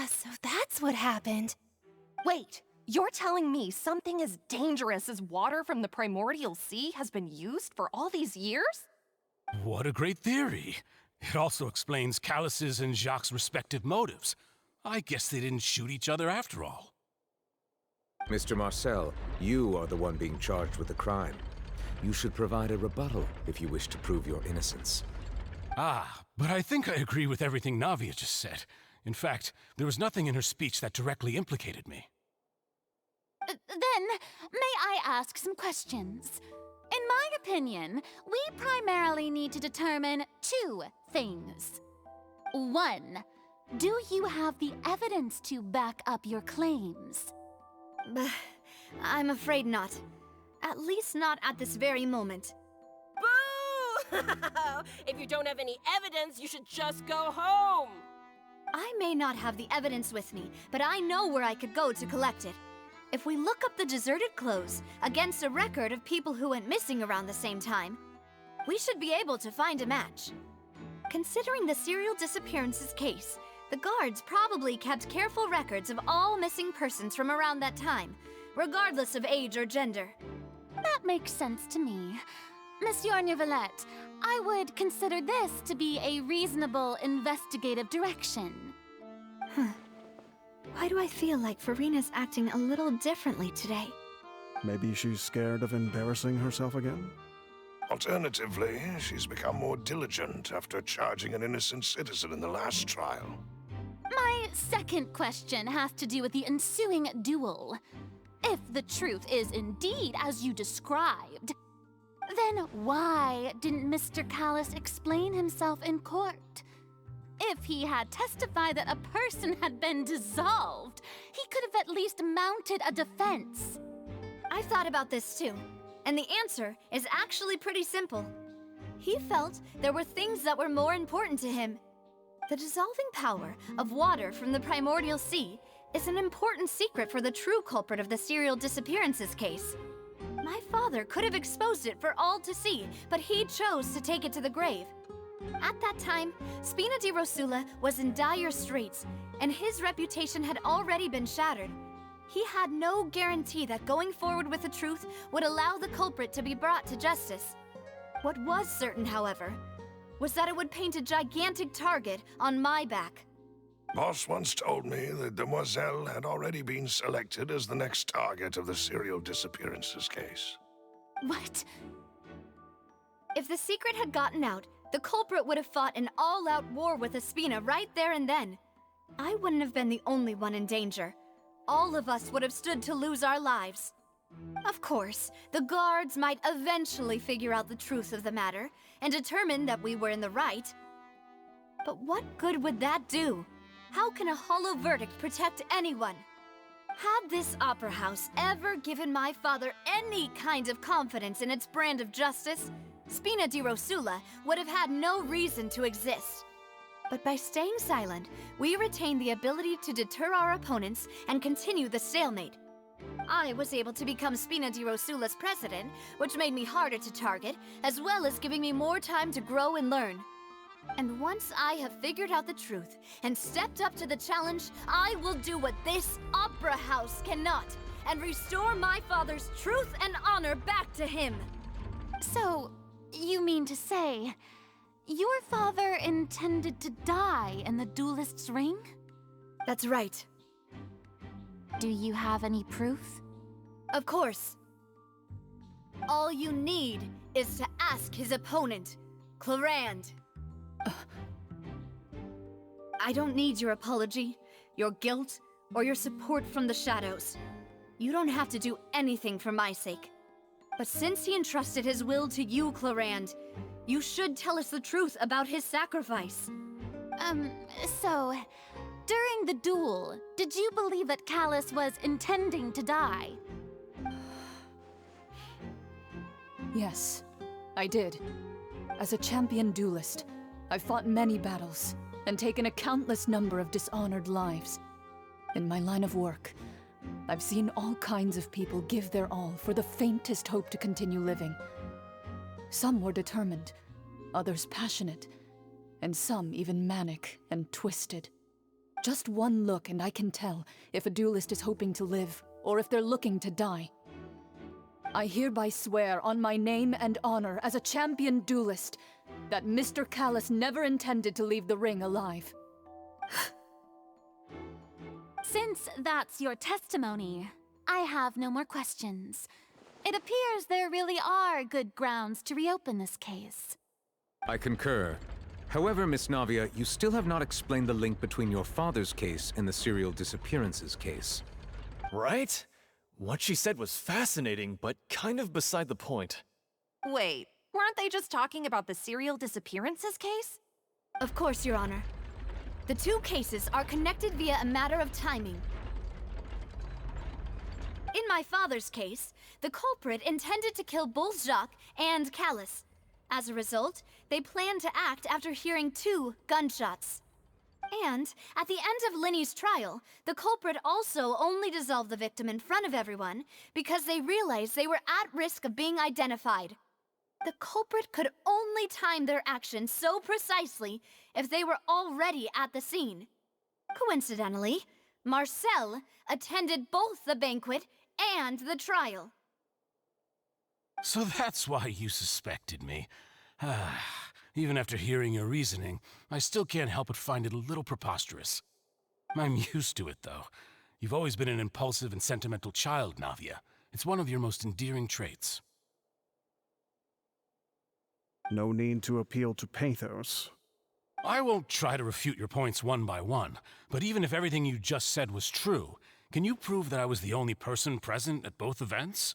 So that's what happened. Wait, you're telling me something as dangerous as water from the primordial sea has been used for all these years? What a great theory! It also explains Callus's and Jacques' respective motives. I guess they didn't shoot each other after all. Mr. Marcel, you are the one being charged with the crime. You should provide a rebuttal if you wish to prove your innocence. Ah, but I think I agree with everything Navia just said. In fact, there was nothing in her speech that directly implicated me. Then, may I ask some questions? In my opinion, we primarily need to determine two things. One, do you have the evidence to back up your claims? I'm afraid not. At least not at this very moment. Boo! If you don't have any evidence, you should just go home! I may not have the evidence with me, but I know where I could go to collect it. If we look up the deserted clothes against a record of people who went missing around the same time, we should be able to find a match. Considering the serial disappearances case, the guards probably kept careful records of all missing persons from around that time, regardless of age or gender. That makes sense to me. Monsieur Neuvillette, I would consider this to be a reasonable investigative direction. Why do I feel like Farina's acting a little differently today? Maybe she's scared of embarrassing herself again? Alternatively, she's become more diligent after charging an innocent citizen in the last trial. My second question has to do with the ensuing duel. If the truth is indeed as you described, then why didn't Mr. Callus explain himself in court? If he had testified that a person had been dissolved, he could have at least mounted a defense. I've thought about this too, and the answer is actually pretty simple. He felt there were things that were more important to him. The dissolving power of water from the primordial sea is an important secret for the true culprit of the serial disappearances case. My father could have exposed it for all to see, but he chose to take it to the grave. At that time, Spina di Rosula was in dire straits, and his reputation had already been shattered. He had no guarantee that going forward with the truth would allow the culprit to be brought to justice. What was certain, however, was that it would paint a gigantic target on my back. Boss once told me that Demoiselle had already been selected as the next target of the serial disappearances case. What? If the secret had gotten out, the culprit would have fought an all-out war with Espina right there and then. I wouldn't have been the only one in danger. All of us would have stood to lose our lives. Of course, the guards might eventually figure out the truth of the matter and determine that we were in the right. But what good would that do? How can a hollow verdict protect anyone? Had this opera house ever given my father any kind of confidence in its brand of justice, Spina di Rosula would have had no reason to exist. But by staying silent, we retained the ability to deter our opponents and continue the stalemate. I was able to become Spina di Rosula's president, which made me harder to target, as well as giving me more time to grow and learn. And once I have figured out the truth and stepped up to the challenge, I will do what this opera house cannot, and restore my father's truth and honor back to him. So, you mean to say, your father intended to die in the duelist's ring? That's right. Do you have any proof? Of course. All you need is to ask his opponent, Clarand. I don't need your apology, your guilt, or your support from the shadows. You don't have to do anything for my sake. But since he entrusted his will to you, Clarand, you should tell us the truth about his sacrifice. So, during the duel, did you believe that Callus was intending to die? Yes, I did. As a champion duelist, I've fought many battles and taken a countless number of dishonored lives. In my line of work, I've seen all kinds of people give their all for the faintest hope to continue living. Some were determined, others passionate, and some even manic and twisted. Just one look and I can tell if a duelist is hoping to live or if they're looking to die. I hereby swear on my name and honor as a champion duelist that Mr. Callus never intended to leave the ring alive. Since that's your testimony, I have no more questions. It appears there really are good grounds to reopen this case. I concur. However, Miss Navia, you still have not explained the link between your father's case and the serial disappearances case. Right? What she said was fascinating, but kind of beside the point. Wait, weren't they just talking about the serial disappearances case? Of course, Your Honor. The two cases are connected via a matter of timing. In my father's case, the culprit intended to kill both Jacques and Callus. As a result, they planned to act after hearing 2 gunshots. And at the end of Linny's trial, the culprit also only dissolved the victim in front of everyone because they realized they were at risk of being identified. The culprit could only time their actions so precisely if they were already at the scene. Coincidentally, Marcel attended both the banquet and the trial. So that's why you suspected me. Even after hearing your reasoning, I still can't help but find it a little preposterous. I'm used to it, though. You've always been an impulsive and sentimental child, Navia. It's one of your most endearing traits. No need to appeal to pathos. I won't try to refute your points one by one, but even if everything you just said was true, can you prove that I was the only person present at both events?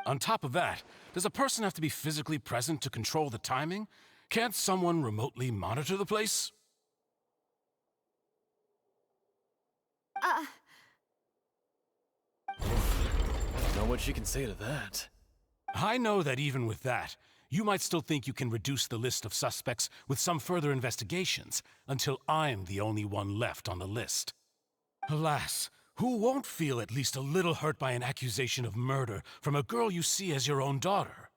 On top of that, does a person have to be physically present to control the timing? Can't someone remotely monitor the place? Don't know what she can say to that. I know that even with that, you might still think you can reduce the list of suspects with some further investigations, until I'm the only one left on the list. Alas, who won't feel at least a little hurt by an accusation of murder from a girl you see as your own daughter?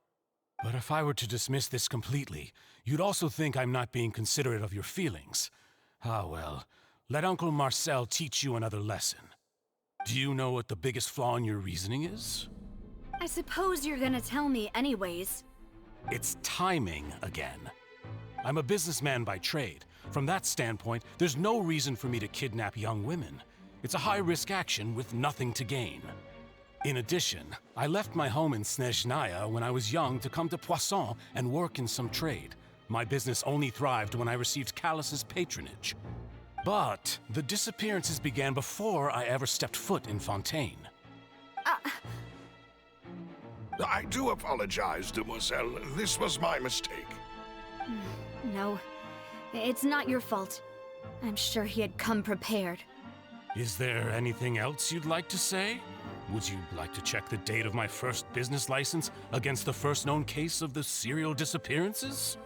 But if I were to dismiss this completely, you'd also think I'm not being considerate of your feelings. Ah well, let Uncle Marcel teach you another lesson. Do you know what the biggest flaw in your reasoning is? I suppose you're gonna tell me anyways. It's timing again. I'm a businessman by trade. From that standpoint, there's no reason for me to kidnap young women. It's a high-risk action with nothing to gain. In addition, I left my home in Snezhnaya when I was young to come to Poisson and work in some trade. My business only thrived when I received Callus's patronage. But the disappearances began before I ever stepped foot in Fontaine. I do apologize, demoiselle. This was my mistake. No, it's not your fault. I'm sure he had come prepared. Is there anything else you'd like to say? Would you like to check the date of my first business license against the first known case of the serial disappearances?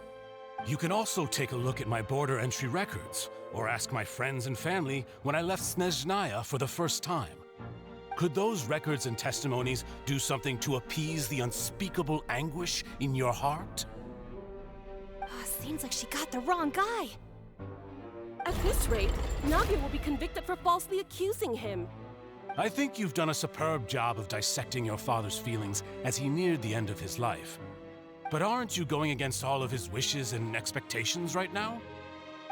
You can also take a look at my border entry records, or ask my friends and family when I left Snezhnaya for the first time. Could those records and testimonies do something to appease the unspeakable anguish in your heart? Seems like she got the wrong guy. At this rate, Navia will be convicted for falsely accusing him. I think you've done a superb job of dissecting your father's feelings as he neared the end of his life. But aren't you going against all of his wishes and expectations right now?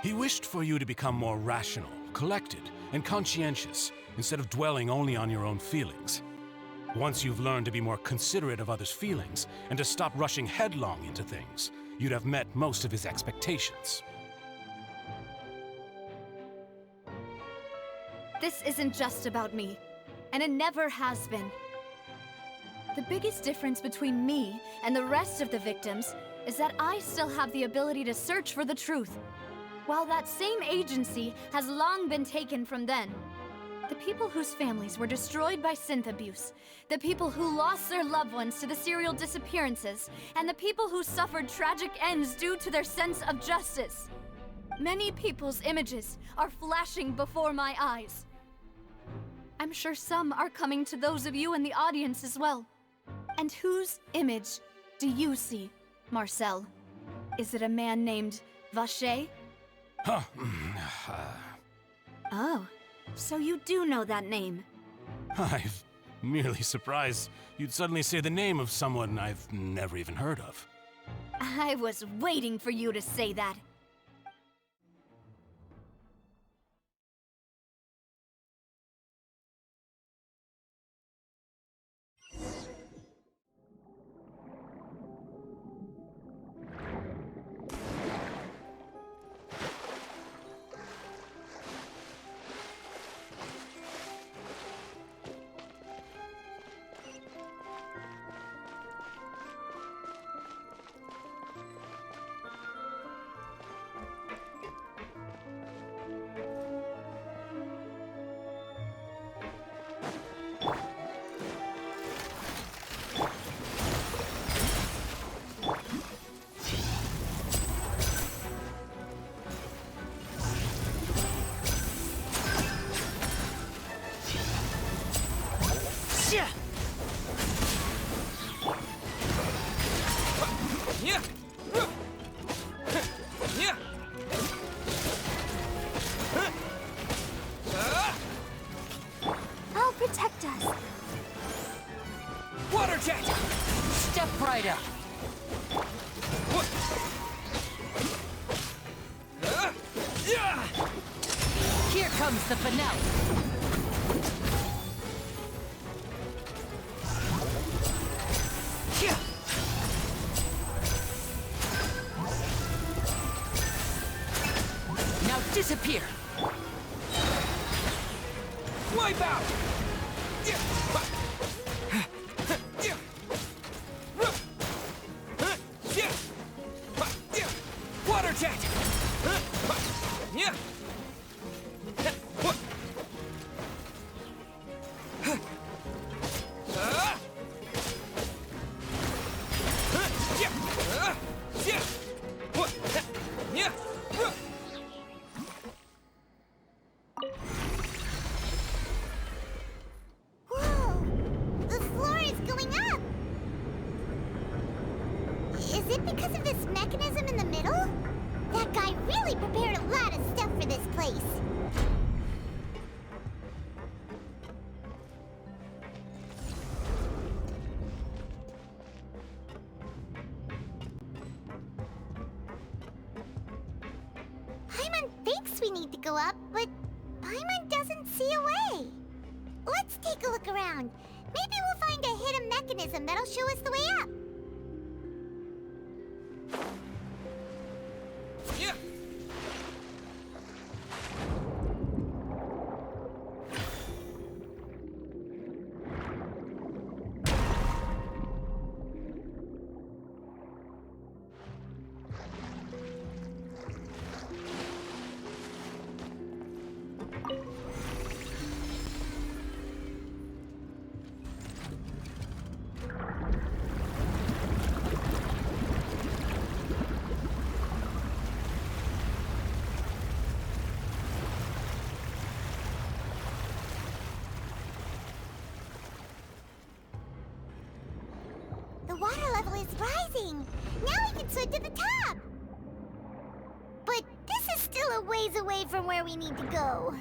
He wished for you to become more rational, collected, and conscientious, instead of dwelling only on your own feelings. Once you've learned to be more considerate of others' feelings, and to stop rushing headlong into things, you'd have met most of his expectations. This isn't just about me, and it never has been. The biggest difference between me and the rest of the victims is that I still have the ability to search for the truth, while that same agency has long been taken from them. The people whose families were destroyed by synth abuse, the people who lost their loved ones to the serial disappearances, and the people who suffered tragic ends due to their sense of justice. Many people's images are flashing before my eyes. I'm sure some are coming to those of you in the audience as well. And whose image do you see, Marcel? Is it a man named Vacher? Oh, so you do know that name. I've Merely surprised you'd suddenly say the name of someone I've never even heard of. I was waiting for you to say that. I'll protect us. Water jet! Step right up. Here comes the finale. Now disappear. Wipe out! Water jet! Whoa! The floor is going up! Is it because of this mechanism in the middle? That guy really prepared a lot of stuff for this place. Paimon thinks we need to go up, but Paimon doesn't see a way. Let's take a look around. Maybe we'll find a hidden mechanism that'll show us the way up. The water level is rising. Now we can swim to the top. But this is still a ways away from where we need to go.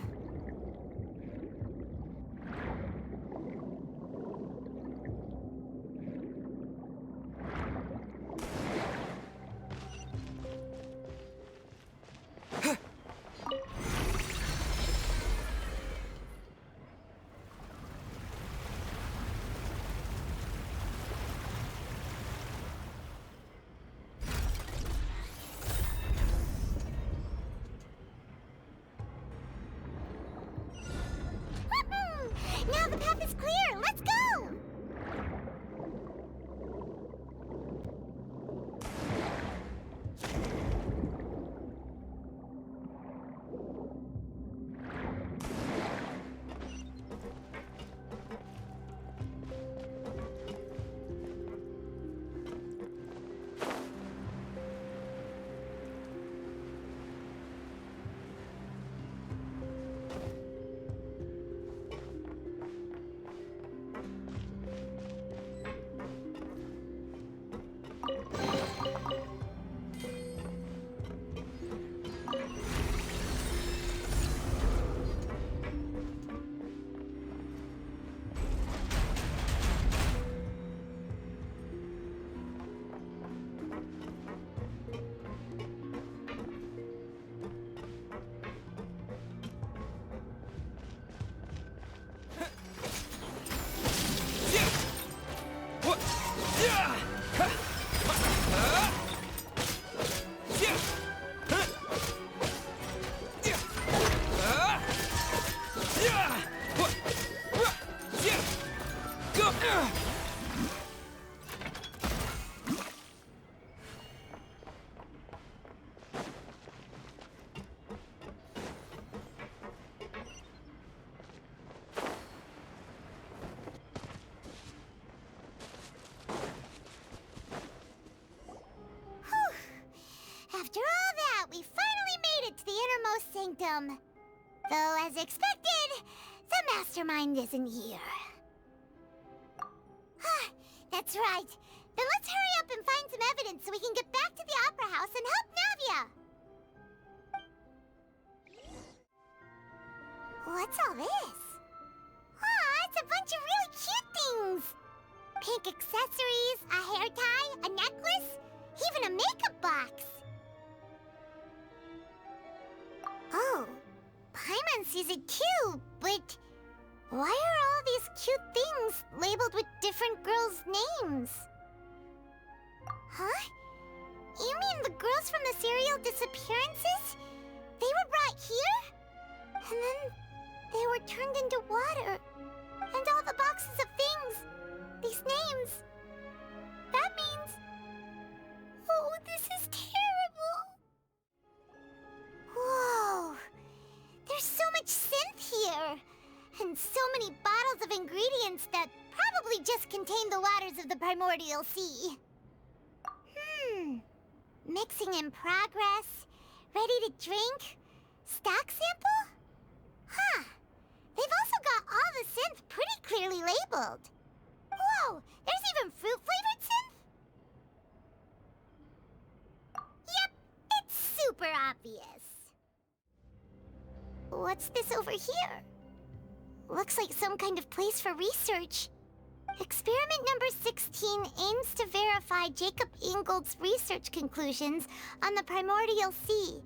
Now the path is clear. Let's go! After all that, we finally made it to the innermost sanctum. Though, as expected, the mastermind isn't here. That's right. Then let's hurry up and find some evidence so we can get back to the Opera House and help Navia. What's all this? It's a bunch of really cute things. Pink accessories, a hair tie, a necklace, even a makeup box. Oh, Paimon sees it too, but why are all these cute things labeled with different girls' names? Huh? You mean the girls from the serial disappearances? They were brought here? And then they were turned into water. And all the boxes of things, these names. That means... Oh, this is terrible. Whoa. There's so much synth here. And so many bottles of ingredients that probably just contain the waters of the primordial sea. Mixing in progress. Ready to drink? Stock sample? Huh. They've also got all the synth pretty clearly labeled. Whoa, there's even fruit-flavored synth? Yep, it's super obvious. What's this over here? Looks like some kind of place for research. Experiment number 16 aims to verify Jacob Ingold's research conclusions on the primordial sea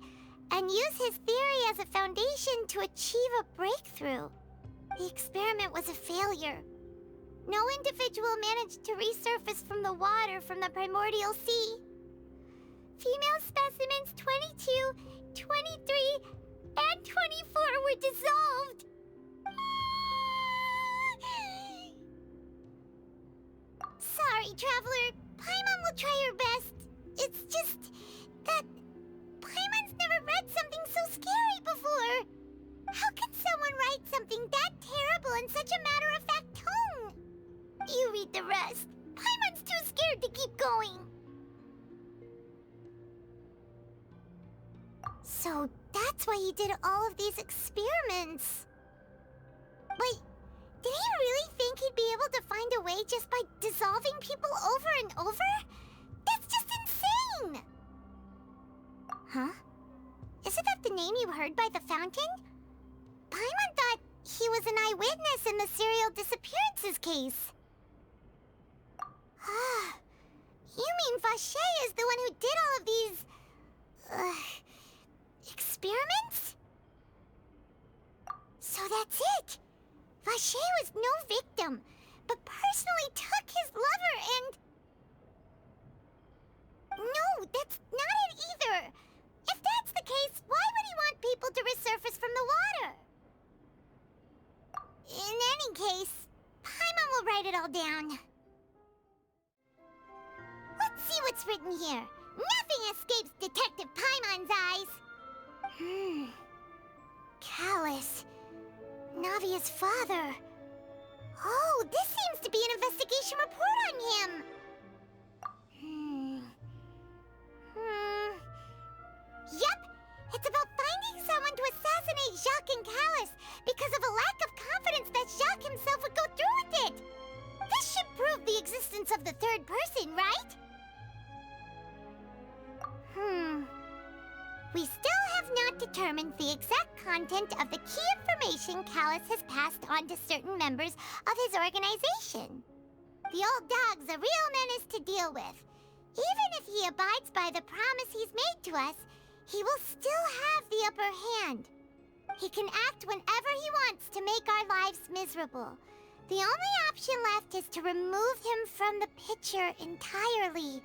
and use his theory as a foundation to achieve a breakthrough. The experiment was a failure. No individual managed to resurface from the water from the primordial sea. Female specimens 22, 23, and 24 were dissolved. Sorry, Traveler. Paimon will try her best. It's just that Paimon's never read something so scary before. How could someone write something that terrible in such a matter-of-fact tone? You read the rest. Paimon's too scared to keep going. So that's why he did all of these experiments. Wait, did he really think he'd be able to find a way just by dissolving people over and over? That's just insane! Huh? Isn't that the name you heard by the fountain? Paimon thought he was an eyewitness in the serial disappearances case. You mean Vache is the one who did all of these... experiments? So that's it! Vache was no victim, but personally took his lover and... No, that's not it either! If that's the case, why would he want people to resurface from the water? In any case, Paimon will write it all down. Let's see what's written here. Nothing escapes Detective Paimon's eyes. Callus. Navia's father. Oh, this seems to be an investigation report on him. Yep, it's about finding someone to assassinate Jacques and Callus because of a lack of confidence that Jacques himself would go through with it. This should prove the existence of the third person, right? We still have not determined the exact content of the key information Callus has passed on to certain members of his organization. The old dog's a real menace to deal with. Even if he abides by the promise he's made to us, he will still have the upper hand. He can act whenever he wants to make our lives miserable. The only option left is to remove him from the picture entirely.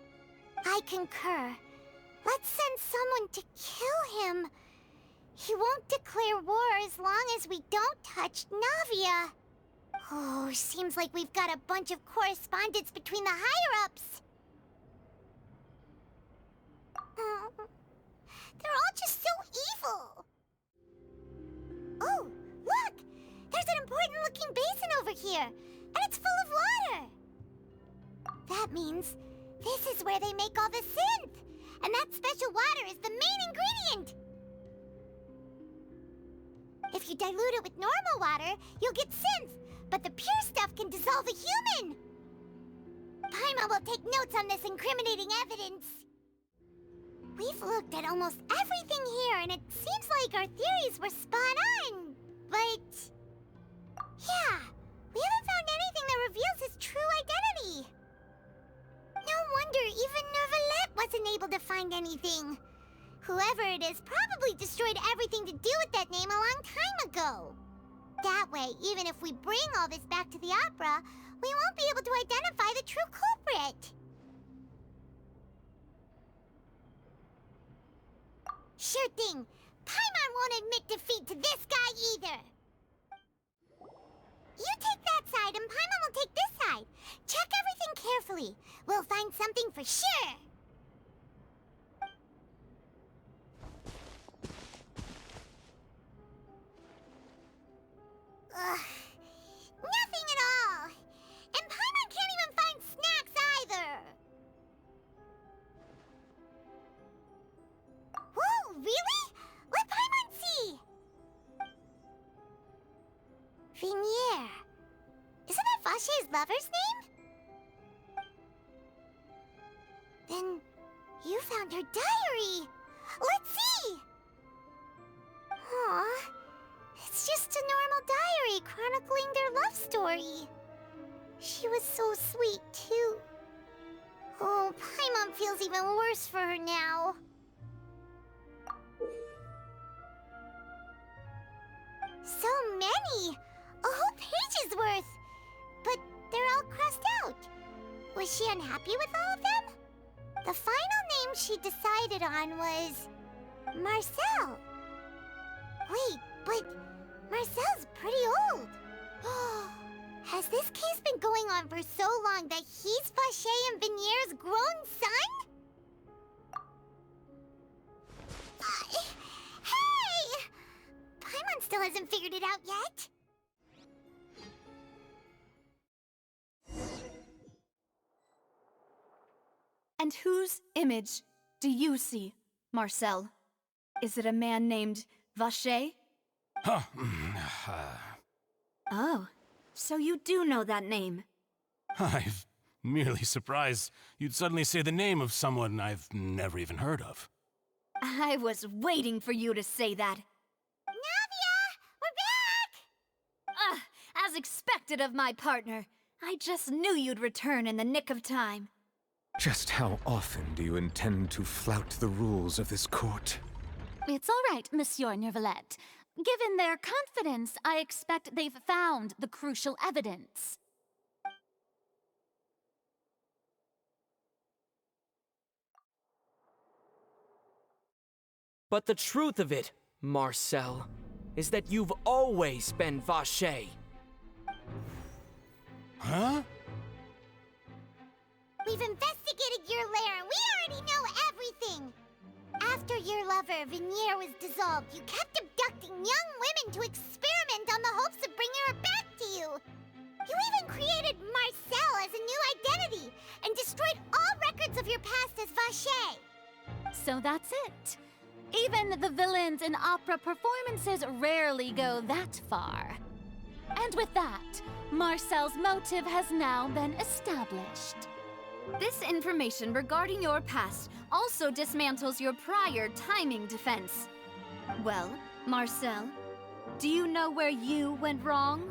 I concur. Let's send someone to kill him. He won't declare war as long as we don't touch Navia. Oh, seems like we've got a bunch of correspondence between the higher-ups. They're all just so evil. Oh, look! There's an important-looking basin over here, and it's full of water. That means this is where they make all the synth, and that special water is the main ingredient. If you dilute it with normal water, you'll get synth, but the pure stuff can dissolve a human. Paimon will take notes on this incriminating evidence. We've looked at almost everything here, and it seems like our theories were spot on. But yeah, we haven't found anything that reveals his true identity. No wonder even Neuvillette wasn't able to find anything. Whoever it is probably destroyed everything to do with that name a long time ago. That way, even if we bring all this back to the opera, we won't be able to identify the true culprit. Sure thing. Paimon won't admit defeat to this guy either. You take that side and Paimon will take this side. Check everything carefully. We'll find something for sure. Ugh. Nothing at all. And Paimon can't even find snacks either. Whoa, really? Let Paimon see! Vinier. Isn't that Vache's lover's name? Then you found her diary. Let's see! Aw. It's just a normal diary chronicling their love story. She was so sweet, too. Oh, Paimon feels even worse for her now. So many! A whole page's worth! But they're all crossed out. Was she unhappy with all of them? The final name she decided on was Marcel. Wait, but Marcel's pretty old. Has this case been going on for so long that he's Vache and Vinier's grown son? Hey! Paimon still hasn't figured it out yet. And whose image do you see, Marcel? Is it a man named Vache? Huh. Oh, so you do know that name. I'm merely surprised you'd suddenly say the name of someone I've never even heard of. I was waiting for you to say that. Navia! We're back! As expected of my partner. I just knew you'd return in the nick of time. Just how often do you intend to flout the rules of this court? It's all right, Monsieur Neuvillette. Given their confidence, I expect they've found the crucial evidence. But the truth of it, Marcel, is that you've always been Vache. Huh? We've investigated your lair and we already know everything! After your lover, Vinier, was dissolved, you kept abducting young women to experiment on the hopes of bringing her back to you! You even created Marcel as a new identity and destroyed all records of your past as Vache! So that's it. Even the villains in opera performances rarely go that far. And with that, Marcel's motive has now been established. This information regarding your past also dismantles your prior timing defense. Well, Marcel, do you know where you went wrong?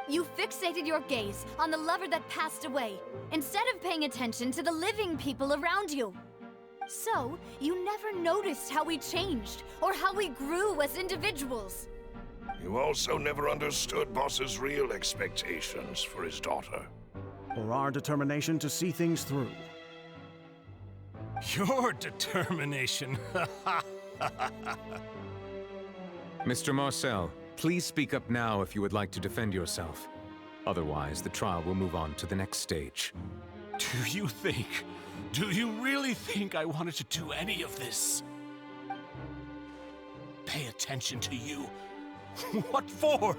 You fixated your gaze on the lover that passed away, instead of paying attention to the living people around you. So, you never noticed how we changed, or how we grew as individuals. You also never understood Boss's real expectations for his daughter. Or our determination to see things through. Your determination. Mr. Marcel, Please speak up now if you would like to defend yourself. Otherwise, the trial will move on to the next stage. Do you really think I wanted to do any of this? Pay attention to you? What for?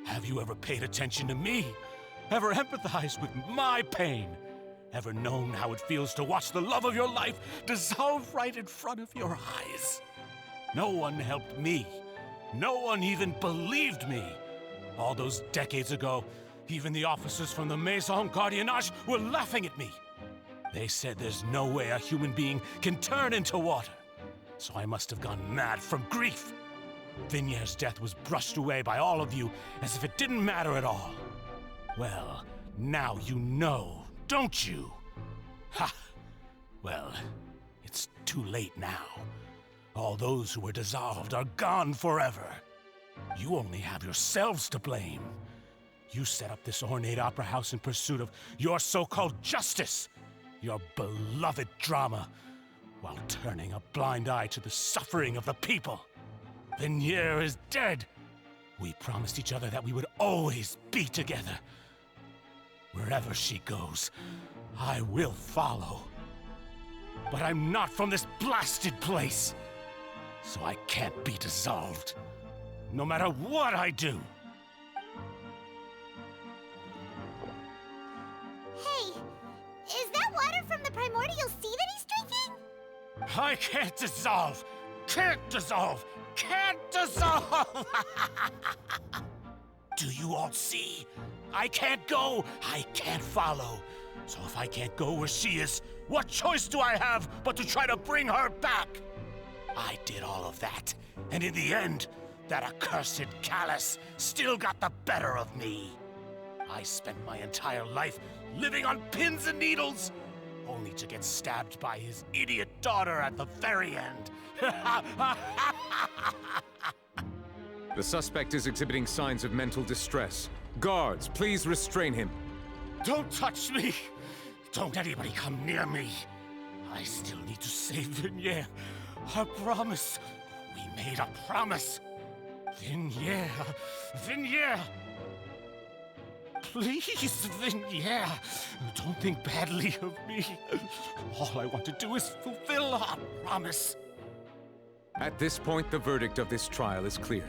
Have you ever paid attention to me? Ever empathized with my pain? Ever known how it feels to watch the love of your life dissolve right in front of your eyes? No one helped me. No one even believed me. All those decades ago, even the officers from the Maison Gardiennage were laughing at me. They said there's no way a human being can turn into water. So I must have gone mad from grief. Vignier's death was brushed away by all of you as if it didn't matter at all. Well, now you know, don't you? Ha! Well, it's too late now. All those who were dissolved are gone forever. You only have yourselves to blame. You set up this ornate opera house in pursuit of your so-called justice, your beloved drama, while turning a blind eye to the suffering of the people. Vignier is dead. We promised each other that we would always be together. Wherever she goes, I will follow. But I'm not from this blasted place, so I can't be dissolved, no matter what I do. Hey, is that water from the primordial sea that he's drinking? I can't dissolve! Can't dissolve! Can't dissolve! Do you all see? I can't go, I can't follow. So if I can't go where she is, what choice do I have but to try to bring her back? I did all of that, and in the end, that accursed Callus still got the better of me. I spent my entire life living on pins and needles, only to get stabbed by his idiot daughter at the very end. The suspect is exhibiting signs of mental distress. Guards, please restrain him. Don't touch me! Don't anybody come near me! I still need to save Vignier. A promise. We made a promise. Vignier. Vignier! Please, Vignier, don't think badly of me. All I want to do is fulfill our promise. At this point, the verdict of this trial is clear.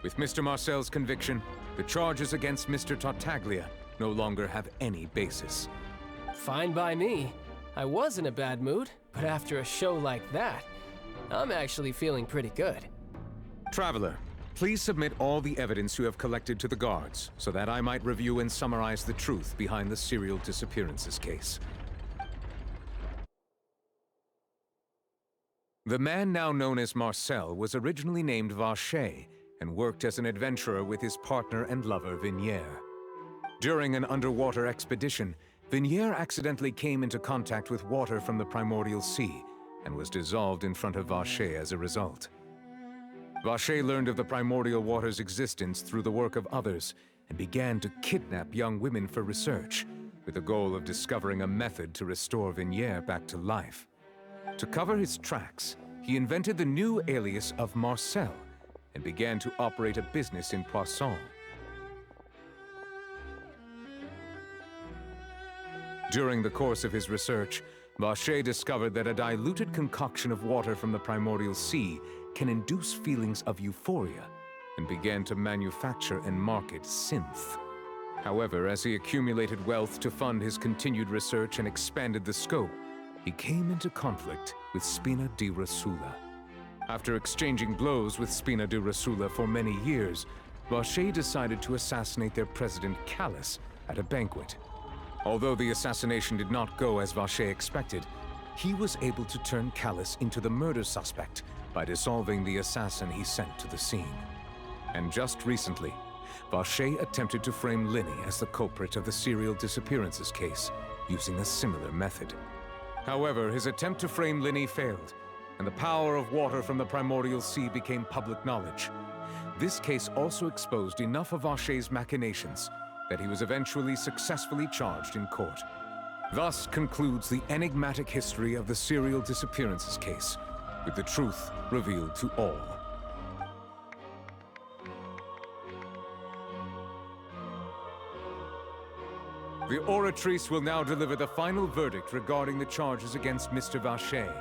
With Mr. Marcel's conviction, the charges against Mr. Tartaglia no longer have any basis. Fine by me. I was in a bad mood, but after a show like that, I'm actually feeling pretty good. Traveler, please submit all the evidence you have collected to the guards, so that I might review and summarize the truth behind the serial disappearances case. The man now known as Marcel was originally named Vacher and worked as an adventurer with his partner and lover Vignier. During an underwater expedition, Vignier accidentally came into contact with water from the primordial sea and was dissolved in front of Vacher as a result. Vacher learned of the primordial water's existence through the work of others and began to kidnap young women for research, with the goal of discovering a method to restore Vignier back to life. To cover his tracks, he invented the new alias of Marcel and began to operate a business in Poisson. During the course of his research, Vacher discovered that a diluted concoction of water from the primordial sea can induce feelings of euphoria, and began to manufacture and market synth. However, as he accumulated wealth to fund his continued research and expanded the scope, he came into conflict with Spina di Rosula. After exchanging blows with Spina di Rosula for many years, Vacher decided to assassinate their president Callus at a banquet. Although the assassination did not go as Vacher expected, he was able to turn Callus into the murder suspect by dissolving the assassin he sent to the scene. And just recently, Vacher attempted to frame Linny as the culprit of the serial disappearances case, using a similar method. However, his attempt to frame Linny failed, and the power of water from the primordial sea became public knowledge. This case also exposed enough of Vacher's machinations that he was eventually successfully charged in court. Thus concludes the enigmatic history of the serial disappearances case, with the truth revealed to all. The Oratrice will now deliver the final verdict regarding the charges against Mr. Vacher.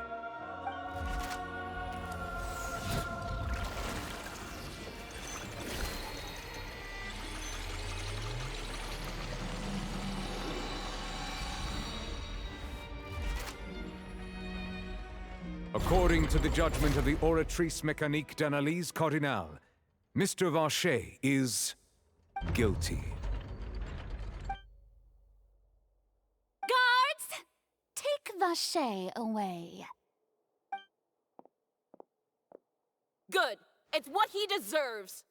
According to the judgment of the Oratrice Mécanique d'Analyse Cardinale, Mr. Vacher is guilty. Guards! Take Vacher away. Good. It's what he deserves.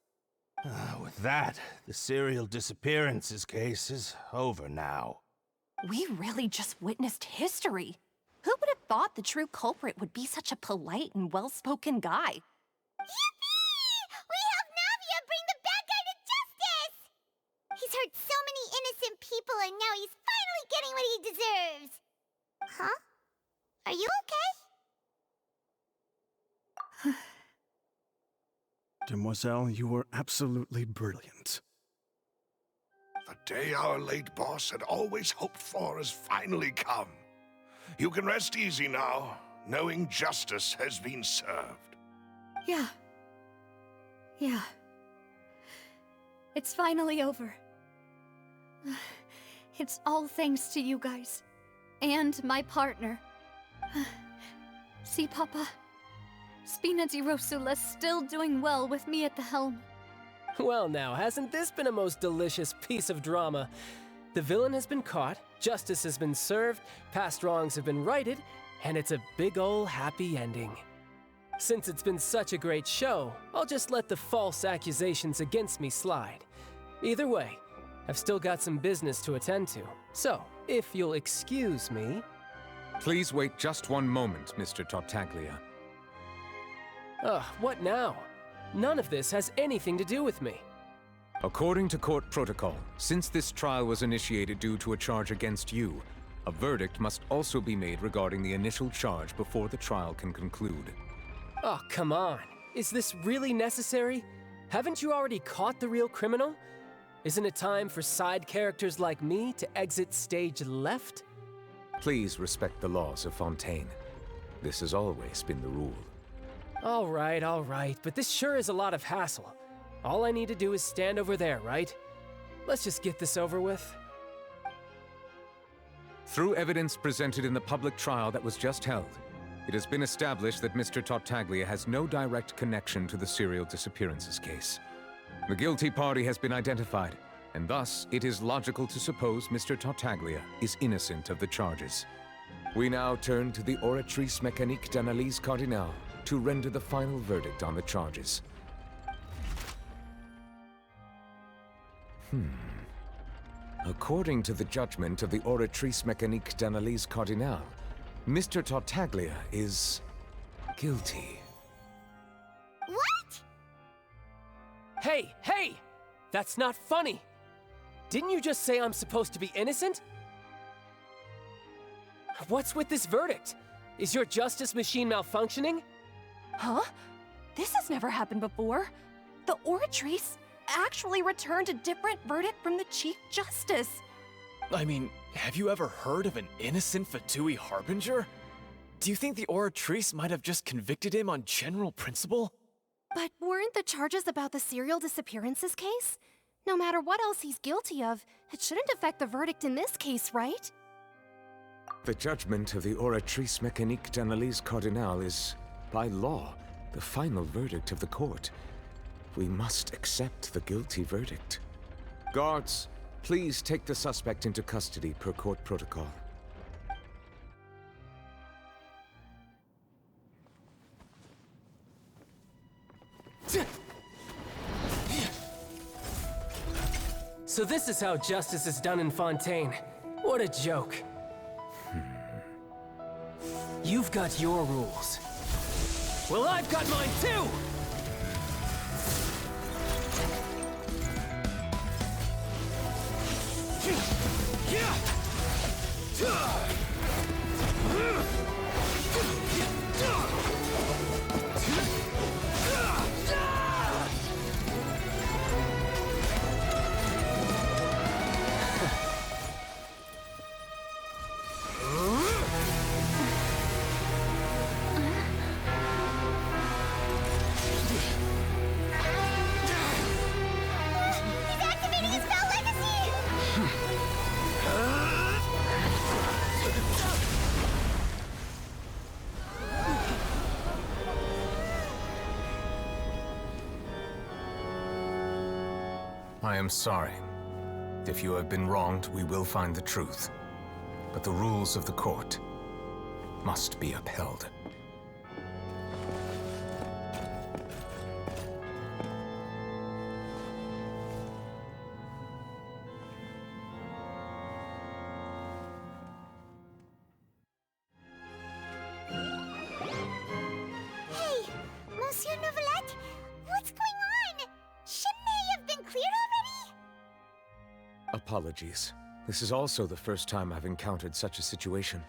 With that, the serial disappearances case is over now. We really just witnessed history. Who would have thought the true culprit would be such a polite and well-spoken guy? Yippee! We helped Navia bring the bad guy to justice! He's hurt so many innocent people and now he's finally getting what he deserves! Huh? Are you okay? Demoiselle, you were absolutely brilliant. The day our late boss had always hoped for has finally come. You can rest easy now, knowing justice has been served. Yeah. It's finally over. It's all thanks to you guys. And my partner. See, Papa? Spina di Rosula's still doing well with me at the helm. Well now, hasn't this been a most delicious piece of drama? The villain has been caught, justice has been served, past wrongs have been righted, and it's a big ol' happy ending. Since it's been such a great show, I'll just let the false accusations against me slide. Either way, I've still got some business to attend to, so if you'll excuse me... Please wait just one moment, Mr. Tartaglia. What now? None of this has anything to do with me. According to court protocol, since this trial was initiated due to a charge against you, a verdict must also be made regarding the initial charge before the trial can conclude. Oh, come on. Is this really necessary? Haven't you already caught the real criminal? Isn't it time for side characters like me to exit stage left? Please respect the laws of Fontaine. This has always been the rule. All right, but this sure is a lot of hassle. All I need to do is stand over there, right? Let's just get this over with. Through evidence presented in the public trial that was just held, it has been established that Mr. Tartaglia has no direct connection to the serial disappearances case. The guilty party has been identified, and thus it is logical to suppose Mr. Tartaglia is innocent of the charges. We now turn to the Oratrice Mécanique d'Analyse Cardinale to render the final verdict on the charges. According to the judgment of the Oratrice Mécanique d'Analyse Cardinale, Mr. Tartaglia is guilty. What? Hey! That's not funny! Didn't you just say I'm supposed to be innocent? What's with this verdict? Is your justice machine malfunctioning? Huh? This has never happened before. The Oratrice actually returned a different verdict from the Chief Justice. I mean, have you ever heard of an innocent Fatui Harbinger? Do you think the Oratrice might have just convicted him on general principle? But weren't the charges about the serial disappearances case? No matter what else he's guilty of, it shouldn't affect the verdict in this case, right? The judgment of the Oratrice Mécanique d'Analyse Cardinale is, by law, the final verdict of the court. We must accept the guilty verdict. Guards, please take the suspect into custody per court protocol. So this is how justice is done in Fontaine. What a joke. You've got your rules. Well, I've got mine too! I am sorry. If you have been wronged, we will find the truth. But the rules of the court must be upheld. Hey, Monsieur Novelette, what's going on? Shouldn't they have been cleared already? Apologies. This is also the first time I've encountered such a situation.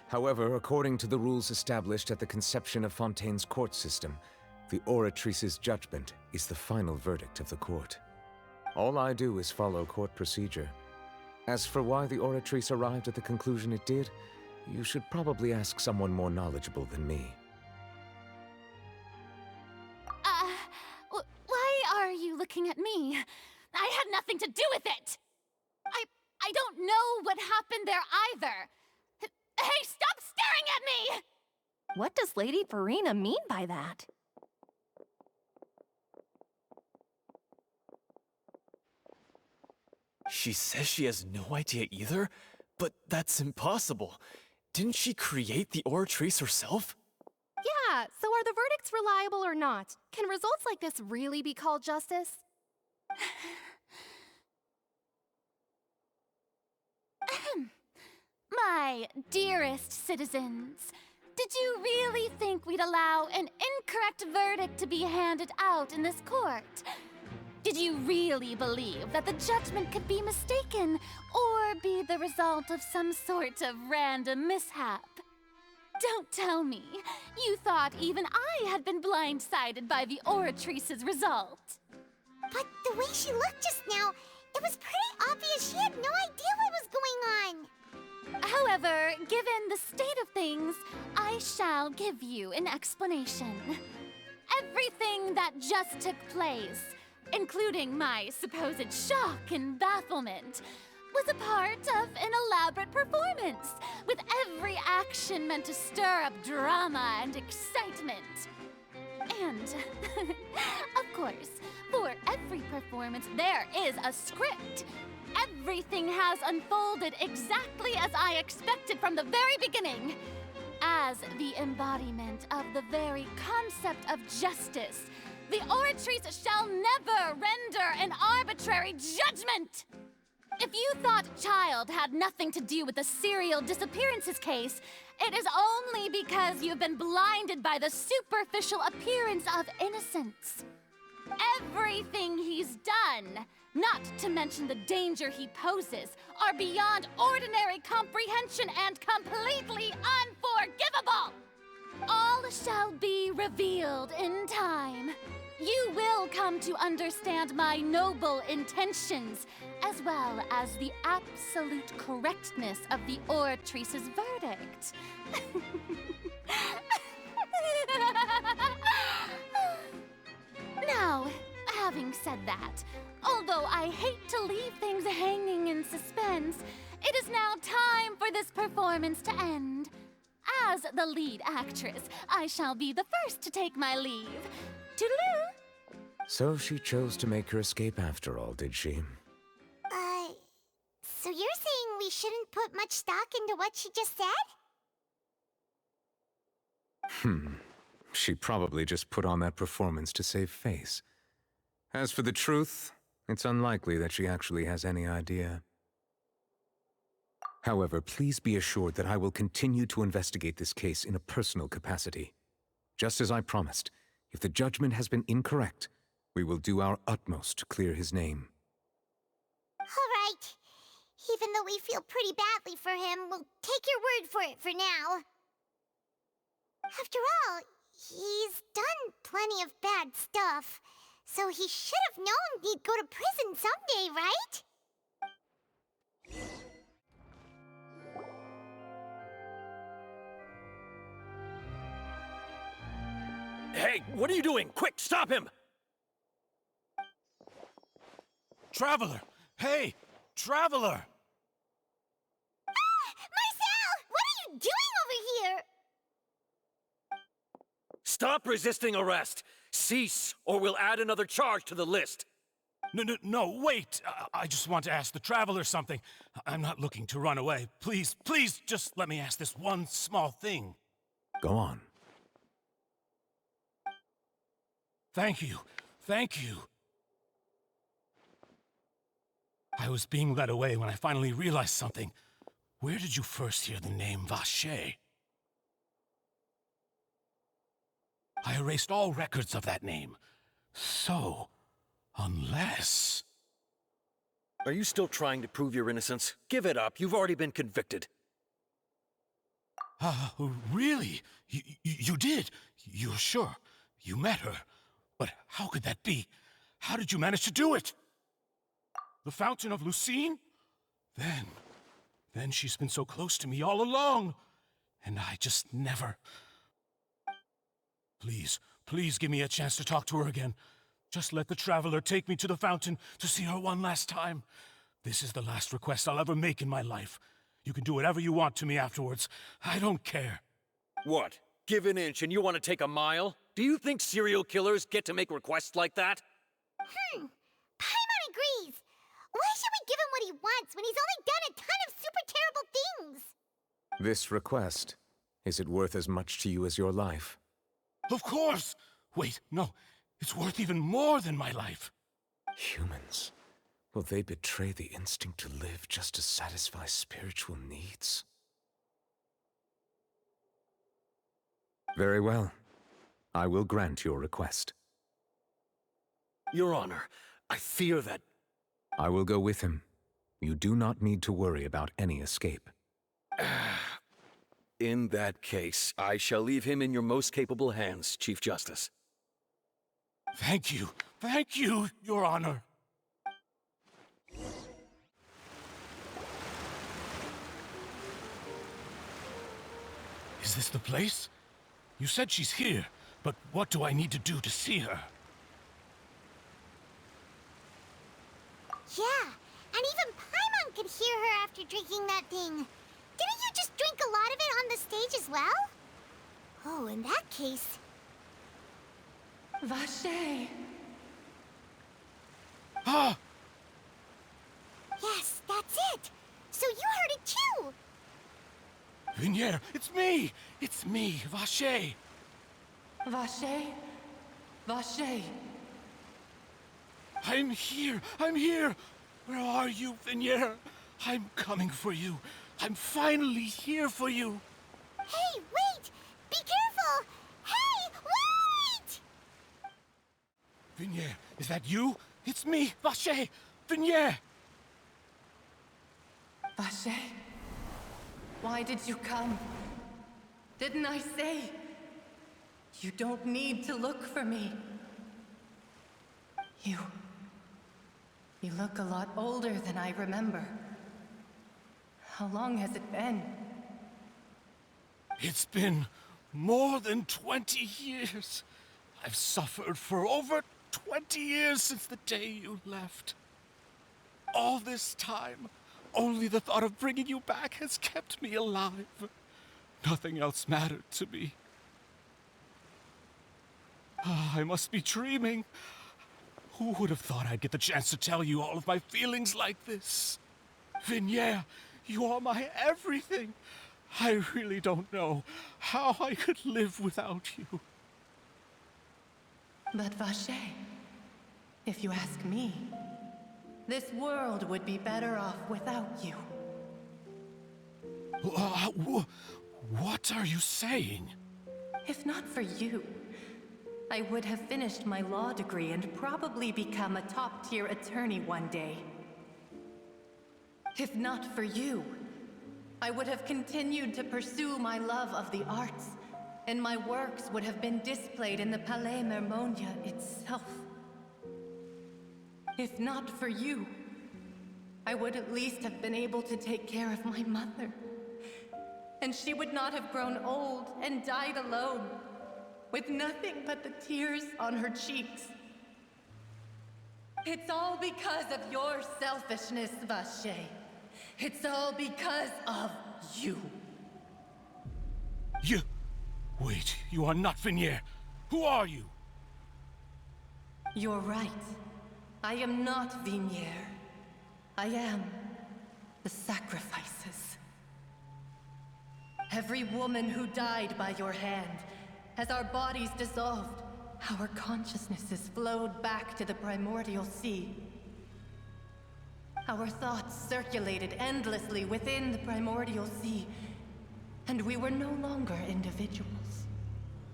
However, according to the rules established at the conception of Fontaine's court system, the Oratrice's judgment is the final verdict of the court. All I do is follow court procedure. As for why the Oratrice arrived at the conclusion it did, you should probably ask someone more knowledgeable than me. Why are you looking at me? I had nothing to do with it! I don't know what happened there either! Hey, stop staring at me! What does Lady Farina mean by that? She says she has no idea either? But that's impossible. Didn't she create the Oratrice herself? Yeah, so are the verdicts reliable or not? Can results like this really be called justice? My dearest citizens, did you really think we'd allow an incorrect verdict to be handed out in this court? Did you really believe that the judgment could be mistaken or be the result of some sort of random mishap? Don't tell me you thought even I had been blindsided by the Oratrice's result. But the way she looked just now, it was pretty obvious she had no idea what was going on. However, given the state of things, I shall give you an explanation. Everything that just took place, including my supposed shock and bafflement, was a part of an elaborate performance, with every action meant to stir up drama and excitement. And, of course, for every performance there is a script. Everything has unfolded exactly as I expected from the very beginning. As the embodiment of the very concept of justice, the Oratrice shall never render an arbitrary judgment! If you thought Child had nothing to do with the serial disappearances case, it is only because you've been blinded by the superficial appearance of innocence. Everything he's done, not to mention the danger he poses, are beyond ordinary comprehension and completely unforgivable! All shall be revealed in time. You will come to understand my noble intentions, as well as the absolute correctness of the Oratrice's verdict. Now, having said that, although I hate to leave things hanging in suspense, it is now time for this performance to end. As the lead actress, I shall be the first to take my leave. Toodaloo! So she chose to make her escape after all, did she? So you're saying we shouldn't put much stock into what she just said? She probably just put on that performance to save face. As for the truth, it's unlikely that she actually has any idea. However, please be assured that I will continue to investigate this case in a personal capacity. Just as I promised, if the judgment has been incorrect, we will do our utmost to clear his name. All right. Even though we feel pretty badly for him, we'll take your word for it for now. After all, he's done plenty of bad stuff, so he should have known he'd go to prison someday, right? Hey, what are you doing? Quick, stop him! Traveler! Hey! Traveler! Marcel! What are you doing over here? Stop resisting arrest! Cease, or we'll add another charge to the list! No, wait! I just want to ask the Traveler something. I'm not looking to run away. Please, just let me ask this one small thing. Go on. Thank you. I was being led away when I finally realized something. Where did you first hear the name Vache? I erased all records of that name. So, unless... Are you still trying to prove your innocence? Give it up. You've already been convicted. Really? You did? You're sure? You met her? But how could that be? How did you manage to do it? The Fountain of Lucine? Then she's been so close to me all along. And I just never... Please give me a chance to talk to her again. Just let the Traveler take me to the fountain to see her one last time. This is the last request I'll ever make in my life. You can do whatever you want to me afterwards. I don't care. What? Give an inch and you want to take a mile? Do you think serial killers get to make requests like that? Paimon agrees. Why should we give him what he wants when he's only done a ton of super terrible things? This request, is it worth as much to you as your life? Of course! Wait, no. It's worth even more than my life. Humans. Will they betray the instinct to live just to satisfy spiritual needs? Very well. I will grant your request. Your Honor, I fear that... I will go with him. You do not need to worry about any escape. In that case, I shall leave him in your most capable hands, Chief Justice. Thank you, Your Honor. Is this the place? You said she's here, but what do I need to do to see her? Yeah, and even Paimon could hear her after drinking that thing. Didn't you just drink a lot of it on the stage as well? Oh, in that case... Vache! Ah! Yes, that's it! So you heard it too! Vignier, it's me! It's me, Vache! Vache? Vache? I'm here! Where are you, Vignier? I'm coming for you. I'm finally here for you. Hey, wait! Be careful! Hey, wait! Vignier, is that you? It's me, Vache! Vignier! Vache? Why did you come? Didn't I say? You don't need to look for me. You look a lot older than I remember. How long has it been? It's been more than 20 years. I've suffered for over 20 years since the day you left. All this time, only the thought of bringing you back has kept me alive. Nothing else mattered to me. I must be dreaming. Who would have thought I'd get the chance to tell you all of my feelings like this? Vignier, you are my everything. I really don't know how I could live without you. But Vache, if you ask me, this world would be better off without you. What are you saying? If not for you, I would have finished my law degree and probably become a top-tier attorney one day. If not for you, I would have continued to pursue my love of the arts, and my works would have been displayed in the Palais Mermonia itself. If not for you, I would at least have been able to take care of my mother. And she would not have grown old and died alone, with nothing but the tears on her cheeks. It's all because of your selfishness, Vache. It's all because of you. Wait, you are not Vignier. Who are you? You're right. I am not Vignier. I am the sacrifices. Every woman who died by your hand, as our bodies dissolved, our consciousnesses flowed back to the primordial sea. Our thoughts circulated endlessly within the primordial sea, and we were no longer individuals,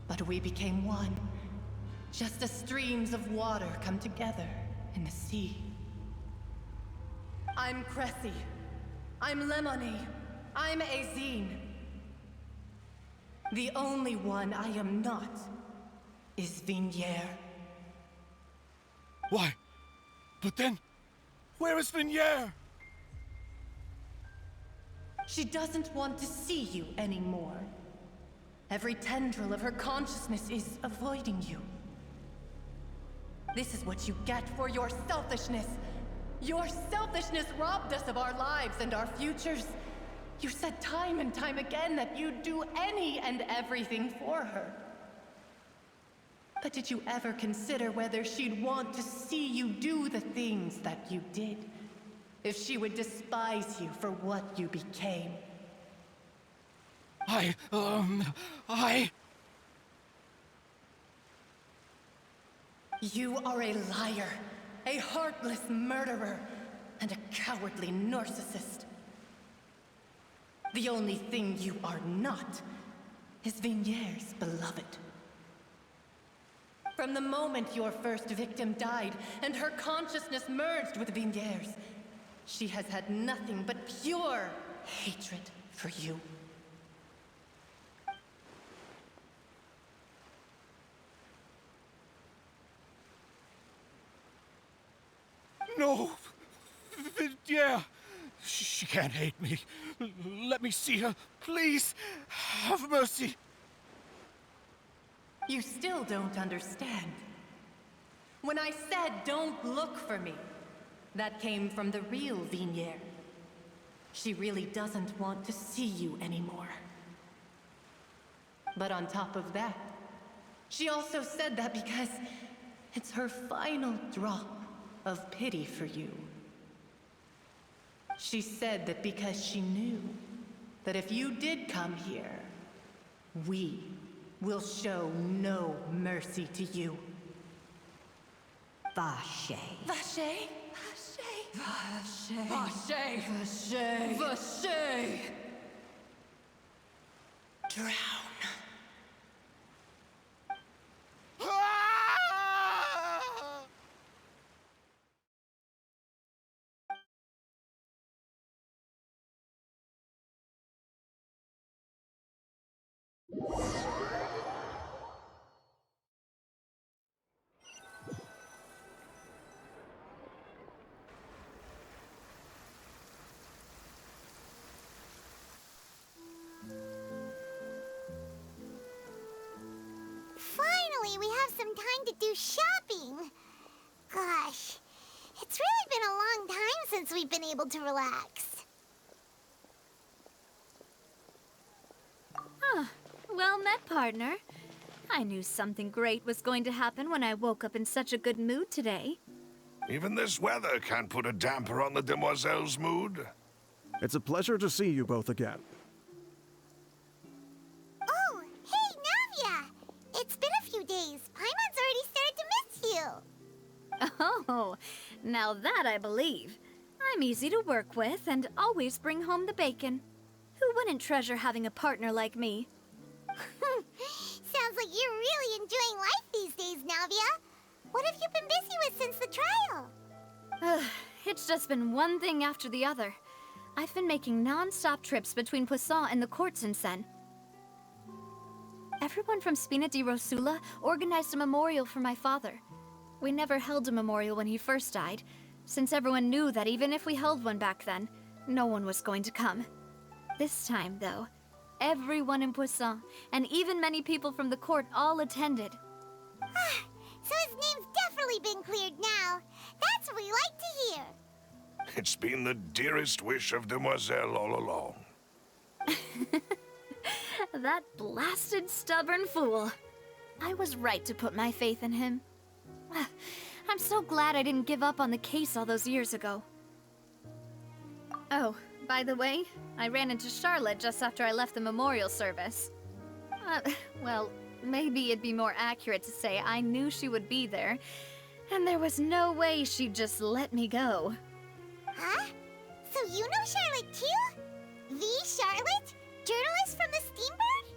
but we became one, just as streams of water come together in the sea. I'm Cressy. I'm Lemony. I'm Azine. The only one I am not is Vignier. Why? But then, where is Vignier? She doesn't want to see you anymore. Every tendril of her consciousness is avoiding you. This is what you get for your selfishness. Your selfishness robbed us of our lives and our futures. You said time and time again that you'd do any and everything for her. But did you ever consider whether she'd want to see you do the things that you did? If she would despise you for what you became? You are a liar, a heartless murderer, and a cowardly narcissist. The only thing you are not is Vignier's beloved. From the moment your first victim died and her consciousness merged with Vignier's, she has had nothing but pure hatred for you. No! Yeah! She can't hate me. Let me see her, please. Have mercy. You still don't understand. When I said don't look for me, that came from the real Vignier. She really doesn't want to see you anymore. But on top of that, she also said that because it's her final drop of pity for you. She said that because she knew that if you did come here, we will show no mercy to you. Vache. Vache? Vache. Vache. Vache. Vache. Drown. Finally, we have some time to do shopping. Gosh, it's really been a long time since we've been able to relax. Well met, partner. I knew something great was going to happen when I woke up in such a good mood today. Even this weather can't put a damper on the demoiselle's mood. It's a pleasure to see you both again. Oh, hey, Navia! It's been a few days. Paimon's already started to miss you. Oh, now that I believe. I'm easy to work with and always bring home the bacon. Who wouldn't treasure having a partner like me? Sounds like you're really enjoying life these days, Navia. What have you been busy with since the trial? It's just been one thing after the other. I've been making non-stop trips between Poisson and the court since then. Everyone from Spina di Rosula organized a memorial for my father. We never held a memorial when he first died, since everyone knew that even if we held one back then, no one was going to come. This time, though, everyone in Poisson, and even many people from the court, all attended. So his name's definitely been cleared now. That's what we like to hear. It's been the dearest wish of Demoiselle all along. That blasted stubborn fool. I was right to put my faith in him. I'm so glad I didn't give up on the case all those years ago. Oh, by the way, I ran into Charlotte just after I left the memorial service. Well, maybe it'd be more accurate to say I knew she would be there, and there was no way she'd just let me go. Huh? So you know Charlotte too? The Charlotte? Journalist from the Steambird?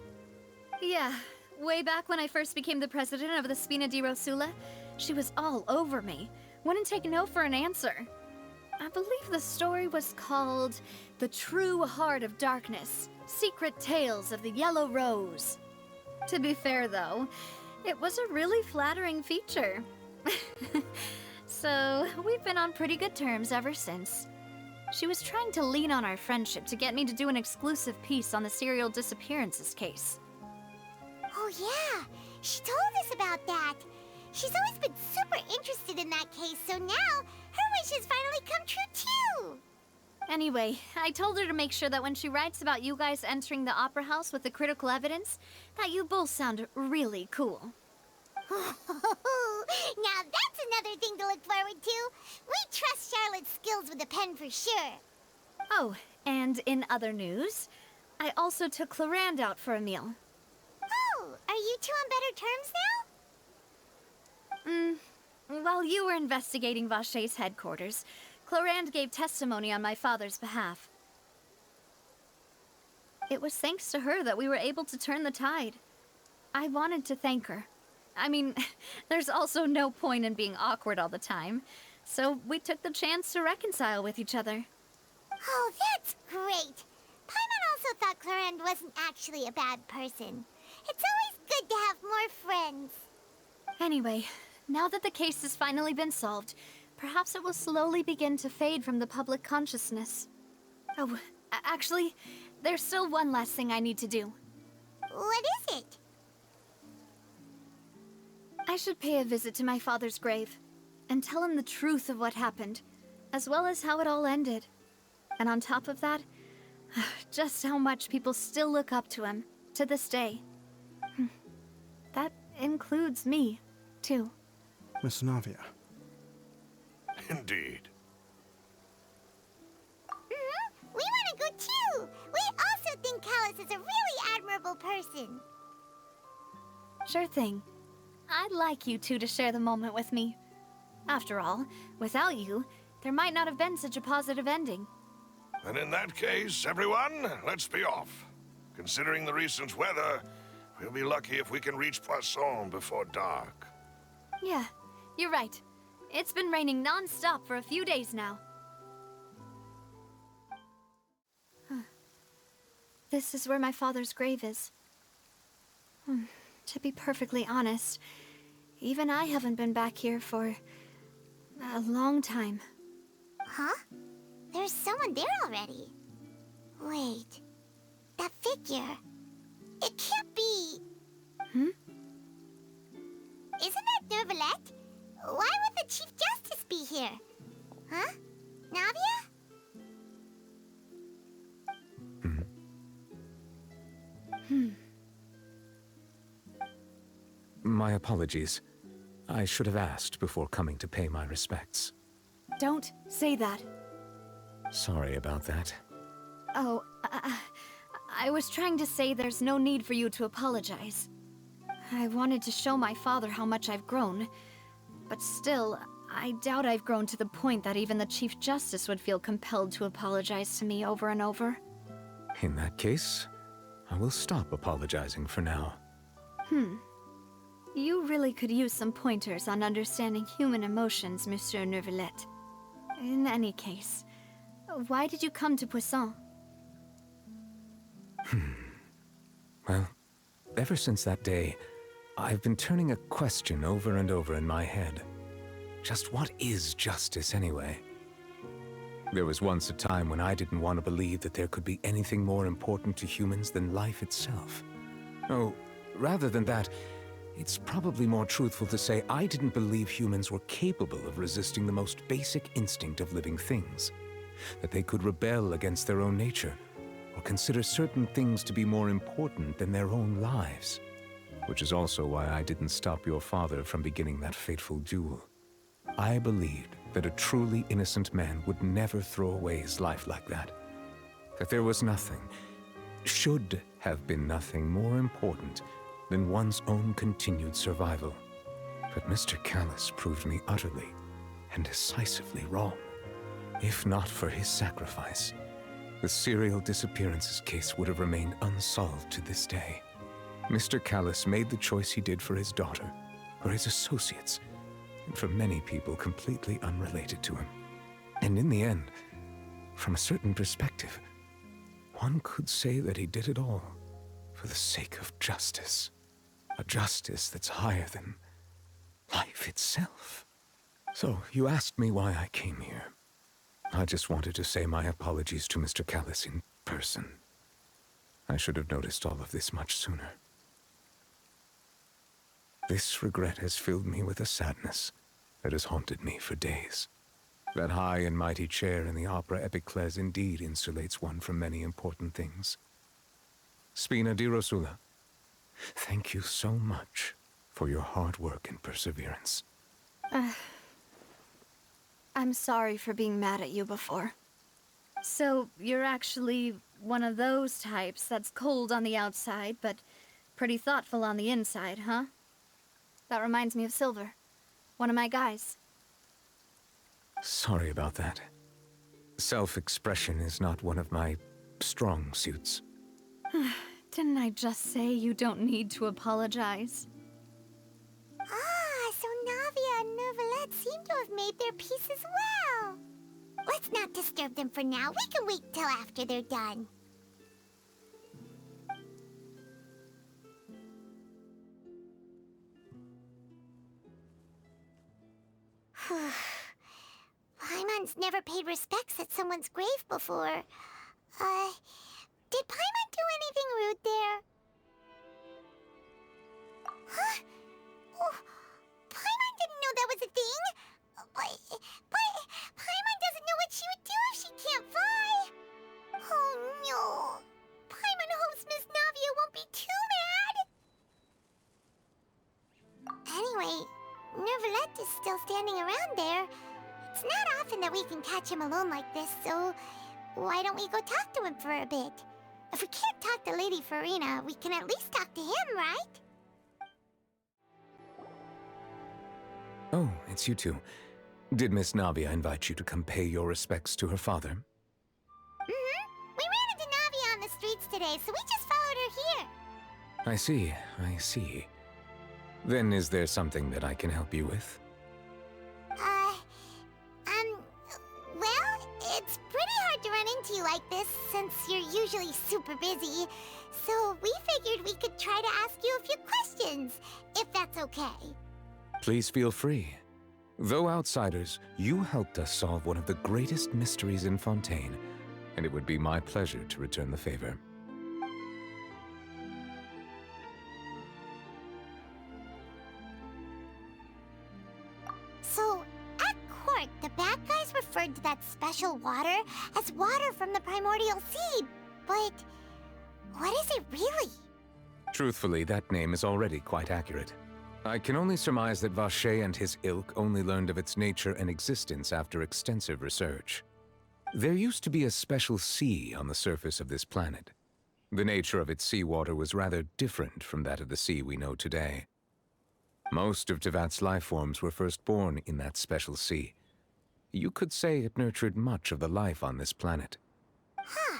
Yeah, way back when I first became the president of the Spina di Rosula, she was all over me. Wouldn't take no for an answer. I believe the story was called The True Heart of Darkness, Secret Tales of the Yellow Rose. To be fair though, it was a really flattering feature. So, we've been on pretty good terms ever since. She was trying to lean on our friendship to get me to do an exclusive piece on the serial disappearances case. Oh yeah, she told us about that. She's always been super interested in that case, so now her wish has finally come true too! Anyway, I told her to make sure that when she writes about you guys entering the opera house with the critical evidence, that you both sound really cool. Now that's another thing to look forward to. We trust Charlotte's skills with a pen for sure. Oh, and in other news, I also took Clarand out for a meal. Oh, are you two on better terms now? While you were investigating Vache's headquarters, Clarand gave testimony on my father's behalf. It was thanks to her that we were able to turn the tide. I wanted to thank her. I mean, there's also no point in being awkward all the time, so we took the chance to reconcile with each other. Oh, that's great! Paimon also thought Clarand wasn't actually a bad person. It's always good to have more friends. Anyway, now that the case has finally been solved, perhaps it will slowly begin to fade from the public consciousness. Oh, actually, there's still one last thing I need to do. What is it? I should pay a visit to my father's grave, and tell him the truth of what happened, as well as how it all ended. And on top of that, just how much people still look up to him, to this day. That includes me, too. Miss Navia. Indeed. We want to go too! We also think Callus is a really admirable person. Sure thing. I'd like you two to share the moment with me. After all, without you, there might not have been such a positive ending. And in that case, everyone, let's be off. Considering the recent weather, we'll be lucky if we can reach Poisson before dark. Yeah, you're right. It's been raining non-stop for a few days now. This is where my father's grave is. To be perfectly honest, even I haven't been back here for a long time. Huh? There's someone there already. Wait. That figure. It can't be... Isn't that Neuvillette? Why would the Chief Justice be here? Huh? Navia? My apologies. I should have asked before coming to pay my respects. Don't say that. Sorry about that. Oh, I was trying to say there's no need for you to apologize. I wanted to show my father how much I've grown, but still, I doubt I've grown to the point that even the Chief Justice would feel compelled to apologize to me over and over. In that case, I will stop apologizing for now. You really could use some pointers on understanding human emotions, Monsieur Neuvillette. In any case, why did you come to Poisson? Well, ever since that day, I've been turning a question over and over in my head. Just what is justice anyway? There was once a time when I didn't want to believe that there could be anything more important to humans than life itself. Oh, rather than that, it's probably more truthful to say I didn't believe humans were capable of resisting the most basic instinct of living things. That they could rebel against their own nature, or consider certain things to be more important than their own lives. Which is also why I didn't stop your father from beginning that fateful duel. I believed that a truly innocent man would never throw away his life like that. That there was nothing, should have been nothing more important than one's own continued survival. But Mr. Callus proved me utterly and decisively wrong. If not for his sacrifice, the serial disappearances case would have remained unsolved to this day. Mr. Callus made the choice he did for his daughter, for his associates, and for many people completely unrelated to him. And in the end, from a certain perspective, one could say that he did it all for the sake of justice. A justice that's higher than life itself. So, you asked me why I came here. I just wanted to say my apologies to Mr. Callus in person. I should have noticed all of this much sooner. This regret has filled me with a sadness that has haunted me for days. That high and mighty chair in the opera Epiclese indeed insulates one from many important things. Spina di Rosula, thank you so much for your hard work and perseverance. I'm sorry for being mad at you before. So, you're actually one of those types that's cold on the outside, but pretty thoughtful on the inside, huh? That reminds me of Silver, one of my guys. Sorry about that. Self-expression is not one of my strong suits. Didn't I just say you don't need to apologize? Ah, so Navia and Neuvillette seem to have made their peace as well. Let's not disturb them for now. We can wait till after they're done. Paimon's never paid respects at someone's grave before. Did Paimon do anything rude there? Huh? Oh, Paimon didn't know that was a thing. But Paimon doesn't know what she would do if she can't fly. Oh no. Paimon hopes Miss Navia won't be too mad. Anyway, Neuvillette is still standing around there. It's not often that we can catch him alone like this, so why don't we go talk to him for a bit? If we can't talk to Lady Farina, we can at least talk to him, right? Oh, it's you two. Did Miss Navia invite you to come pay your respects to her father? Mm-hmm. We ran into Navia on the streets today, so we just followed her here. I see, I see. Then is there something that I can help you with? Well, it's pretty hard to run into you like this, since you're usually super busy. So we figured we could try to ask you a few questions, if that's okay. Please feel free. Though outsiders, you helped us solve one of the greatest mysteries in Fontaine, and it would be my pleasure to return the favor. So, at court, the bad guys referred to that special water as water from the primordial sea, but what is it really? Truthfully, that name is already quite accurate. I can only surmise that Vacher and his ilk only learned of its nature and existence after extensive research. There used to be a special sea on the surface of this planet. The nature of its seawater was rather different from that of the sea we know today. Most of Tevat's life forms were first born in that special sea. You could say it nurtured much of the life on this planet. Huh.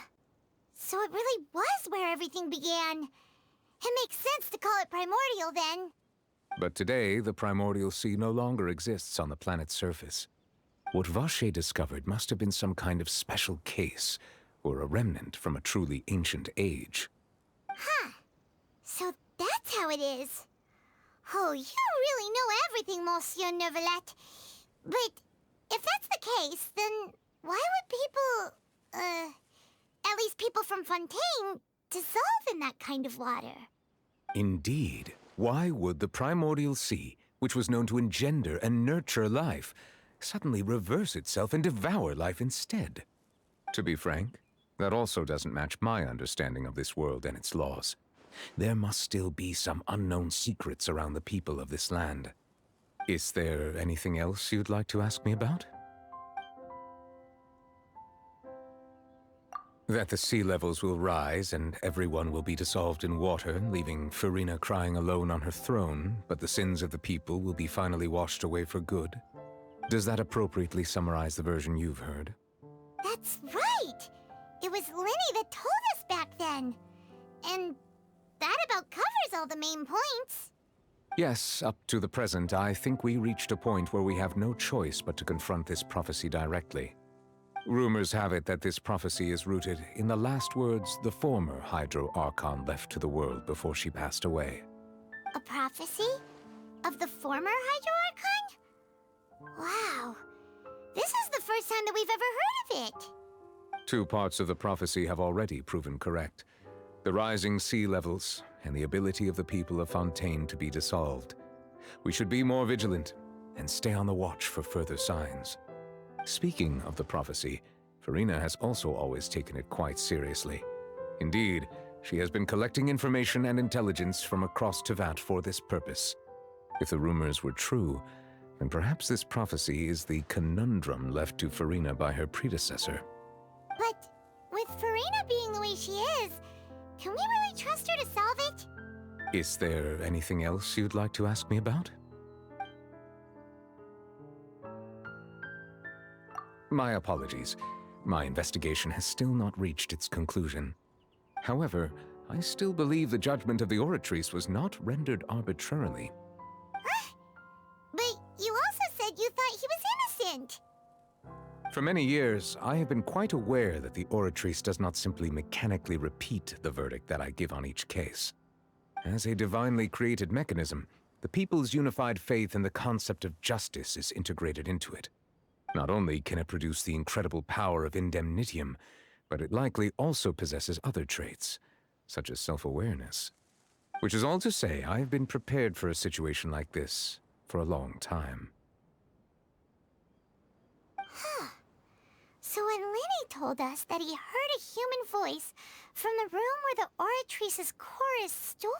So it really was where everything began. It makes sense to call it primordial then. But today, the primordial sea no longer exists on the planet's surface. What Vacher discovered must have been some kind of special case, or a remnant from a truly ancient age. Huh. So that's how it is. Oh, you really know everything, Monsieur Neuvillette. But if that's the case, then why would people, at least people from Fontaine, dissolve in that kind of water? Indeed. Why would the primordial sea, which was known to engender and nurture life, suddenly reverse itself and devour life instead? To be frank, that also doesn't match my understanding of this world and its laws. There must still be some unknown secrets around the people of this land. Is there anything else you'd like to ask me about? That the sea levels will rise and everyone will be dissolved in water, leaving Farina crying alone on her throne, but the sins of the people will be finally washed away for good. Does that appropriately summarize the version you've heard? That's right! It was Linny that told us back then. And that about covers all the main points. Yes, up to the present, I think we reached a point where we have no choice but to confront this prophecy directly. Rumors have it that this prophecy is rooted in the last words the former Hydro Archon left to the world before she passed away. A prophecy? Of the former Hydro Archon? Wow. This is the first time that we've ever heard of it. 2 parts of the prophecy have already proven correct. The rising sea levels, and the ability of the people of Fontaine to be dissolved. We should be more vigilant, and stay on the watch for further signs. Speaking of the prophecy, Farina has also always taken it quite seriously. Indeed, she has been collecting information and intelligence from across Tevat for this purpose. If the rumors were true, then perhaps this prophecy is the conundrum left to Farina by her predecessor. But with Farina being the way she is, can we really trust her to solve it? Is there anything else you'd like to ask me about? My apologies. My investigation has still not reached its conclusion. However, I still believe the judgment of the Oratrice was not rendered arbitrarily. But you also said you thought he was innocent. For many years, I have been quite aware that the Oratrice does not simply mechanically repeat the verdict that I give on each case. As a divinely created mechanism, the people's unified faith in the concept of justice is integrated into it. Not only can it produce the incredible power of indemnitium, but it likely also possesses other traits, such as self-awareness. Which is all to say, I have been prepared for a situation like this for a long time. Huh. So when Linny told us that he heard a human voice from the room where the Oratrice's core is stored...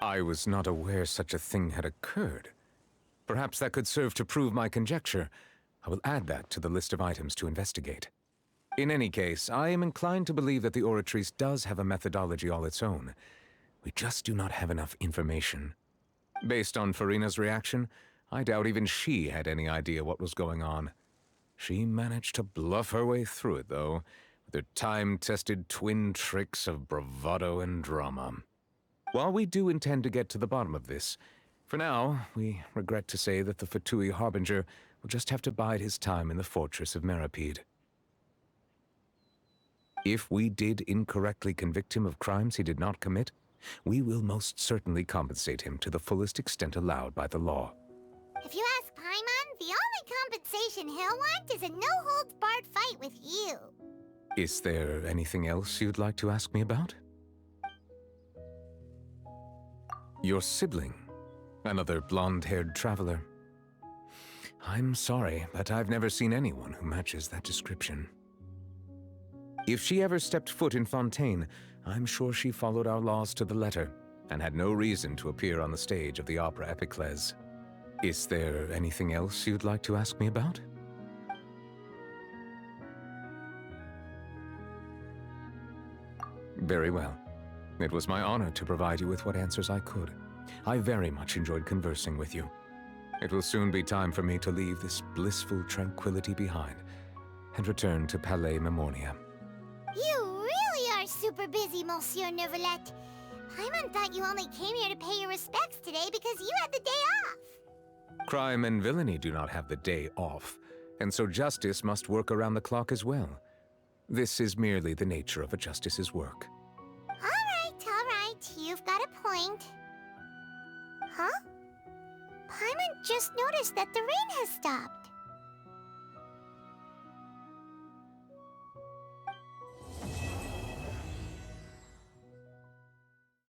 I was not aware such a thing had occurred. Perhaps that could serve to prove my conjecture. I will add that to the list of items to investigate. In any case, I am inclined to believe that the Oratrice does have a methodology all its own. We just do not have enough information. Based on Farina's reaction, I doubt even she had any idea what was going on. She managed to bluff her way through it, though, with her time-tested twin tricks of bravado and drama. While we do intend to get to the bottom of this, for now, we regret to say that the Fatui Harbinger will just have to bide his time in the fortress of Meripede. If we did incorrectly convict him of crimes he did not commit, we will most certainly compensate him to the fullest extent allowed by the law. If you ask Paimon, the only compensation he'll want is a no-holds-barred fight with you. Is there anything else you'd like to ask me about? Your sibling, another blonde-haired traveler. I'm sorry, but I've never seen anyone who matches that description. If she ever stepped foot in Fontaine, I'm sure she followed our laws to the letter, and had no reason to appear on the stage of the opera Epiclese. Is there anything else you'd like to ask me about? Very well. It was my honor to provide you with what answers I could. I very much enjoyed conversing with you. It will soon be time for me to leave this blissful tranquility behind and return to Palais Memornia. You really are super busy, Monsieur Neuvillette. Paimon thought you only came here to pay your respects today because you had the day off. Crime and villainy do not have the day off, and so justice must work around the clock as well. This is merely the nature of a justice's work. All right, you've got a point. Huh? Paimon just noticed that the rain has stopped.